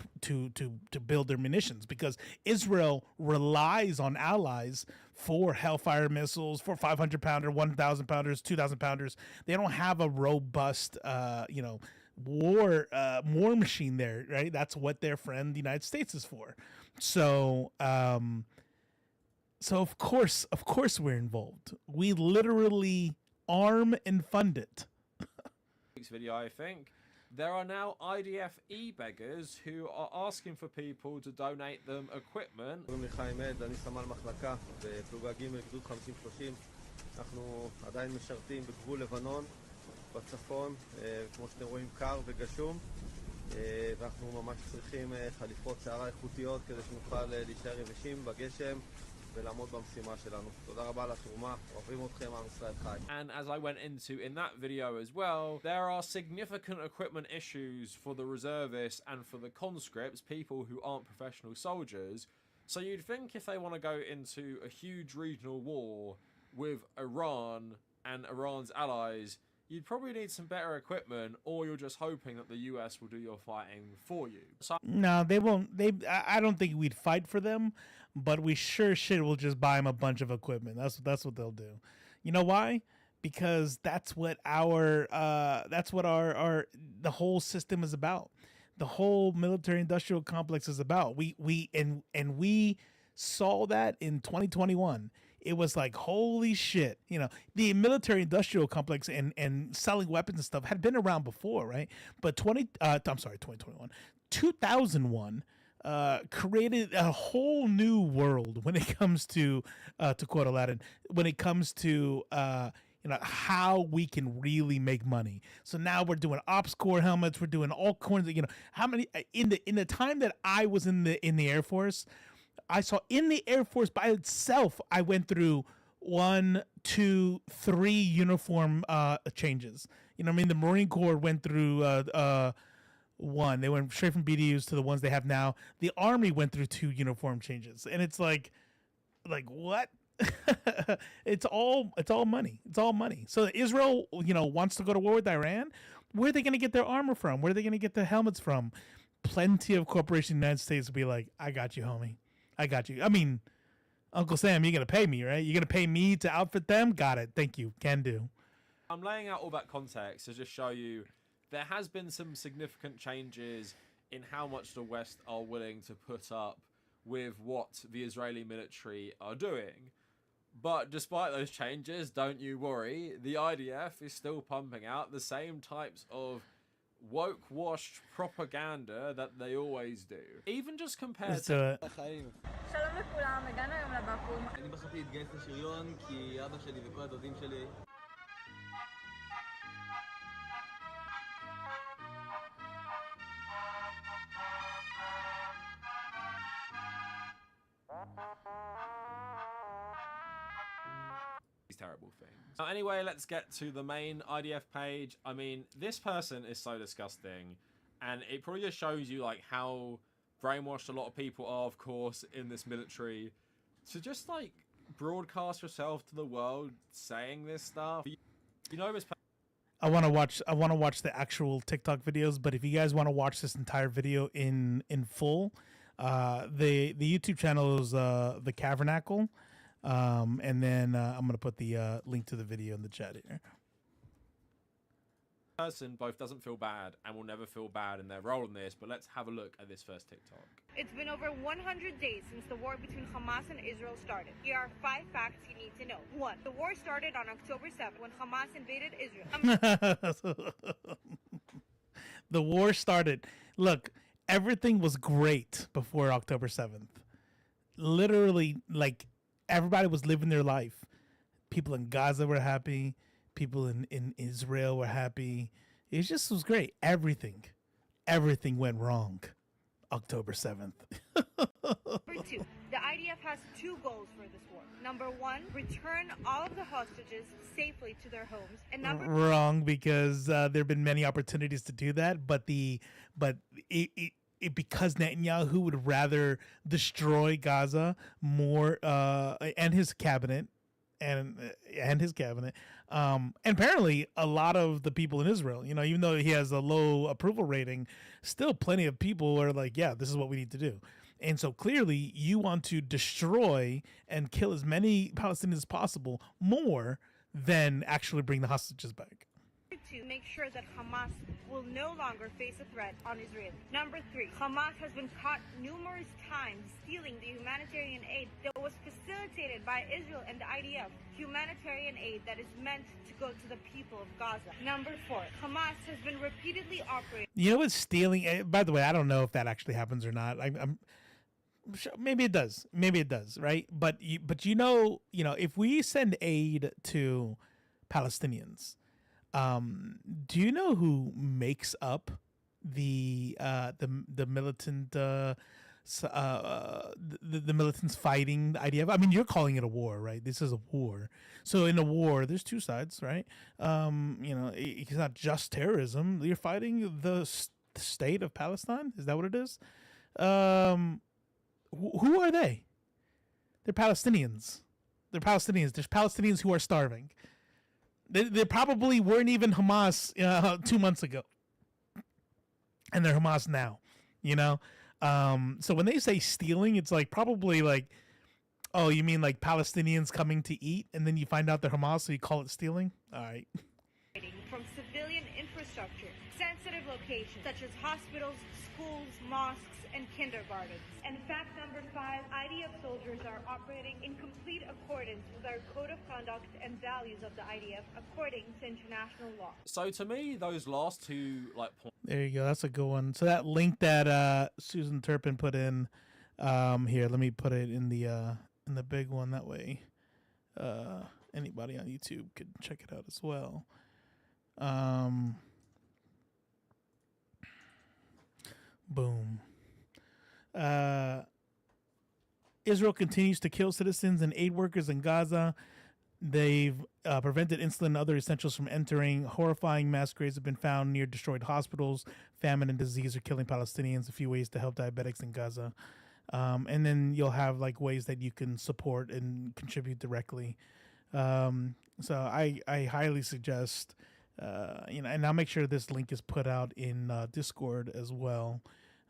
build their munitions, because Israel relies on allies for Hellfire missiles, for 500-pounder, 1,000-pounders, 2,000-pounders. They don't have a robust, war machine there, right? That's what their friend the United States is for. So of course we're involved. We literally arm and fund it. Next video, I think there are now IDF e-beggars who are asking for people to donate them equipment. אנחנו עדיין משרתים בגבול לבנון בצפון, כמו שאתם רואים קר וגשום, ואנחנו ממש צריכים חליפות שערה איכותיות כדי שנוכל להישאר יבשים בגשם ולעמוד במשימה שלנו. תודה רבה על התרומה, אוהבים אתכם, עם ישראל חי. And as I went into in that video as well, there are significant equipment issues for the reservists and for the conscripts, people who aren't professional soldiers. So you'd think if they want to go into a huge regional war with Iran and Iran's allies, you'd probably need some better equipment, or you're just hoping that the US will do your fighting for you. So No, they won't. I don't think we'd fight for them, but we sure shit will just buy them a bunch of equipment. That's what they'll do. You know why? Because that's what our the whole system is about. The whole military industrial complex is about. We saw that in 2021. It was like, holy shit. You know, the military industrial complex and selling weapons and stuff had been around before, right? But 2021, 2001 created a whole new world when it comes to quote Aladdin, when it comes to how we can really make money. So now we're doing ops core helmets, we're doing all kinds of, how many in the time that I was in the Air Force, I saw in the Air Force by itself, I went through 1, 2, 3 uniform changes. You know what I mean? The Marine Corps went through one. They went straight from BDUs to the ones they have now. The Army went through 2 uniform changes. And it's like what? It's all money. It's all money. So Israel, wants to go to war with Iran. Where are they going to get their armor from? Where are they going to get the helmets from? Plenty of corporations in the United States will be like, I got you, homie. I got you. I mean, Uncle Sam, you're going to pay me, right? You're going to pay me to outfit them? Got it. Thank you. Can do. I'm laying out all that context to just show you there has been some significant changes in how much the West are willing to put up with what the Israeli military are doing. But despite those changes, don't you worry, the IDF is still pumping out the same types of woke-washed propaganda that they always do. Even just compared to... שלום לכולם, הגענו היום לבקו"ם. אני בחרתי להתגייס לשריון כי אבא שלי וכל הדודים שלי... these terrible things. Now, anyway, let's get to the main IDF page. I mean, this person is so disgusting, and it probably just shows you like how brainwashed a lot of people are, of course, in this military, to just like broadcast yourself to the world saying this stuff. You know this. I want to watch the actual TikTok videos, but if you guys want to watch this entire video in full, the YouTube channel is the Cavernacle, and then I'm gonna put the link to the video in the chat here. Person both doesn't feel bad and will never feel bad in their role in this, but let's have a look at this first TikTok. It's been over 100 days since the war between Hamas and Israel started. Here are 5 facts you need to know. 1. The war started on October 7th when Hamas invaded Israel. The war started. Look, everything was great before October 7th. Literally, like, everybody was living their life. People in Gaza were happy. People in Israel were happy. It just was great. Everything went wrong October 7th. Number 2, the IDF has 2 goals for this war. Number 1, return all of the hostages safely to their homes. And number Wrong, because there have been many opportunities to do that, but because Netanyahu would rather destroy Gaza more, and his cabinet, and his cabinet, and apparently a lot of the people in Israel, even though he has a low approval rating, still plenty of people are like, yeah, this is what we need to do. And so clearly you want to destroy and kill as many Palestinians as possible, more than actually bring the hostages back. 2, make sure that Hamas will no longer face a threat on Israel. Number 3, Hamas has been caught numerous times stealing the humanitarian aid that was facilitated by Israel and the IDF. Humanitarian aid that is meant to go to the people of Gaza. Number 4, Hamas has been repeatedly operating. You know what's stealing? By the way, I don't know if that actually happens or not. I'm sure, maybe it does. Maybe it does, right? But if we send aid to Palestinians, do you know who makes up the militant the militants fighting the IDF? I mean, you're calling it a war, right? This is a war. So in a war, there's 2 sides, right? It's not just terrorism. You're fighting the state of Palestine. Is that what it is? Who are they? They're Palestinians. There's Palestinians who are starving. They probably weren't even Hamas 2 months ago, and they're Hamas now. You know, so when they say stealing, it's like probably like, oh, you mean like Palestinians coming to eat, and then you find out they're Hamas, so you call it stealing? All right. From civilian infrastructure, sensitive locations such as hospitals, schools, mosques, and kindergartens. And fact number 5, IDF soldiers are operating in complete accordance with our code of conduct and values of the IDF according to international law. So to me, those last two points. There you go. That's a good one. So that link that Susan Turpin put in, here, let me put it in the big one. That way, anybody on YouTube could check it out as well. Boom. Israel continues to kill citizens and aid workers in Gaza. They've prevented insulin and other essentials from entering. Horrifying mass graves have been found near destroyed hospitals. Famine and disease are killing Palestinians. A few ways to help diabetics in Gaza. And then you'll have like ways that you can support and contribute directly. So I highly suggest, and I'll make sure this link is put out in Discord as well.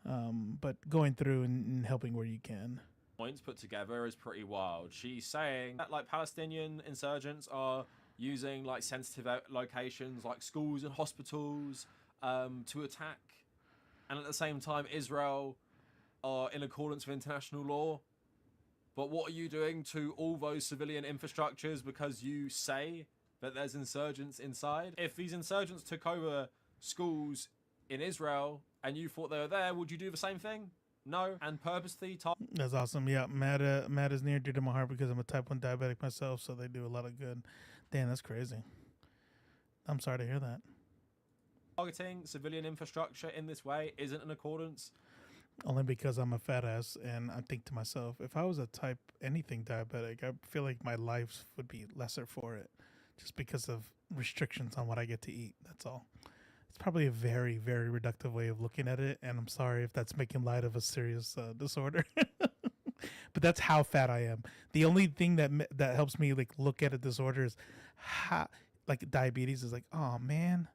But going through and helping where you can. Points put together is pretty wild. She's saying that Palestinian insurgents are using sensitive locations like schools and hospitals to attack, and at the same time Israel are in accordance with international law. But what are you doing to all those civilian infrastructures because you say that there's insurgents inside? If these insurgents took over schools in Israel and you thought they were there, would you do the same thing? No. And purposely That's awesome. Yeah, Matt is near dear to my heart because I'm a type 1 diabetic myself, so they do a lot of good. Damn, that's crazy. I'm sorry to hear that. targeting civilian infrastructure in this way isn't in accordance. Only because I'm a fat ass, and I think to myself, if I was a type anything diabetic, I feel like my life would be lesser for it, just because of restrictions on what I get to eat. That's all. It's probably a very, very reductive way of looking at it, and I'm sorry if that's making light of a serious disorder. But that's how fat I am. The only thing that helps me like look at a disorder is how, like diabetes is like, oh man,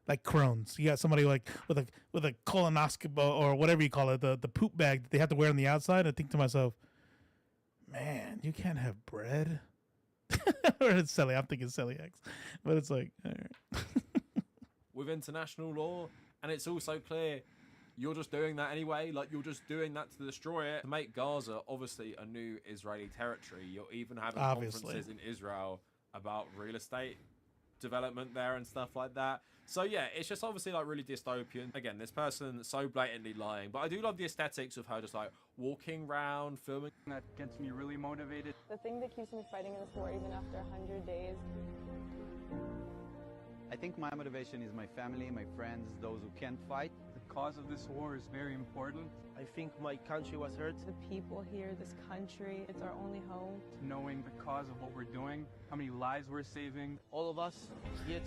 like Crohn's. You got somebody like with a colonoscopy or whatever you call it, the poop bag that they have to wear on the outside. I think to myself, man, you can't have bread. Or it's celiac. I'm thinking celiacs, but it's like, all right. With international law, and it's also clear you're just doing that anyway. Like, you're just doing that to destroy it, to make Gaza obviously a new Israeli territory. You're even having conferences in Israel about real estate development there and stuff like that. So yeah, it's just obviously like really dystopian. Again, this person so blatantly lying, but I do love the aesthetics of her just like walking around, filming. That gets me really motivated. The thing that keeps me fighting in this war even after 100 days. I think my motivation is my family, my friends, those who can't fight. The cause of this war is very important. I think my country was hurt. The people here, this country, it's our only home. Knowing the cause of what we're doing, how many lives we're saving. All of us.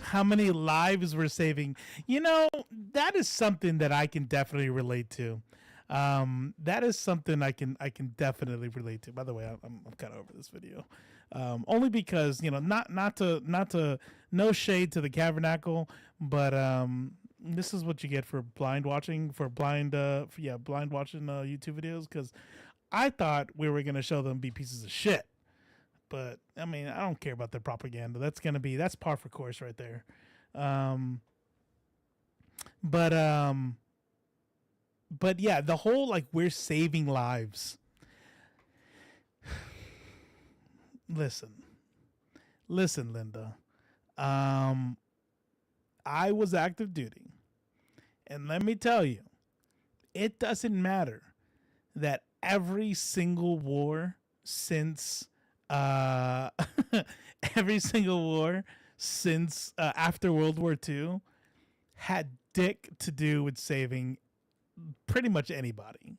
How many lives we're saving. You know, that is something that I can definitely relate to. That is something I can definitely relate to. By the way, I'm kind of over this video. Only because, you know, not to no shade to the Tabernacle, but this is what you get for blind watching YouTube videos, because I thought we were gonna show them be pieces of shit, but I mean, I don't care about their propaganda. That's par for course right there. But yeah, the whole like we're saving lives. Listen, Linda. I was active duty, and let me tell you, it doesn't matter that every single war since after World War II had dick to do with saving pretty much anybody.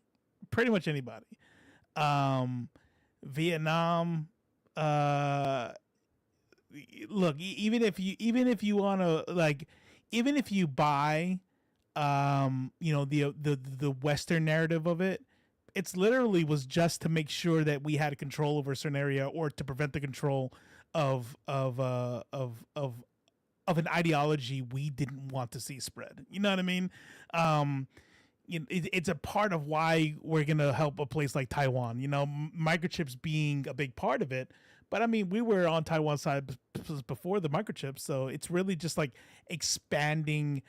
Vietnam. Look, even if you want to, like, even if you buy you know, the Western narrative of it, it's literally was just to make sure that we had control over a certain area, or to prevent the control of of an ideology we didn't want to see spread. You know what I mean? It's a part of why we're gonna help a place like Taiwan. You know, microchips being a big part of it. But I mean, we were on Taiwan's side before the microchips, so it's really just like expanding,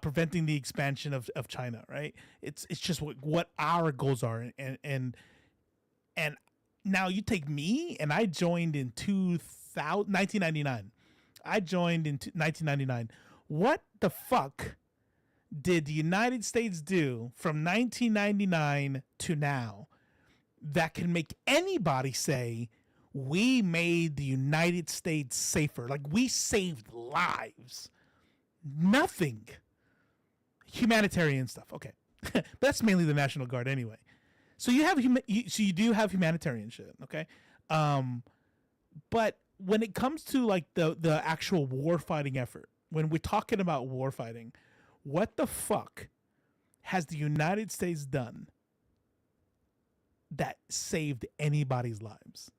preventing the expansion of China, right? It's just what our goals are, and now you take me, and I joined in 1999. I joined in 1999. What the fuck did the United States do from 1999 to now that can make anybody say we made the United States safer? Like, we saved lives. Nothing. Humanitarian stuff. Okay. But that's mainly the National Guard anyway. So you have you do have humanitarian shit, okay? But when it comes to like the actual war fighting effort, when we're talking about war fighting, what the fuck has the United States done that saved anybody's lives?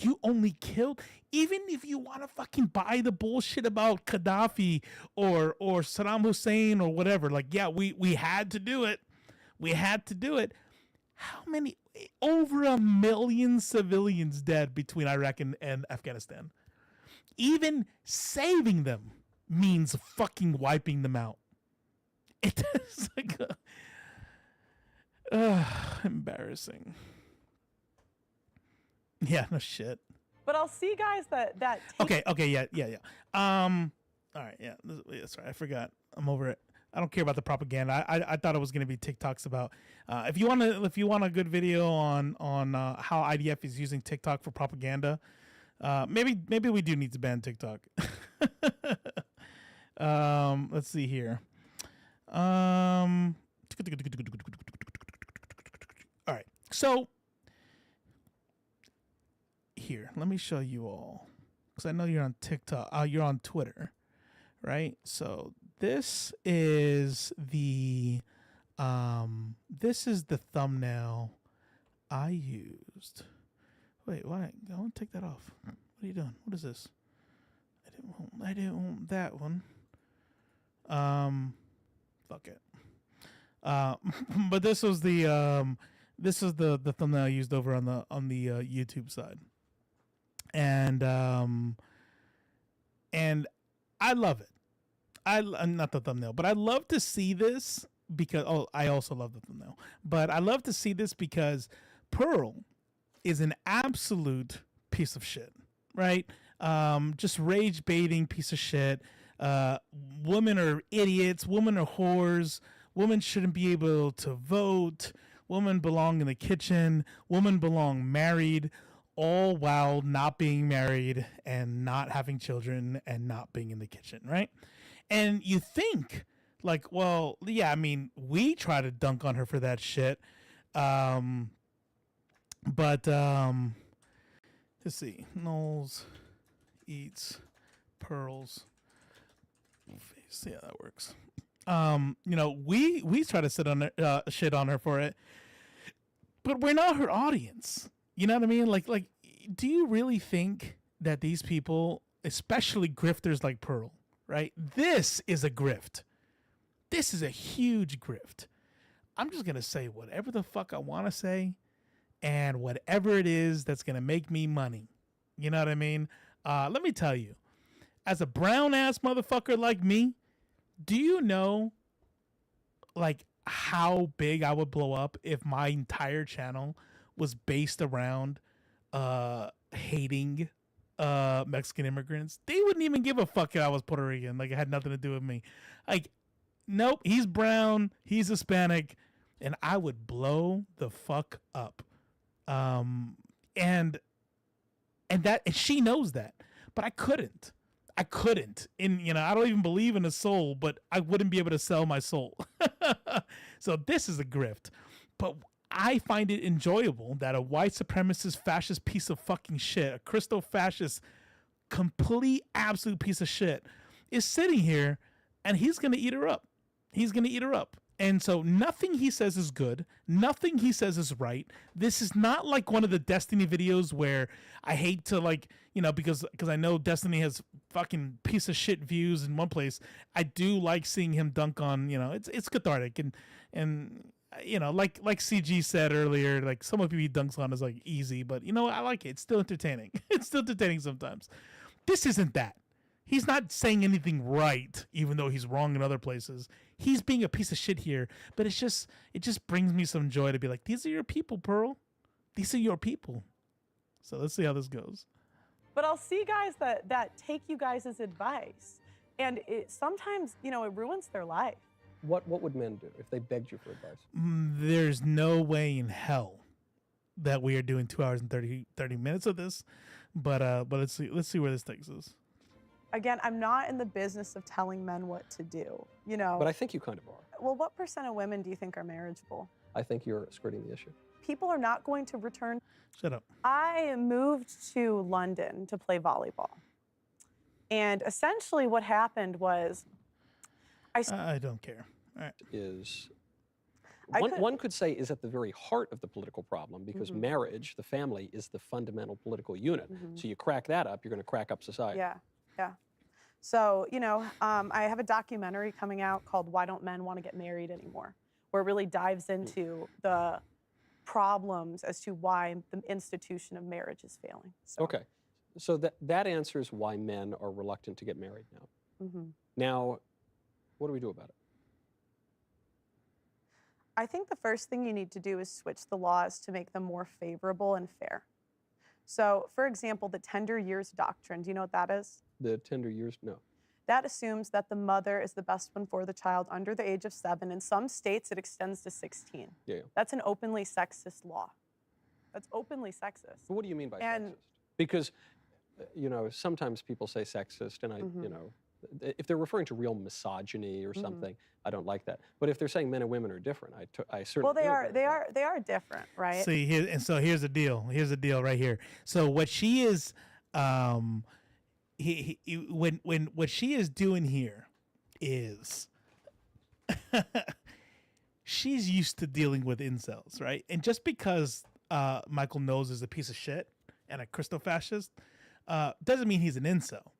You only killed, even if you want to fucking buy the bullshit about Gaddafi or Saddam Hussein or whatever, like, yeah, we had to do it. We had to do it. How many? Over 1 million civilians dead between Iraq and Afghanistan. Even saving them means fucking wiping them out. It's like embarrassing. Yeah, no shit. But I'll see guys that Okay, yeah. All right, yeah. Sorry, I forgot. I'm over it. I don't care about the propaganda. I thought it was going to be TikToks about if you want a good video on how IDF is using TikTok for propaganda, maybe we do need to ban TikTok. Let's see here. All right, so here, let me show you all, because I know you're on TikTok. You're on Twitter, right? So this is the thumbnail I used. Wait, why? I want to take that off. What are you doing? What is this? I didn't want that one. Fuck it. But this was the thumbnail I used over on the YouTube side, and I love it. Not the thumbnail, but I love to see this because I also love the thumbnail, but I love to see this because Pearl is an absolute piece of shit, right? Just rage baiting piece of shit. Women are idiots. Women are whores. Women shouldn't be able to vote. Women belong in the kitchen. Women belong married, all while not being married and not having children and not being in the kitchen, right? And you think, like, well, yeah, I mean, we try to dunk on her for that shit. But let's see. Knowles eats Pearl's face. Yeah, that works. We try to sit on shit on her for it, but we're not her audience. You know what I mean? Like, do you really think that these people, especially grifters like Pearl, right? This is a grift. This is a huge grift. I'm just going to say whatever the fuck I want to say and whatever it is that's going to make me money. You know what I mean? Let me tell you, as a brown ass motherfucker like me, do you know like how big I would blow up if my entire channel was based around hating Mexican immigrants? They wouldn't even give a fuck if I was Puerto Rican. Like, it had nothing to do with me. Like, nope, he's brown, he's Hispanic, and I would blow the fuck up. And she knows that, but I couldn't. And I don't even believe in a soul, but I wouldn't be able to sell my soul. So this is a grift. But I find it enjoyable that a white supremacist fascist piece of fucking shit, a Christo fascist, complete absolute piece of shit, is sitting here and he's gonna eat her up. He's gonna eat her up. And so nothing he says is good. Nothing he says is right. This is not like one of the Destiny videos where I hate to because I know Destiny has fucking piece of shit views in one place. I do like seeing him dunk on, it's cathartic and like CG said earlier, like some of people he dunks on is like easy, but I like it. It's still entertaining. It's still entertaining sometimes. This isn't that. He's not saying anything right, even though he's wrong in other places. He's being a piece of shit here, but it just brings me some joy to be like, these are your people, Pearl. These are your people. So let's see how this goes. But I'll see guys that take you guys' advice, and sometimes, it ruins their life. What would men do if they begged you for advice? There's no way in hell that we are doing 2 hours and 30 minutes of this, but let's see where this takes us. Again, I'm not in the business of telling men what to do, But I think you kind of are. Well, what % of women do you think are marriageable? I think you're skirting the issue. People are not going to return. Shut up. I moved to London to play volleyball. And essentially what happened was I don't care. All right. One could say is at the very heart of the political problem, because marriage, the family, is the fundamental political unit. So you crack that up, you're going to crack up society. Yeah. So, I have a documentary coming out called Why Don't Men Want to Get Married Anymore, where it really dives into the problems as to why the institution of marriage is failing. So. Okay. So that answers why men are reluctant to get married now. Now, what do we do about it? I think the first thing you need to do is switch the laws to make them more favorable and fair. So, for example, the tender years doctrine, do you know what that is? The tender years? No. That assumes that the mother is the best one for the child under the age of 7. In some states, it extends to 16. Yeah. That's an openly sexist law. That's openly sexist. What do you mean by sexist? Because, sometimes people say sexist, and if they're referring to real misogyny or something, I don't like that. But if they're saying men and women are different, I certainly. Well, they are different, right? See, here's the deal. Here's the deal right here. So what she is, what she is doing here is, she's used to dealing with incels, right? And just because Michael Knowles is a piece of shit and a Christo-fascist, doesn't mean he's an incel.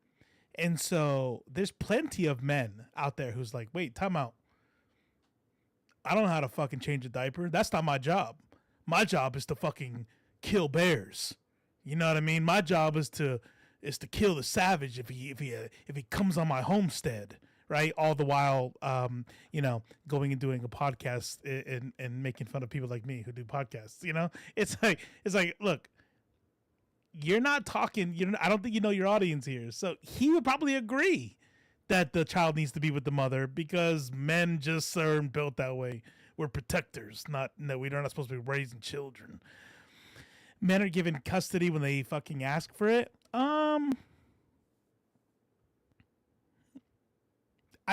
And so there's plenty of men out there who's like, wait, time out. I don't know how to fucking change a diaper. That's not my job. My job is to fucking kill bears. You know what I mean? My job is to kill the savage if he comes on my homestead, right? All the while, going and doing a podcast and making fun of people like me who do podcasts. It's like, look. You're not talking, I don't think you know your audience here. So he would probably agree that the child needs to be with the mother because men just aren't built that way. We're protectors, we're not supposed to be raising children. Men are given custody when they fucking ask for it. I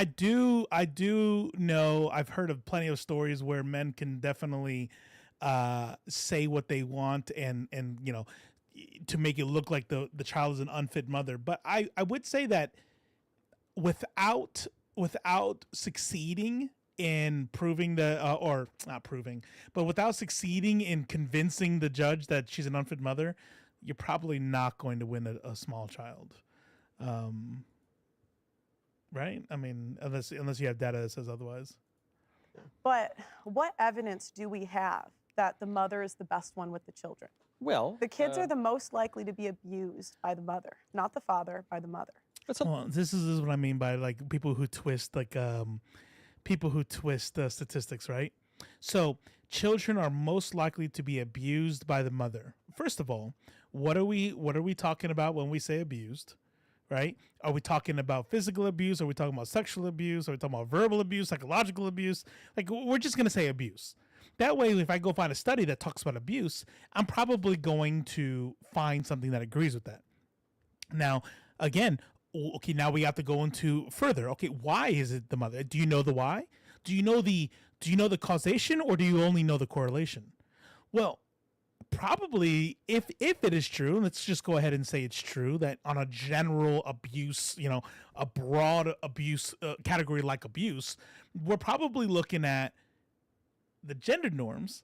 do know, I've heard of plenty of stories where men can definitely say what they want and to make it look like the child is an unfit mother. But I would say that without succeeding in proving or not proving, but without succeeding in convincing the judge that she's an unfit mother, you're probably not going to win a small child. Right? I mean, unless you have data that says otherwise. But what evidence do we have that the mother is the best one with the children? Well, the kids are the most likely to be abused by the mother, not the father, by the mother. Well, this is what I mean by like people who twist statistics, right? So children are most likely to be abused by the mother. First of all, what are we talking about when we say abused? Right? Are we talking about physical abuse? Are we talking about sexual abuse? Are we talking about verbal abuse, psychological abuse? Like, we're just going to say abuse. That way, if I go find a study that talks about abuse, I'm probably going to find something that agrees with that. Now, again, okay, now we have to go into further. Okay, why is it the mother? Do you know the why? Do you know the causation, or do you only know the correlation? Well, probably, if it is true, let's just go ahead and say it's true, that on a general abuse, a broad abuse category like abuse, we're probably looking at the gender norms.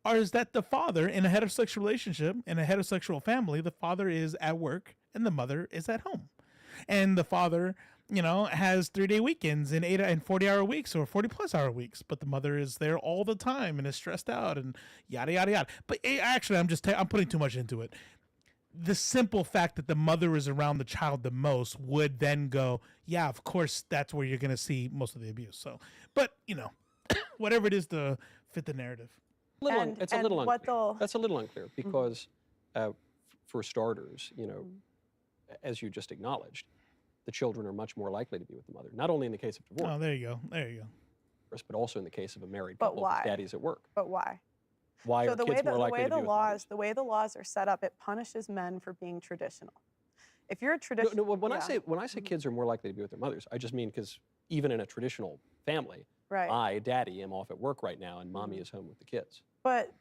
Or is that the father in a heterosexual relationship, in a heterosexual family, the father is at work and the mother is at home, and the father, has 3-day weekends and 40-hour weeks or 40-plus-hour weeks, but the mother is there all the time and is stressed out and yada yada yada. But actually, I'm putting too much into it. The simple fact that the mother is around the child the most would then go, yeah, of course, that's where you're gonna see most of the abuse. So, but whatever it is to fit the narrative. It's a little unclear. That's a little unclear because, for starters, as you just acknowledged, the children are much more likely to be with the mother. Not only in the case of divorce. Oh, there you go. But also in the case of a married couple. But why? Daddy's at work. But why? Why are kids more likely to be with mothers? The way the laws are set up, it punishes men for being traditional. If you're a traditional, when I say kids are more likely to be with their mothers, I just mean because even in a traditional family, I, daddy, am off at work right now, and mommy is home with the kids. But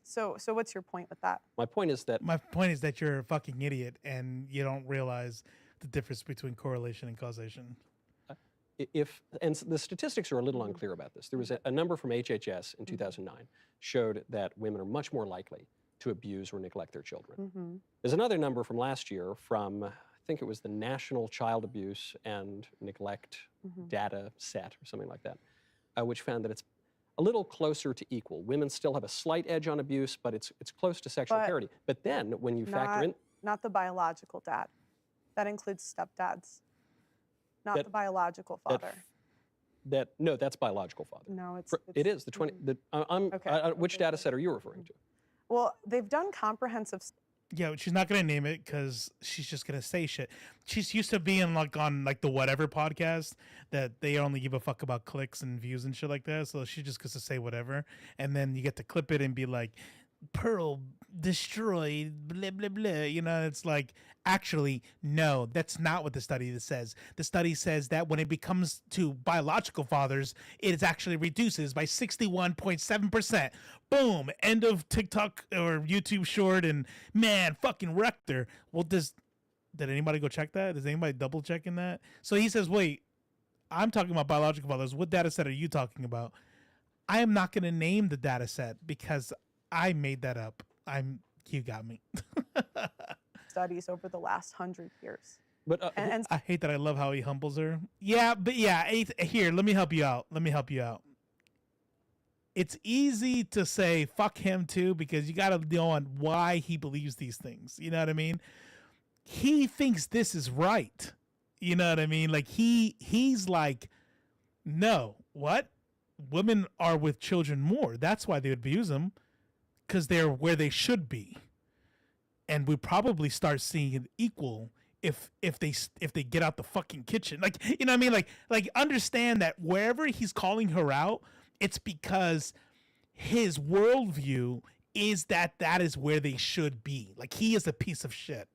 so what's your point with that? My point is that you're a fucking idiot and you don't realize the difference between correlation and causation. And the statistics are a little unclear about this. There was a number from HHS in 2009 showed that women are much more likely to abuse or neglect their children. There's another number from last year from, I think it was the National Child Abuse and Neglect Data Set or something like that, which found that it's a little closer to equal. Women still have a slight edge on abuse, but it's close to sexual parity. But then when you factor in... Not the biological dad. That includes stepdads. Not the biological father. No, that's biological father. No, it is. Which data set are you referring to? Well, they've done comprehensive... Yeah, she's not gonna name it because she's just gonna say shit. She's used to being on the Whatever podcast that they only give a fuck about clicks and views and shit like that. So she just gets to say whatever, and then you get to clip it and be like, "Pearl destroyed," blah blah blah. It's like, actually, no, that's not what the study says. The study says that when it becomes to biological fathers, it actually reduces by 61.7%. Boom, end of TikTok or YouTube short, and man, fucking wrecked her. Well, did anybody go check that? Is anybody double checking that? So he says, wait, I'm talking about biological fathers. What data set are you talking about? I am not going to name the data set because I made that up. You got me. Studies over the last 100 years. But I hate that I love how he humbles her. Yeah, but yeah, here, let me help you out. It's easy to say fuck him too because you got to know on why he believes these things. You know what I mean? He thinks this is right. You know what I mean? Like he's like, no, what? Women are with children more. That's why they would abuse them, because they're where they should be. And we probably start seeing it equal if they get out the fucking kitchen. Like, you know what I mean? Like understand that wherever he's calling her out, it's because his worldview is that is where they should be. Like, he is a piece of shit.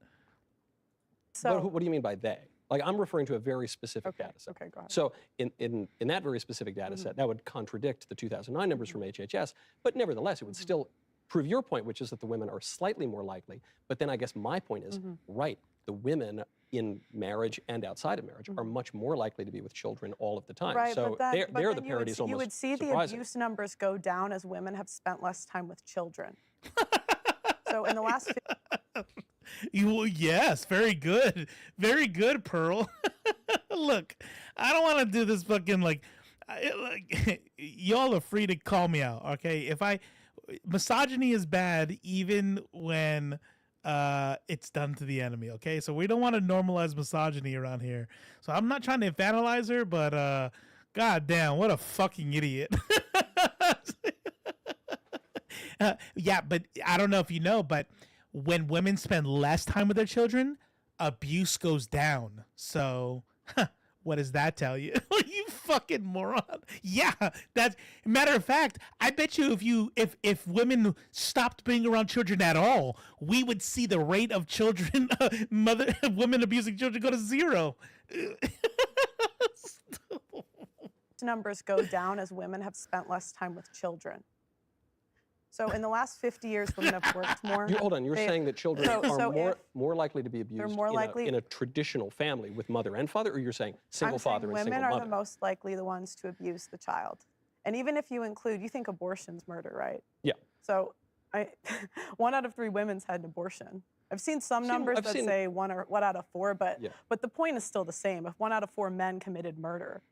So what do you mean by they? Like, I'm referring to a very specific data set. Okay, go ahead. So in that very specific data set, that would contradict the 2009 numbers from HHS, but nevertheless, it would still prove your point, which is that the women are slightly more likely. But then I guess my point is, right, the women in marriage and outside of marriage are much more likely to be with children all of the time. Right, so but the parity is almost you would see surprising. The abuse numbers go down as women have spent less time with children. So in the last... Yes, very good. Very good, Pearl. Look, I don't want to do this fucking y'all are free to call me out, okay? Misogyny is bad even when it's done to the enemy, okay? So we don't want to normalize misogyny around here. So I'm not trying to infantilize her, but god damn, what a fucking idiot. Yeah, but I don't know if you know, but when women spend less time with their children, abuse goes down. So, what does that tell you? You fucking moron. Yeah, that's matter of fact. I bet you if women stopped being around children at all, we would see the rate of children, women abusing children go to zero. Numbers go down as women have spent less time with children. So in the last 50 years, women have worked more. Hold on, you're saying that children are more likely to be abused in a traditional family with mother and father, or you're saying single father and single mother? Women are the most likely the ones to abuse the child. And even if you include, you think abortion's murder, right? Yeah. So 1 out of 3 women's had an abortion. I've seen some numbers that say 1 out of 4, but the point is still the same. If 1 out of 4 men committed murder,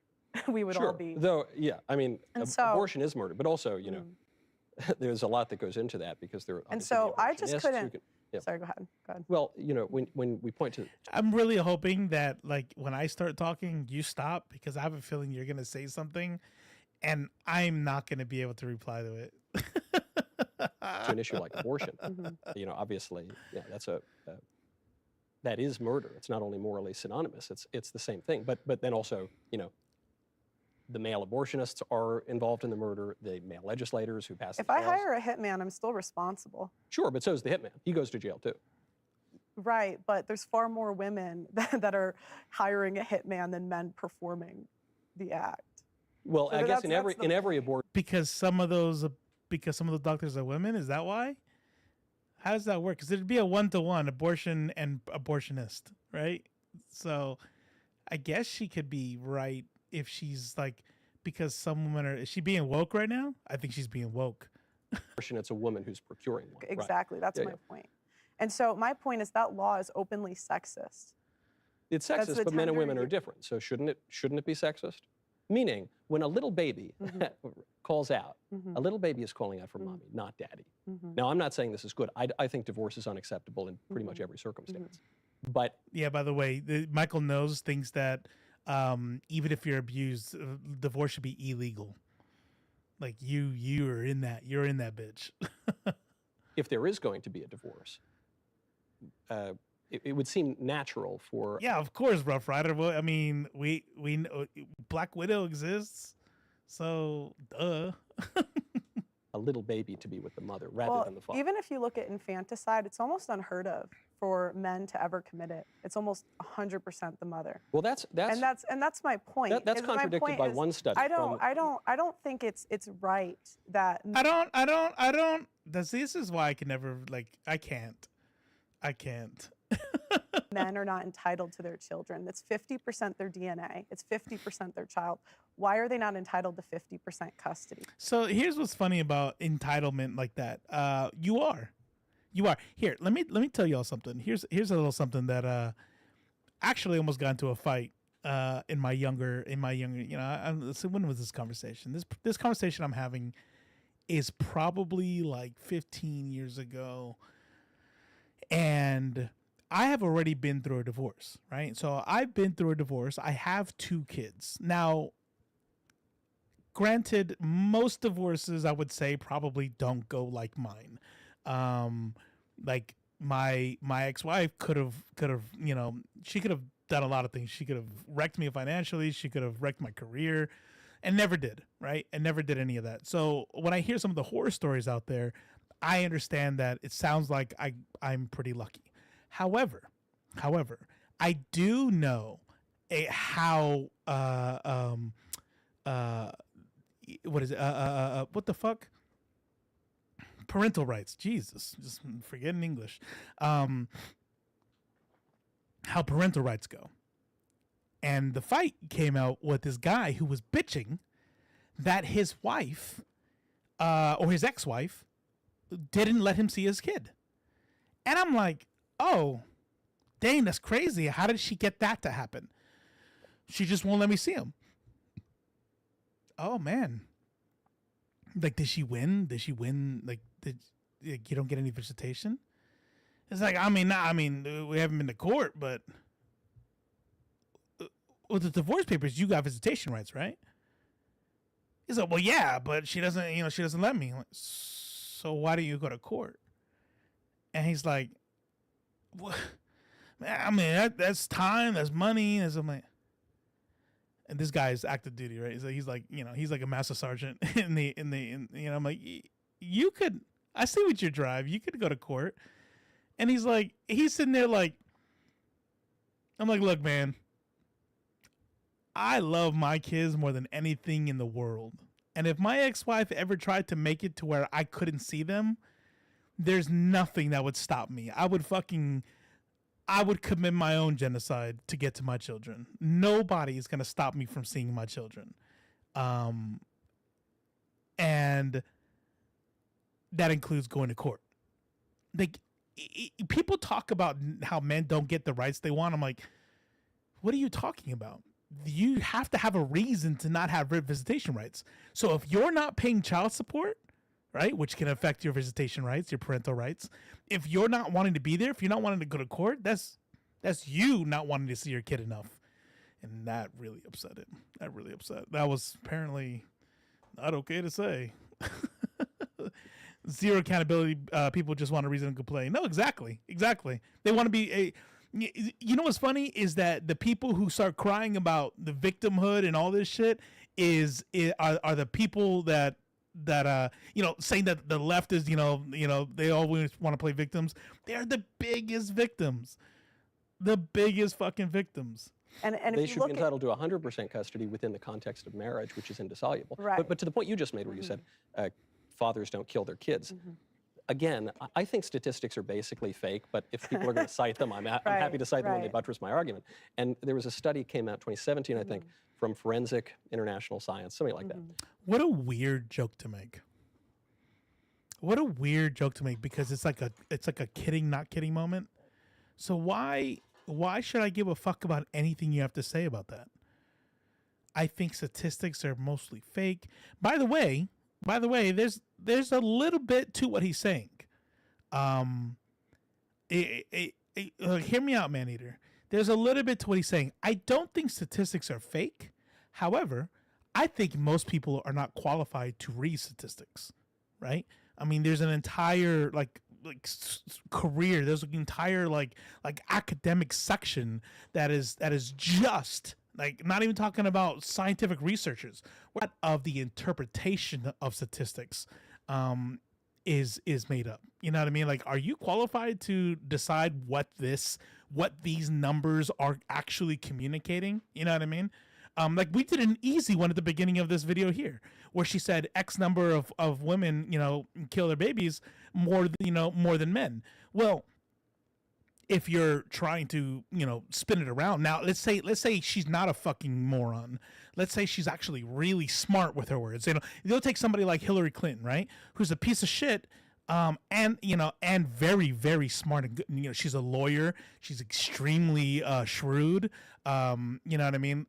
we would all be. Though, yeah, I mean, abortion is murder, but also, you know, there's a lot that goes into that because there. And so I just couldn't. Sorry, go ahead. Go ahead. Well, you know, when we point to, I'm really hoping that like when I start talking, you stop because I have a feeling you're gonna say something, and I'm not gonna be able to reply to it. to an issue like abortion, you know, obviously, yeah, that is murder. It's not only morally synonymous; it's the same thing. But then also, you know, the male abortionists are involved in the murder. The male legislators who pass. If I hire a hitman, I'm still responsible. Sure, but so is the hitman. He goes to jail too. Right, but there's far more women that are hiring a hitman than men performing the act. Well, so I guess in every abortion, because some of those doctors are women. Is that why? How does that work? Because it'd be a 1-to-1 abortion and abortionist, right? So, I guess she could be right if she's like, because some women are. Is she being woke right now? I think she's being woke. It's a woman who's procuring one. Exactly, right. That's my point. And so my point is that law is openly sexist. It's sexist, but men and women are different. So shouldn't it be sexist? Meaning, when a little baby calls out, a little baby is calling out for mommy, not daddy. Now, I'm not saying this is good. I think divorce is unacceptable in pretty much every circumstance. But yeah, by the way, Michael Knowles thinks that even if you're abused, divorce should be illegal. Like you're in that bitch. If there is going to be a divorce, it would seem natural for. Yeah, of course, Rough Rider. Well, I mean, we know Black Widow exists, so duh. A little baby to be with the mother rather than the father. Even if you look at infanticide, it's almost unheard of for men to ever commit it. It's almost 100% the mother. Well, that's my point. That's contradicted by one study. I don't think it's right that. I don't. This is why I can never I can't. Men are not entitled to their children. That's 50% their DNA. It's 50% their child. Why are they not entitled to 50% custody? So here's what's funny about entitlement like that. You are. Here, let me tell y'all something. Here's a little something that actually almost got into a fight in my younger, you know, so when was this conversation? This conversation I'm having is probably like 15 years ago. And I have already been through a divorce, right? So I've been through a divorce. I have 2 kids. Now, granted, most divorces I would say probably don't go like mine. Like my ex-wife could have, you know, she could have done a lot of things. She could have wrecked me financially. She could have wrecked my career and never did, right? And never did any of that. So when I hear some of the horror stories out there, I understand that it sounds like I'm pretty lucky. However, I do know how what is it? What the fuck? Parental rights. Jesus, just forgetting English. How parental rights go. And the fight came out with this guy who was bitching that his wife or his ex-wife didn't let him see his kid. And I'm like, oh, dang, that's crazy. How did she get that to happen? She just won't let me see him. Oh, man. Like, did she win? Like, you don't get any visitation? It's like, I mean, we haven't been to court, but with the divorce papers, you got visitation rights, right? He's like, well, yeah, but she doesn't let me. Like, so why do you go to court? And he's like, what? I mean, that's time, that's money. And I'm like, and this guy is active duty, right? He's like, you know, he's like a master sergeant in you know, I'm like, I see what you drive. You could go to court. And he's sitting there like, I'm like, look, man, I love my kids more than anything in the world. And if my ex-wife ever tried to make it to where I couldn't see them, there's nothing that would stop me. I would commit my own genocide to get to my children. Nobody is going to stop me from seeing my children. And that includes going to court. Like, people talk about how men don't get the rights they want. I'm like, what are you talking about? You have to have a reason to not have visitation rights. So if you're not paying child support, right, which can affect your visitation rights, your parental rights, if you're not wanting to be there, if you're not wanting to go to court, that's you not wanting to see your kid enough. And that really upset him. That was apparently not okay to say. Zero accountability. People just want a reason to complain. No, exactly. They want to be you know what's funny is that the people who start crying about the victimhood and all this shit are the people that saying that the left is they always want to play victims. They're the biggest victims, the biggest fucking victims. And they should be entitled to 100% custody within the context of marriage, which is indissoluble. Right. But to the point you just made, where you said fathers don't kill their kids. Again, I think statistics are basically fake, but if people are going to cite them, I'm happy to cite them when they buttress my argument. And there was a study came out 2017, I think, from Forensic International Science, something like that. What a weird joke to make. Because it's like a kidding, not kidding moment. So why should I give a fuck about anything you have to say about that? I think statistics are mostly fake. By the way, there's a little bit to what he's saying. Hear me out, Maneater. There's a little bit to what he's saying. I don't think statistics are fake. However, I think most people are not qualified to read statistics, right? I mean, there's an entire career. There's an entire like academic section that is just like, not even talking about scientific researchers. What of the interpretation of statistics is made up? You know what I mean? Like, are you qualified to decide what these numbers are actually communicating? You know what I mean? Like, we did an easy one at the beginning of this video here, where she said X number of women, kill their babies more than men. Well, if you're trying to, spin it around. Now, let's say she's not a fucking moron. Let's say she's actually really smart with her words. You'll take somebody like Hillary Clinton, right? Who's a piece of shit, and very, very smart. And good. She's a lawyer. She's extremely shrewd. You know what I mean?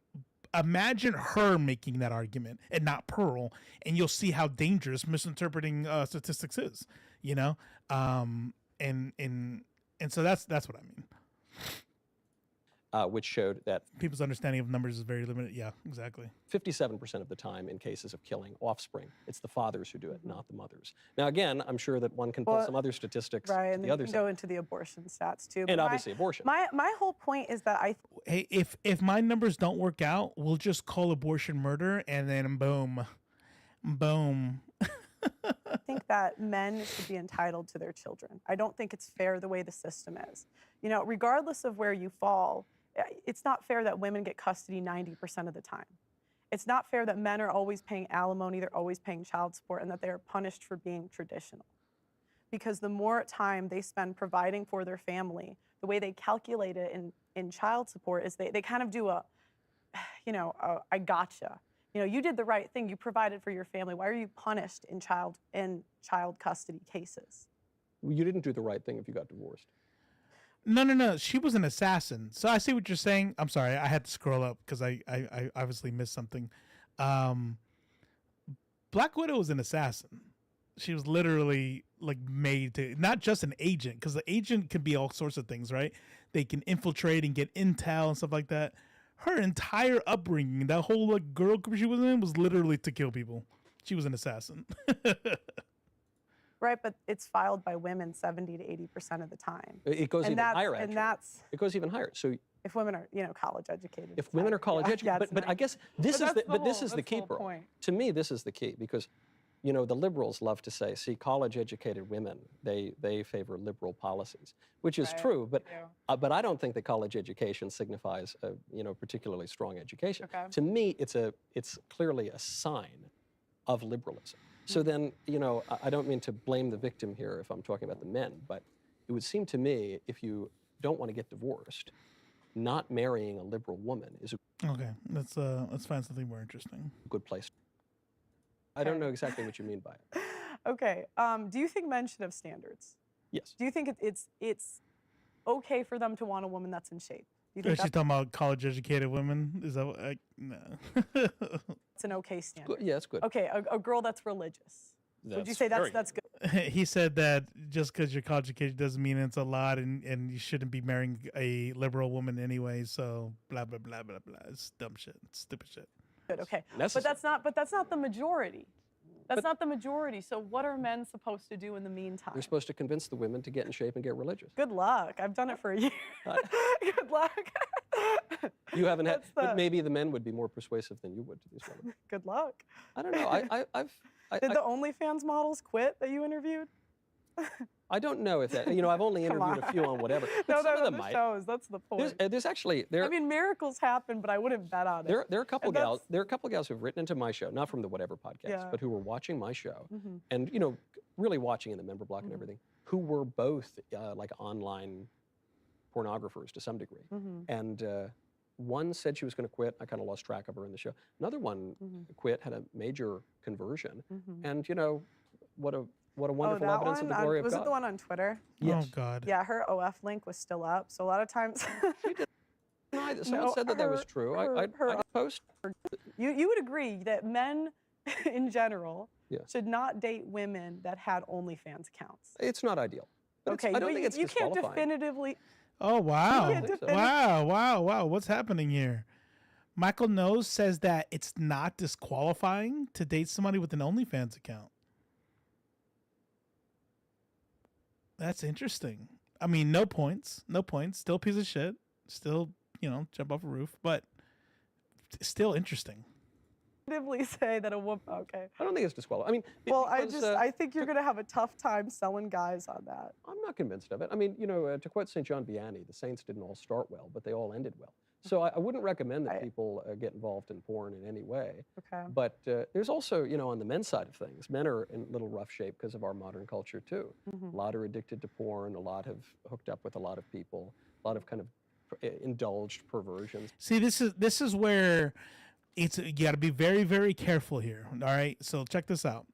Imagine her making that argument and not Pearl, and you'll see how dangerous misinterpreting statistics is. And so that's what I mean. Which showed that people's understanding of numbers is very limited. Yeah, exactly. 57% of the time in cases of killing offspring, it's the fathers who do it, not the mothers. Now, again, I'm sure that one can pull some other statistics. Right, and the then other you can side. go into the abortion stats too. And obviously abortion. My whole point is that hey, if my numbers don't work out, we'll just call abortion murder, and then boom. I think that men should be entitled to their children. I don't think it's fair the way the system is. Regardless of where you fall, it's not fair that women get custody 90% of the time. It's not fair that men are always paying alimony, they're always paying child support, and that they are punished for being traditional. Because the more time they spend providing for their family, the way they calculate it in child support is they kind of do I gotcha. You did the right thing. You provided for your family. Why are you punished in child custody cases? Well, you didn't do the right thing if you got divorced. No. She was an assassin. So I see what you're saying. I'm sorry. I had to scroll up because I obviously missed something. Black Widow was an assassin. She was literally made to, not just an agent, because the agent can be all sorts of things, right? They can infiltrate and get intel and stuff like that. Her entire upbringing, that whole girl group she was in, was literally to kill people. She was an assassin. Right, but it's filed by women 70 to 80% of the time. It goes even higher, actually. And that's... It goes even higher. So if women are, college educated. If women are college educated, but I guess this is the key, Pearl. To me, this is the key, because the liberals love to say, see, college-educated women, they favor liberal policies, which is true, but I don't think that college education signifies a particularly strong education. Okay. To me, it's clearly a sign of liberalism. So then, I don't mean to blame the victim here if I'm talking about the men, but it would seem to me if you don't want to get divorced, not marrying a liberal woman is a Okay, let's find something more interesting. good place. I don't know exactly what you mean by it. Okay. Do you think men should have standards? Yes. Do you think it's okay for them to want a woman that's in shape? Do you think She's talking about college-educated women. Is that what, no? it's an okay standard? Yeah, it's good. Okay, a girl that's religious. Would you say that's good? He said that just because you're college educated doesn't mean it's a lot, and you shouldn't be marrying a liberal woman anyway. So blah blah blah blah blah. It's dumb shit. It's stupid shit. Good. Okay. But that's not the majority. That's not the majority. So what are men supposed to do in the meantime? They're supposed to convince the women to get in shape and get religious. Good luck. I've done it for a year. Good luck. You haven't had, but maybe the men would be more persuasive than you would to these women. Good luck. I don't know. Did the OnlyFans models quit that you interviewed? I don't know if that, I've only interviewed a few on whatever. But no, they're on the shows. That's the point. There's actually, I mean, miracles happen, but I wouldn't bet on it. There are a couple gals. There are a couple gals who've written into my show, not from the Whatever podcast, but who were watching my show, and really watching in the member block and everything, who were both like online pornographers to some degree, and one said she was going to quit. I kind of lost track of her in the show. Another one quit, had a major conversion, and what a wonderful evidence of the glory of God. Was it the one on Twitter? Yes. Oh God. Yeah, her OF link was still up. So a lot of times. Someone said that was true. I post. You would agree that men, in general, should not date women that had OnlyFans accounts. It's not ideal. But okay, I don't think it's you can't disqualifying. definitively. Oh wow! So. Wow! What's happening here? Michael Knowles says that it's not disqualifying to date somebody with an OnlyFans account. That's interesting. I mean, no points. Still a piece of shit. Still, jump off a roof, but still interesting. Definitively say that a woman. Okay. I don't think it's disqualifying. I mean, well, I think you're going to have a tough time selling guys on that. I'm not convinced of it. I mean, to quote St. John Vianney, the saints didn't all start well, but they all ended well. So I wouldn't recommend that people get involved in porn in any way. Okay. But there's also, on the men's side of things, men are in a little rough shape because of our modern culture too. A lot are addicted to porn. A lot have hooked up with a lot of people. A lot of kind of indulged perversions. See, this is where you got to be very, very careful here. All right. So check this out.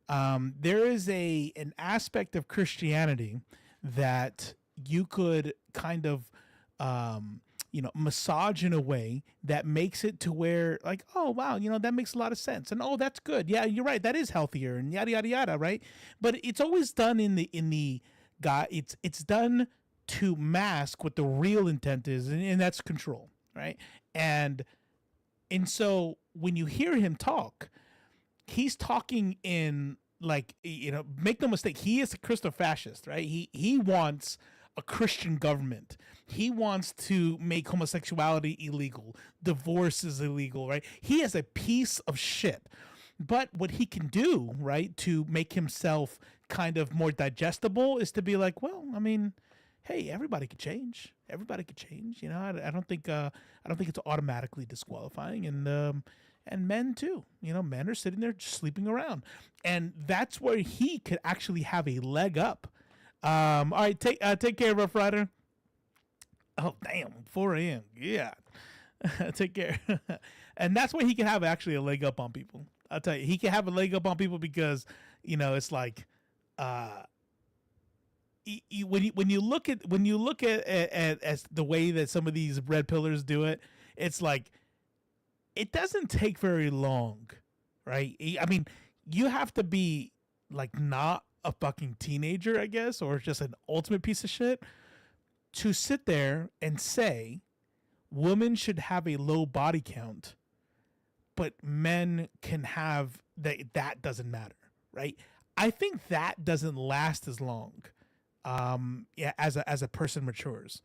There is an aspect of Christianity that you could kind of massage in a way that makes it to where like, oh, wow, that makes a lot of sense. And, oh, that's good. Yeah, you're right. That is healthier and yada, yada, yada. Right. But it's always done in the guy. It's done to mask what the real intent is. And that's control. Right. And so when you hear him talk, he's talking in like, make no mistake. He is a Christo fascist, right? He wants a Christian government. He wants to make homosexuality illegal. Divorce is illegal, right? He is a piece of shit. But what he can do, right, to make himself kind of more digestible is to be like, well, I mean, hey, everybody could change. Everybody could change. I don't think it's automatically disqualifying, and men too. Men are sitting there just sleeping around, and that's where he could actually have a leg up. All right, take care, Rough Rider. Oh damn, 4 a.m. Yeah, take care. And that's where he can have actually a leg up on people. I'll tell you, he can have a leg up on people because it's like, when you look at as the way that some of these red pillars do it, it's like it doesn't take very long, right? I mean, you have to be like not a fucking teenager, I guess, or just an ultimate piece of shit to sit there and say women should have a low body count, but men can have that doesn't matter, right? I think that doesn't last as long. As a person matures.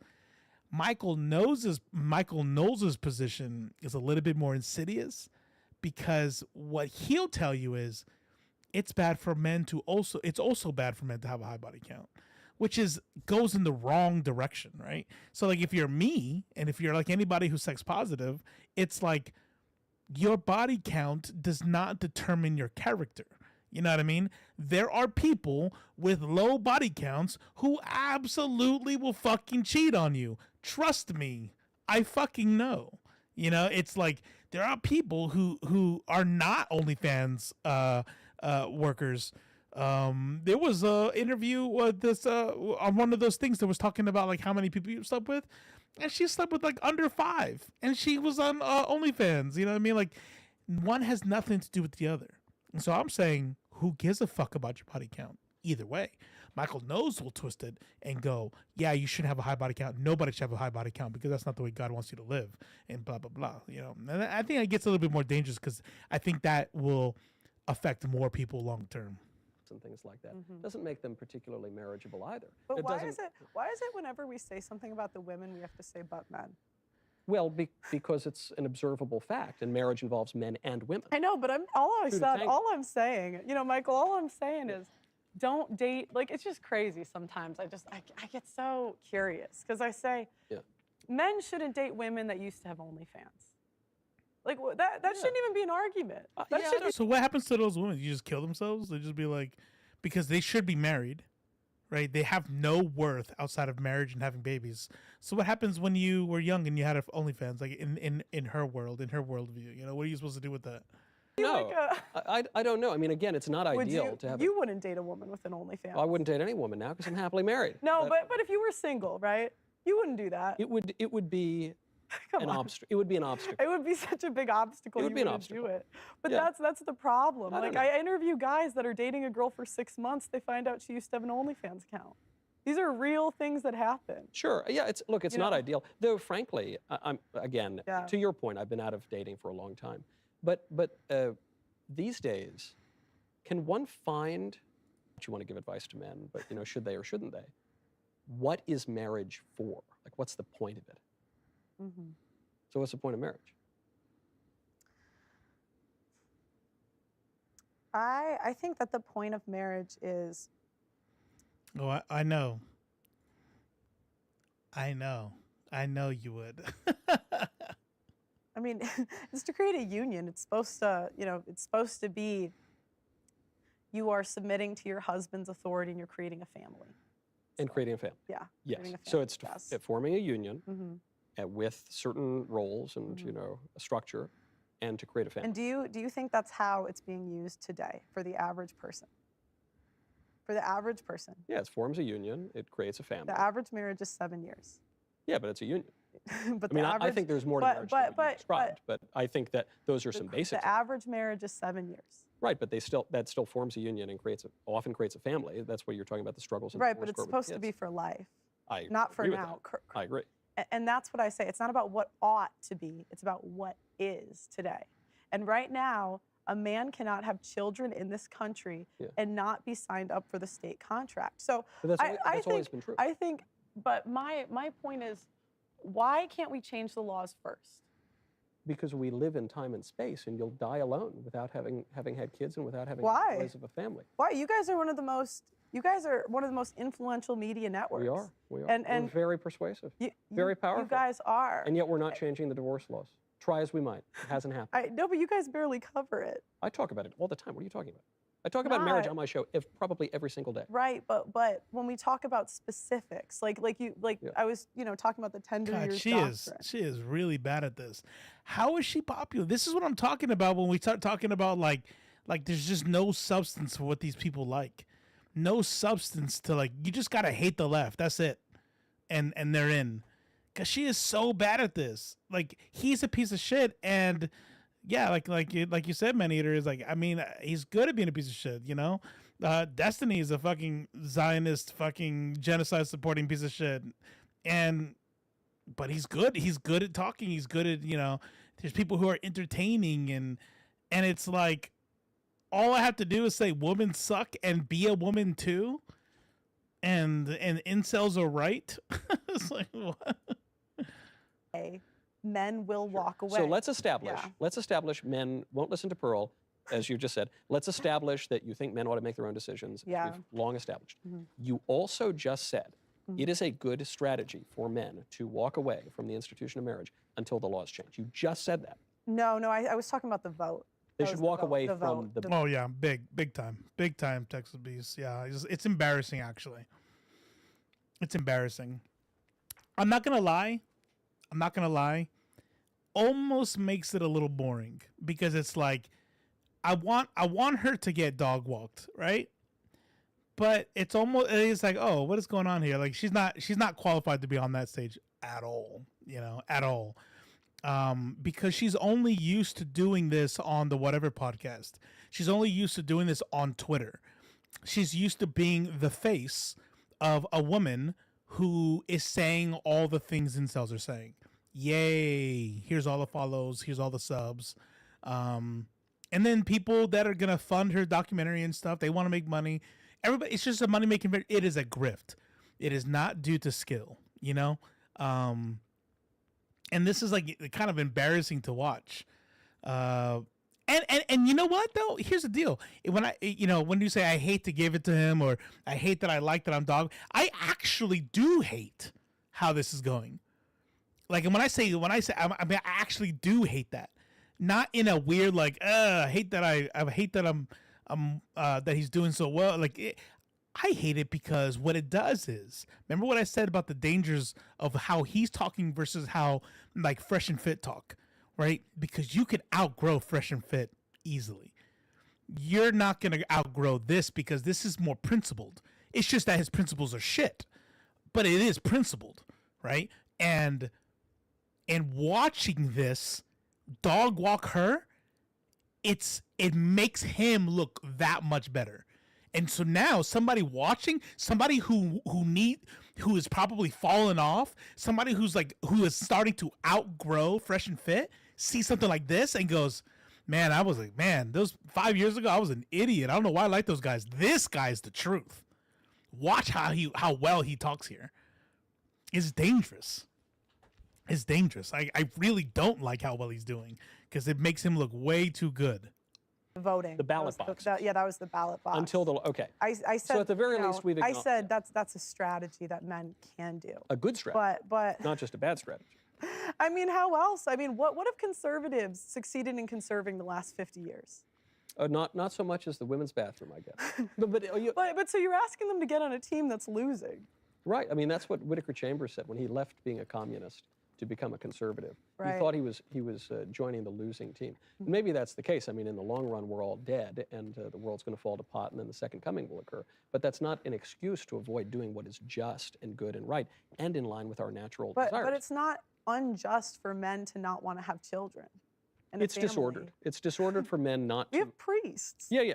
Michael Knowles' position is a little bit more insidious because what he'll tell you is it's also bad for men to have a high body count, which goes in the wrong direction, right? So like if you're me and if you're like anybody who's sex positive, it's like your body count does not determine your character. You know what I mean? There are people with low body counts who absolutely will fucking cheat on you. Trust me, I fucking know. You know, it's like there are people who are not OnlyFans workers. There was a interview with this on one of those things that was talking about like how many people you slept with, and she slept with like under 5, and she was on OnlyFans. You know what I mean? Like one has nothing to do with the other. And so I'm saying, who gives a fuck about your body count? Either way, Michael Knowles will twist it and go, yeah, you shouldn't have a high body count. Nobody should have a high body count because that's not the way God wants you to live, and blah, blah, blah. You know, and I think it gets a little bit more dangerous because I think that will affect more people long term. And things like that doesn't make them particularly marriageable either. But why is it whenever we say something about the women, we have to say but men? Well, because it's an observable fact, and marriage involves men and women. I know, but all I'm saying, you know, Michael, all I'm saying is, don't date. Like, it's just crazy sometimes. I get so curious because I say, men shouldn't date women that used to have OnlyFans. Like that shouldn't even be an argument. So what happens to those women? You just kill themselves? They just be like, because they should be married, right? They have no worth outside of marriage and having babies. So what happens when you were young and you had OnlyFans, like in her world, in her worldview? You know, what are you supposed to do with that? No, I don't know. I mean, again, it's not ideal to have. You wouldn't date a woman with an OnlyFans. Well, I wouldn't date any woman now because I'm happily married. No, but if you were single, right? You wouldn't do that. It would be an obstacle. It would be an obstacle. It would be such a big obstacle. It would be an obstacle. obstacle. Do it. But that's the problem. Like I interview guys that are dating a girl for 6 months. They find out she used to have an OnlyFans account. These are real things that happen. Sure. Yeah. It's not ideal. Though, frankly, I'm again to your point. I've been out of dating for a long time, but these days, can one find? You want to give advice to men, but you know, should they or shouldn't they? What is marriage for? Like, what's the point of it? So, what's the point of marriage? I think that the point of marriage is. Oh, I know. I know you would. I mean, it's to create a union. It's supposed to, it's supposed to be you are submitting to your husband's authority and you're creating a family. And creating a family. Yeah. Yes. Family, So it's forming a union with certain roles and a structure, and to create a family. And do you think that's how it's being used today for the average person? For the average person. Yeah, it forms a union. It creates a family. The average marriage is 7 years. Yeah, but it's a union. But I mean, I think there's more to marriage than what you described, but I think that those are some basics. The average marriage is 7 years. Right, but that still forms a union and often creates a family. That's what you're talking about, the struggles. Right, but it's supposed to be for life. Not for now. I agree. And that's what I say. It's not about what ought to be. It's about what is today. And right now, a man cannot have children in this country and not be signed up for the state contract. So but that's always been true. I think, but my point is, why can't we change the laws first? Because we live in time and space, and you'll die alone without having had kids and without having Why? the rise of a family. Why? You guys are one of the most influential media networks. We are. And we're very persuasive, very powerful. You guys are. And yet we're not changing the divorce laws. Try as we might, it hasn't happened. No, but you guys barely cover it. I talk about it all the time. What are you talking about? I talk about marriage on my show probably every single day. Right, but when we talk about specifics, I was talking about the tender years doctrine. She is really bad at this. How is she popular? This is what I'm talking about when we start talking about like there's just no substance for what these people like. No substance to you just gotta hate the left. That's it. And they're in. Cause she is so bad at this. Like, he's a piece of shit, and yeah, like you said, Man-Eater is he's good at being a piece of shit, you know? Destiny is a fucking Zionist, fucking genocide supporting piece of shit. But he's good. He's good at talking. He's good at, there's people who are entertaining, and it's like, all I have to do is say women suck and be a woman too. And incels are right. It's like, what? Men will walk away. So let's establish men won't listen to Pearl, as you just said. Let's establish that you think men ought to make their own decisions. Yeah. We've long established. You also just said it is a good strategy for men to walk away from the institution of marriage until the laws change. You just said that. No, I was talking about the vote. They That should was the walk vote, away the from vote, the. Oh yeah, big time Texas Beast. Yeah, it's embarrassing actually. It's embarrassing. I'm not gonna lie. Almost makes it a little boring because it's like, I want her to get dog walked, right? But it's like, oh, what is going on here? Like she's not qualified to be on that stage at all, at all. Because she's only used to doing this on the whatever podcast. She's only used to doing this on Twitter. She's used to being the face of a woman who is saying all the things incels are saying. Yay, here's all the follows, here's all the subs. And then people that are going to fund her documentary and stuff, they want to make money. Everybody, it's just a money-making, it is a grift. It is not due to skill, And this is like kind of embarrassing to watch. And you know what though? Here's the deal. When you say I hate to give it to him or I hate that I like that I'm dog, I actually do hate how this is going. Like, and when I say I mean, I actually do hate that. Not in a weird like, I hate that I hate that I'm that he's doing so well. Like, I hate it because what it does is, remember what I said about the dangers of how he's talking versus how like Fresh and Fit talk, right? Because you can outgrow Fresh and Fit easily. You're not going to outgrow this because this is more principled. It's just that his principles are shit, but it is principled, right? And watching this dog walk her, it makes him look that much better. And so now somebody watching, somebody who is probably fallen off, somebody who is starting to outgrow Fresh and Fit, sees something like this and goes, man, I was like, man, those 5 years ago, I was an idiot. I don't know why I like those guys. This guy's the truth. Watch how well he talks here. It's dangerous. It's dangerous. I really don't like how well he's doing because it makes him look way too good. Voting. The ballot box. That was the ballot box. I said. So at the very least, we've. I said that's a strategy that men can do. A good strategy. But not just a bad strategy. I mean, how else? I mean, what have conservatives succeeded in conserving the last 50 years? Not so much as the women's bathroom, I guess. but so you're asking them to get on a team that's losing. Right. I mean, that's what Whittaker Chambers said when he left being a communist to become a conservative. Right. He thought he was joining the losing team. And maybe that's the case. I mean, in the long run, we're all dead, and the world's going to fall to pot, and then the second coming will occur. But that's not an excuse to avoid doing what is just and good and right, and in line with our natural desires. But it's not unjust for men to not want to have children. It's disordered. It's disordered for men not to. We have priests. Yeah.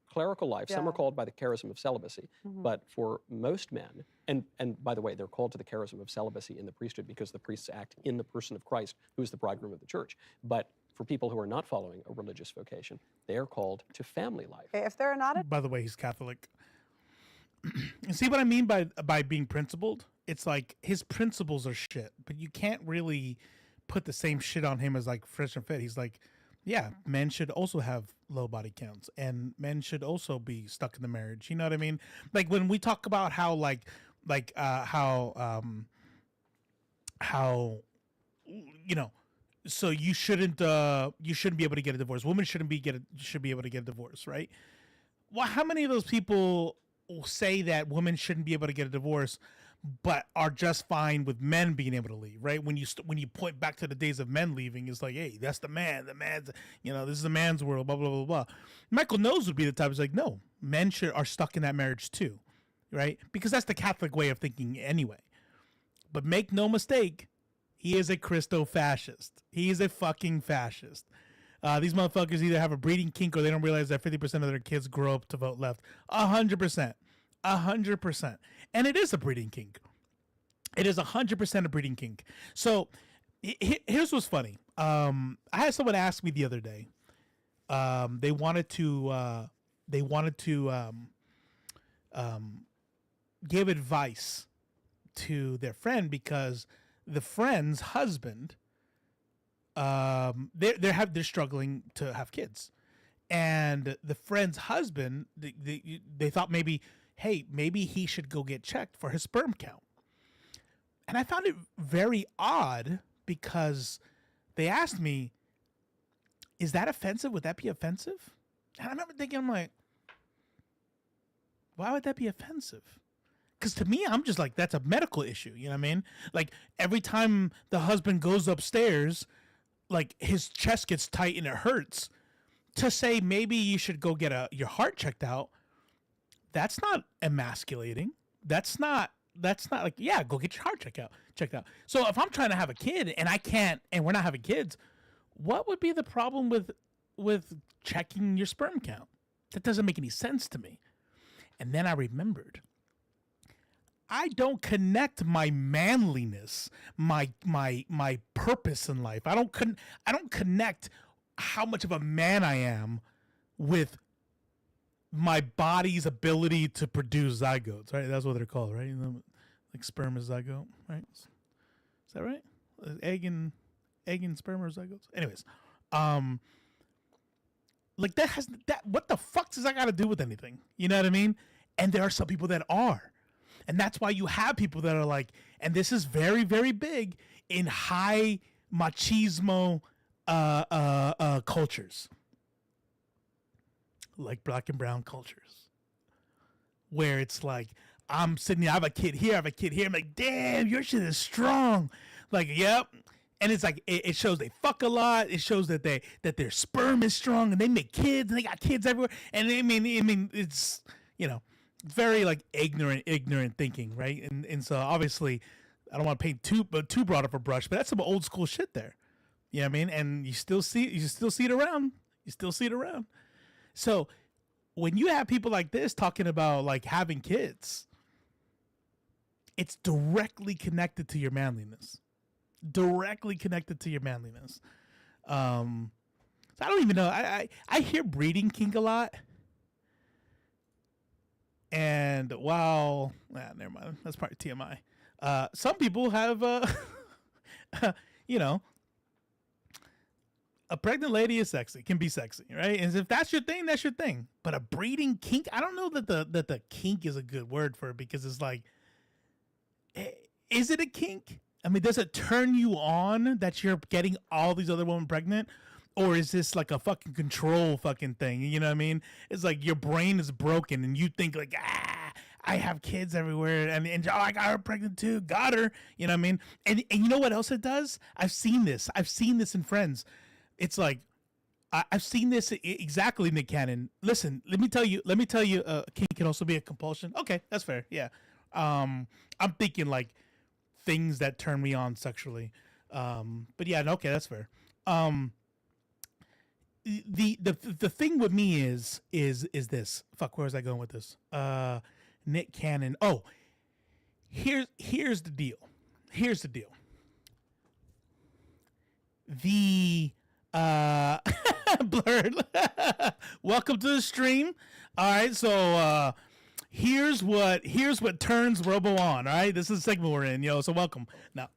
Clerical life. Some are called by the charism of celibacy, but for most men, and by the way, they're called to the charism of celibacy in the priesthood because the priests act in the person of Christ, who is the bridegroom of the church. But for people who are not following a religious vocation, they are called to family life. Okay, if they're not. By the way, he's Catholic. You see what I mean by being principled? It's like his principles are shit, but you can't really put the same shit on him as like Fresh and Fit. He's like, yeah, men should also have low body counts, and men should also be stuck in the marriage. You know what I mean? Like when we talk about how so you shouldn't be able to get a divorce. Women should be able to get a divorce, right? Well, how many of those people say that women shouldn't be able to get a divorce, but are just fine with men being able to leave, right? When you point back to the days of men leaving, it's like, hey, that's the man's, this is a man's world, blah, blah, blah, blah. Michael Knowles would be the type who's like, no, men are stuck in that marriage too, right? Because that's the Catholic way of thinking anyway. But make no mistake, he is a Christo-fascist. He is a fucking fascist. These motherfuckers either have a breeding kink or they don't realize that 50% of their kids grow up to vote left. 100%. 100%. And it is a breeding kink. It is 100% a breeding kink. So here's what's funny. I had someone ask me the other day. They wanted to give advice to their friend because the friend's husband, they're struggling to have kids, and the friend's husband, they thought maybe he should go get checked for his sperm count. And I found it very odd because they asked me, is that offensive? Would that be offensive? And I remember thinking, I'm like, why would that be offensive? Because to me, I'm just like, that's a medical issue. You know what I mean? Like every time the husband goes upstairs, like his chest gets tight and it hurts. To say maybe you should go get your heart checked out, that's not emasculating. That's not like, yeah, go get your heart checked out. So if I'm trying to have a kid and I can't, and we're not having kids, what would be the problem with checking your sperm count? That doesn't make any sense to me. And then I remembered, I don't connect my manliness, my purpose in life. I don't connect how much of a man I am with my body's ability to produce zygotes, right? That's what they're called, right? Like sperm is zygote, right? Is that right? Egg and sperm are zygotes. Anyways, like what the fuck does that got to do with anything? You know what I mean? And there are some people that are. And that's why you have people that are like, and this is very, very big in high machismo cultures, like black and brown cultures, where it's like, I'm sitting here, I have a kid here, I'm like, damn, your shit is strong. Like, yep. And it's like, it shows they fuck a lot. It shows that their sperm is strong and they make kids and they got kids everywhere. And I mean, it's, you know, very like ignorant thinking, right? And so obviously, I don't want to paint too broad of a brush, but that's some old school shit there. You know what I mean? And you still see it around. So when you have people like this talking about like having kids, it's directly connected to your manliness. So I don't even know. I hear breeding kink a lot. And while, never mind. That's probably TMI. Some people have, you know, a pregnant lady is sexy, can be sexy, right? And if that's your thing, that's your thing. But a breeding kink, I don't know that the kink is a good word for it, because it's like, is it a kink? I mean, does it turn you on that you're getting all these other women pregnant? Or is this like a fucking control fucking thing? You know what I mean? It's like your brain is broken and you think like, I have kids everywhere. And oh, I got her pregnant too. Got her. You know what I mean? And you know what else it does? I've seen this in friends. It's like, I've seen this exactly, Nick Cannon. Listen, let me tell you, kink can also be a compulsion. Okay, that's fair. Yeah. I'm thinking like things that turn me on sexually. But yeah, okay, that's fair. The thing with me is this. Fuck, where was I going with this? Nick Cannon. Oh, here's the deal. The Blurred. Welcome to the stream. All right, so here's what turns Robo on. All right, this is the segment we're in, yo. So welcome. Now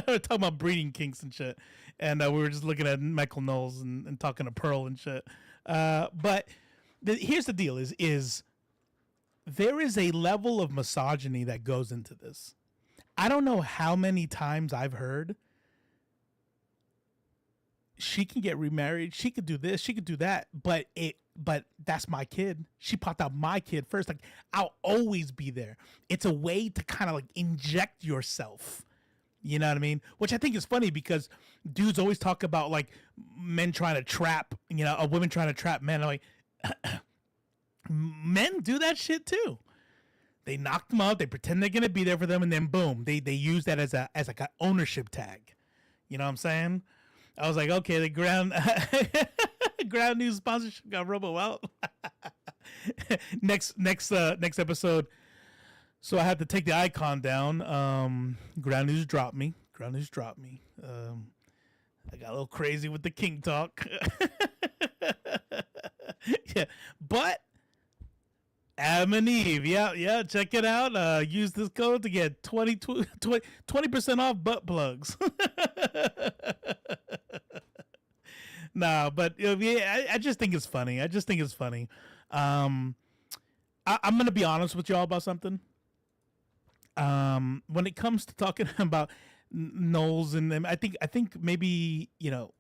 we're talking about breeding kinks and shit. And we were just looking at Michael Knowles and talking to Pearl and shit. But here's the deal: is there is a level of misogyny that goes into this. I don't know how many times I've heard she can get remarried, she could do this, she could do that, but that's my kid. She popped out my kid first. Like, I'll always be there. It's a way to kind of like inject yourself. You know what I mean? Which I think is funny because dudes always talk about like men trying to trap, you know, a women trying to trap men. I'm like, men do that shit too. They knock them out, they pretend they're gonna be there for them, and then boom, they use that as like an ownership tag. You know what I'm saying? I was like, okay, the ground news sponsorship got Robo out. next episode. So I had to take the icon down. Ground News dropped me. I got a little crazy with the king talk. Yeah, but Adam and Eve, yeah, check it out. Use this code to get 20% off butt plugs. Nah, but yeah, I just think it's funny. I'm gonna be honest with y'all about something. When it comes to talking about Knowles and them, I think maybe, you know,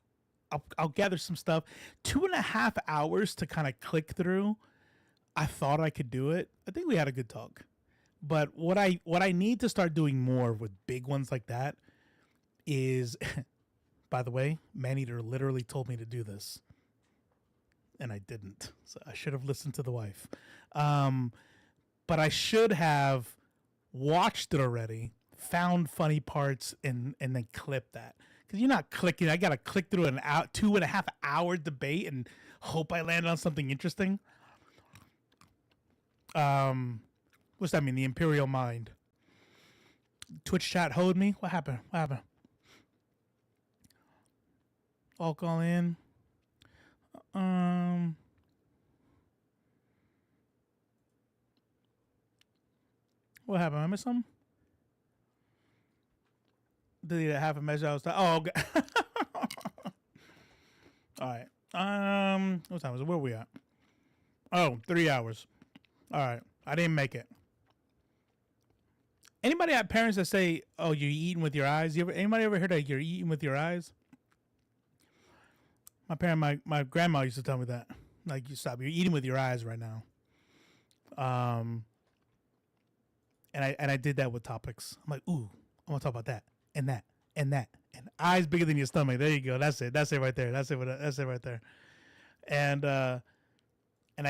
I'll gather some stuff. 2.5 hours to kind of click through. I thought I could do it. I think we had a good talk. But what I need to start doing more with big ones like that is, by the way, Maneater literally told me to do this, and I didn't. So I should have listened to the wife. But I should have watched it already, found funny parts, and then clip that. Because you're not clicking. I got to click through an 2.5 hour debate and hope I land on something interesting. What's that mean? The Imperial Mind. Twitch chat hold me? What happened? What happened? All call in. What happened? I missed something? Deleted half a message I was okay. All right. What time is it? Where are we at? Oh, 3 hours. All right. I didn't make it. Anybody have parents that say, "Oh, you're eating with your eyes"? Anybody ever heard that you're eating with your eyes? My grandma used to tell me that. Like, you stop. You're eating with your eyes right now. And I did that with topics. I'm like, ooh, I want to talk about that and that and that and eyes bigger than your stomach. There you go. That's it. That's it right there. That's it right there. And I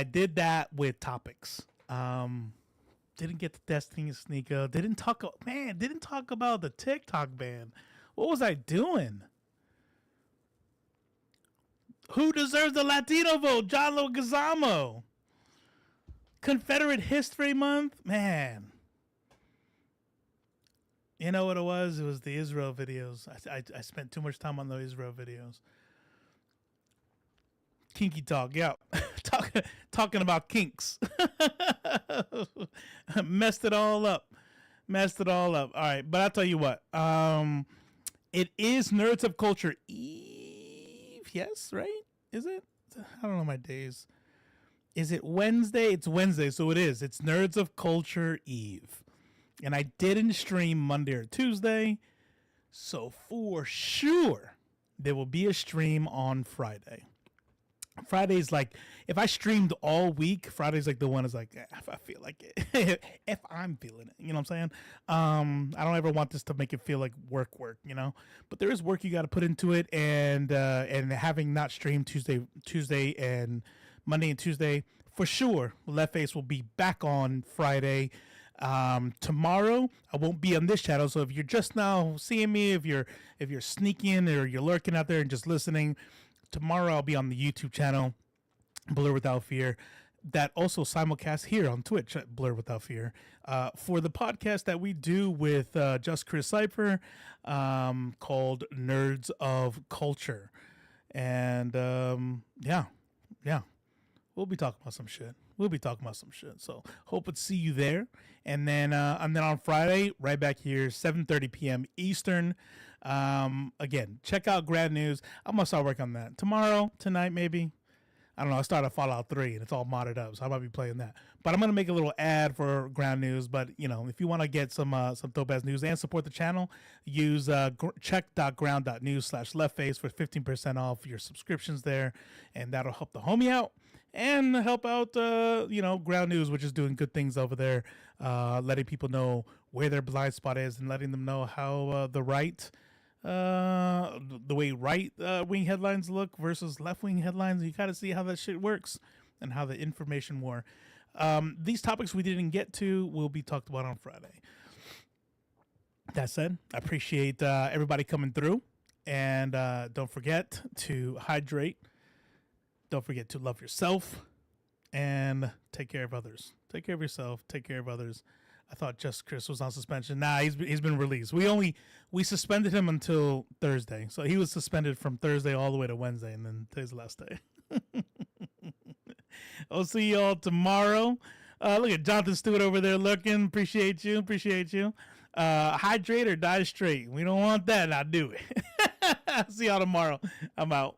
did that with topics. Didn't get to Debates Sneako. Didn't talk about the TikTok ban. What was I doing? Who deserves the Latino vote? John Leguizamo. Confederate History Month? Man. You know what it was? It was the Israel videos. I spent too much time on the Israel videos. Kinky talk, yeah. Talking about kinks. Messed it all up. All right, but I'll tell you what. It is Nerds of Culture Eve. Yes, right? Is it? I don't know my days. Is it Wednesday? It's Wednesday, so it is. It's Nerds of Culture Eve. And I didn't stream Monday or Tuesday, so for sure there will be a stream on Friday. Friday's like, if I streamed all week, Friday's like the one is like, if I feel like it, if I'm feeling it, you know what I'm saying? I don't ever want this to make it feel like work, you know, but there is work you got to put into it. And having not streamed Tuesday and Monday and Tuesday, for sure, Left Face will be back on Friday. Tomorrow I won't be on this channel, so if you're just now seeing me, if you're sneaking or you're lurking out there and just listening, tomorrow I'll be on the YouTube channel Blur Without Fear, that also simulcast here on Twitch at Blur Without Fear, for the podcast that we do with Just Chris Cypher, called Nerds of Culture. And yeah, we'll be talking about some shit. So hope to see you there. And then on Friday, right back here, 7:30 p.m. Eastern. Again, check out Grad News. I'm gonna start working on that tonight, maybe. I don't know. I started Fallout 3 and it's all modded up, so I might be playing that. But I'm gonna make a little ad for Ground News. But you know, if you want to get some dope ass news and support the channel, use check.ground.news/leftface for 15% off your subscriptions there, and that'll help the homie out and help out Ground News, which is doing good things over there, letting people know where their blind spot is and letting them know how the way right wing headlines look versus left wing headlines. You got to see how that shit works and how the information war. These topics we didn't get to will be talked about on Friday. That said, I appreciate everybody coming through, and don't forget to hydrate. Don't forget to love yourself and take care of others. Take care of yourself. Take care of others. I thought Just Chris was on suspension. Nah, he's been released. We suspended him until Thursday. So he was suspended from Thursday all the way to Wednesday, and then today's the last day. I'll see y'all tomorrow. Look at Jonathan Stewart over there looking. Appreciate you. Hydrate or die straight. We don't want that. Now do it. See y'all tomorrow. I'm out.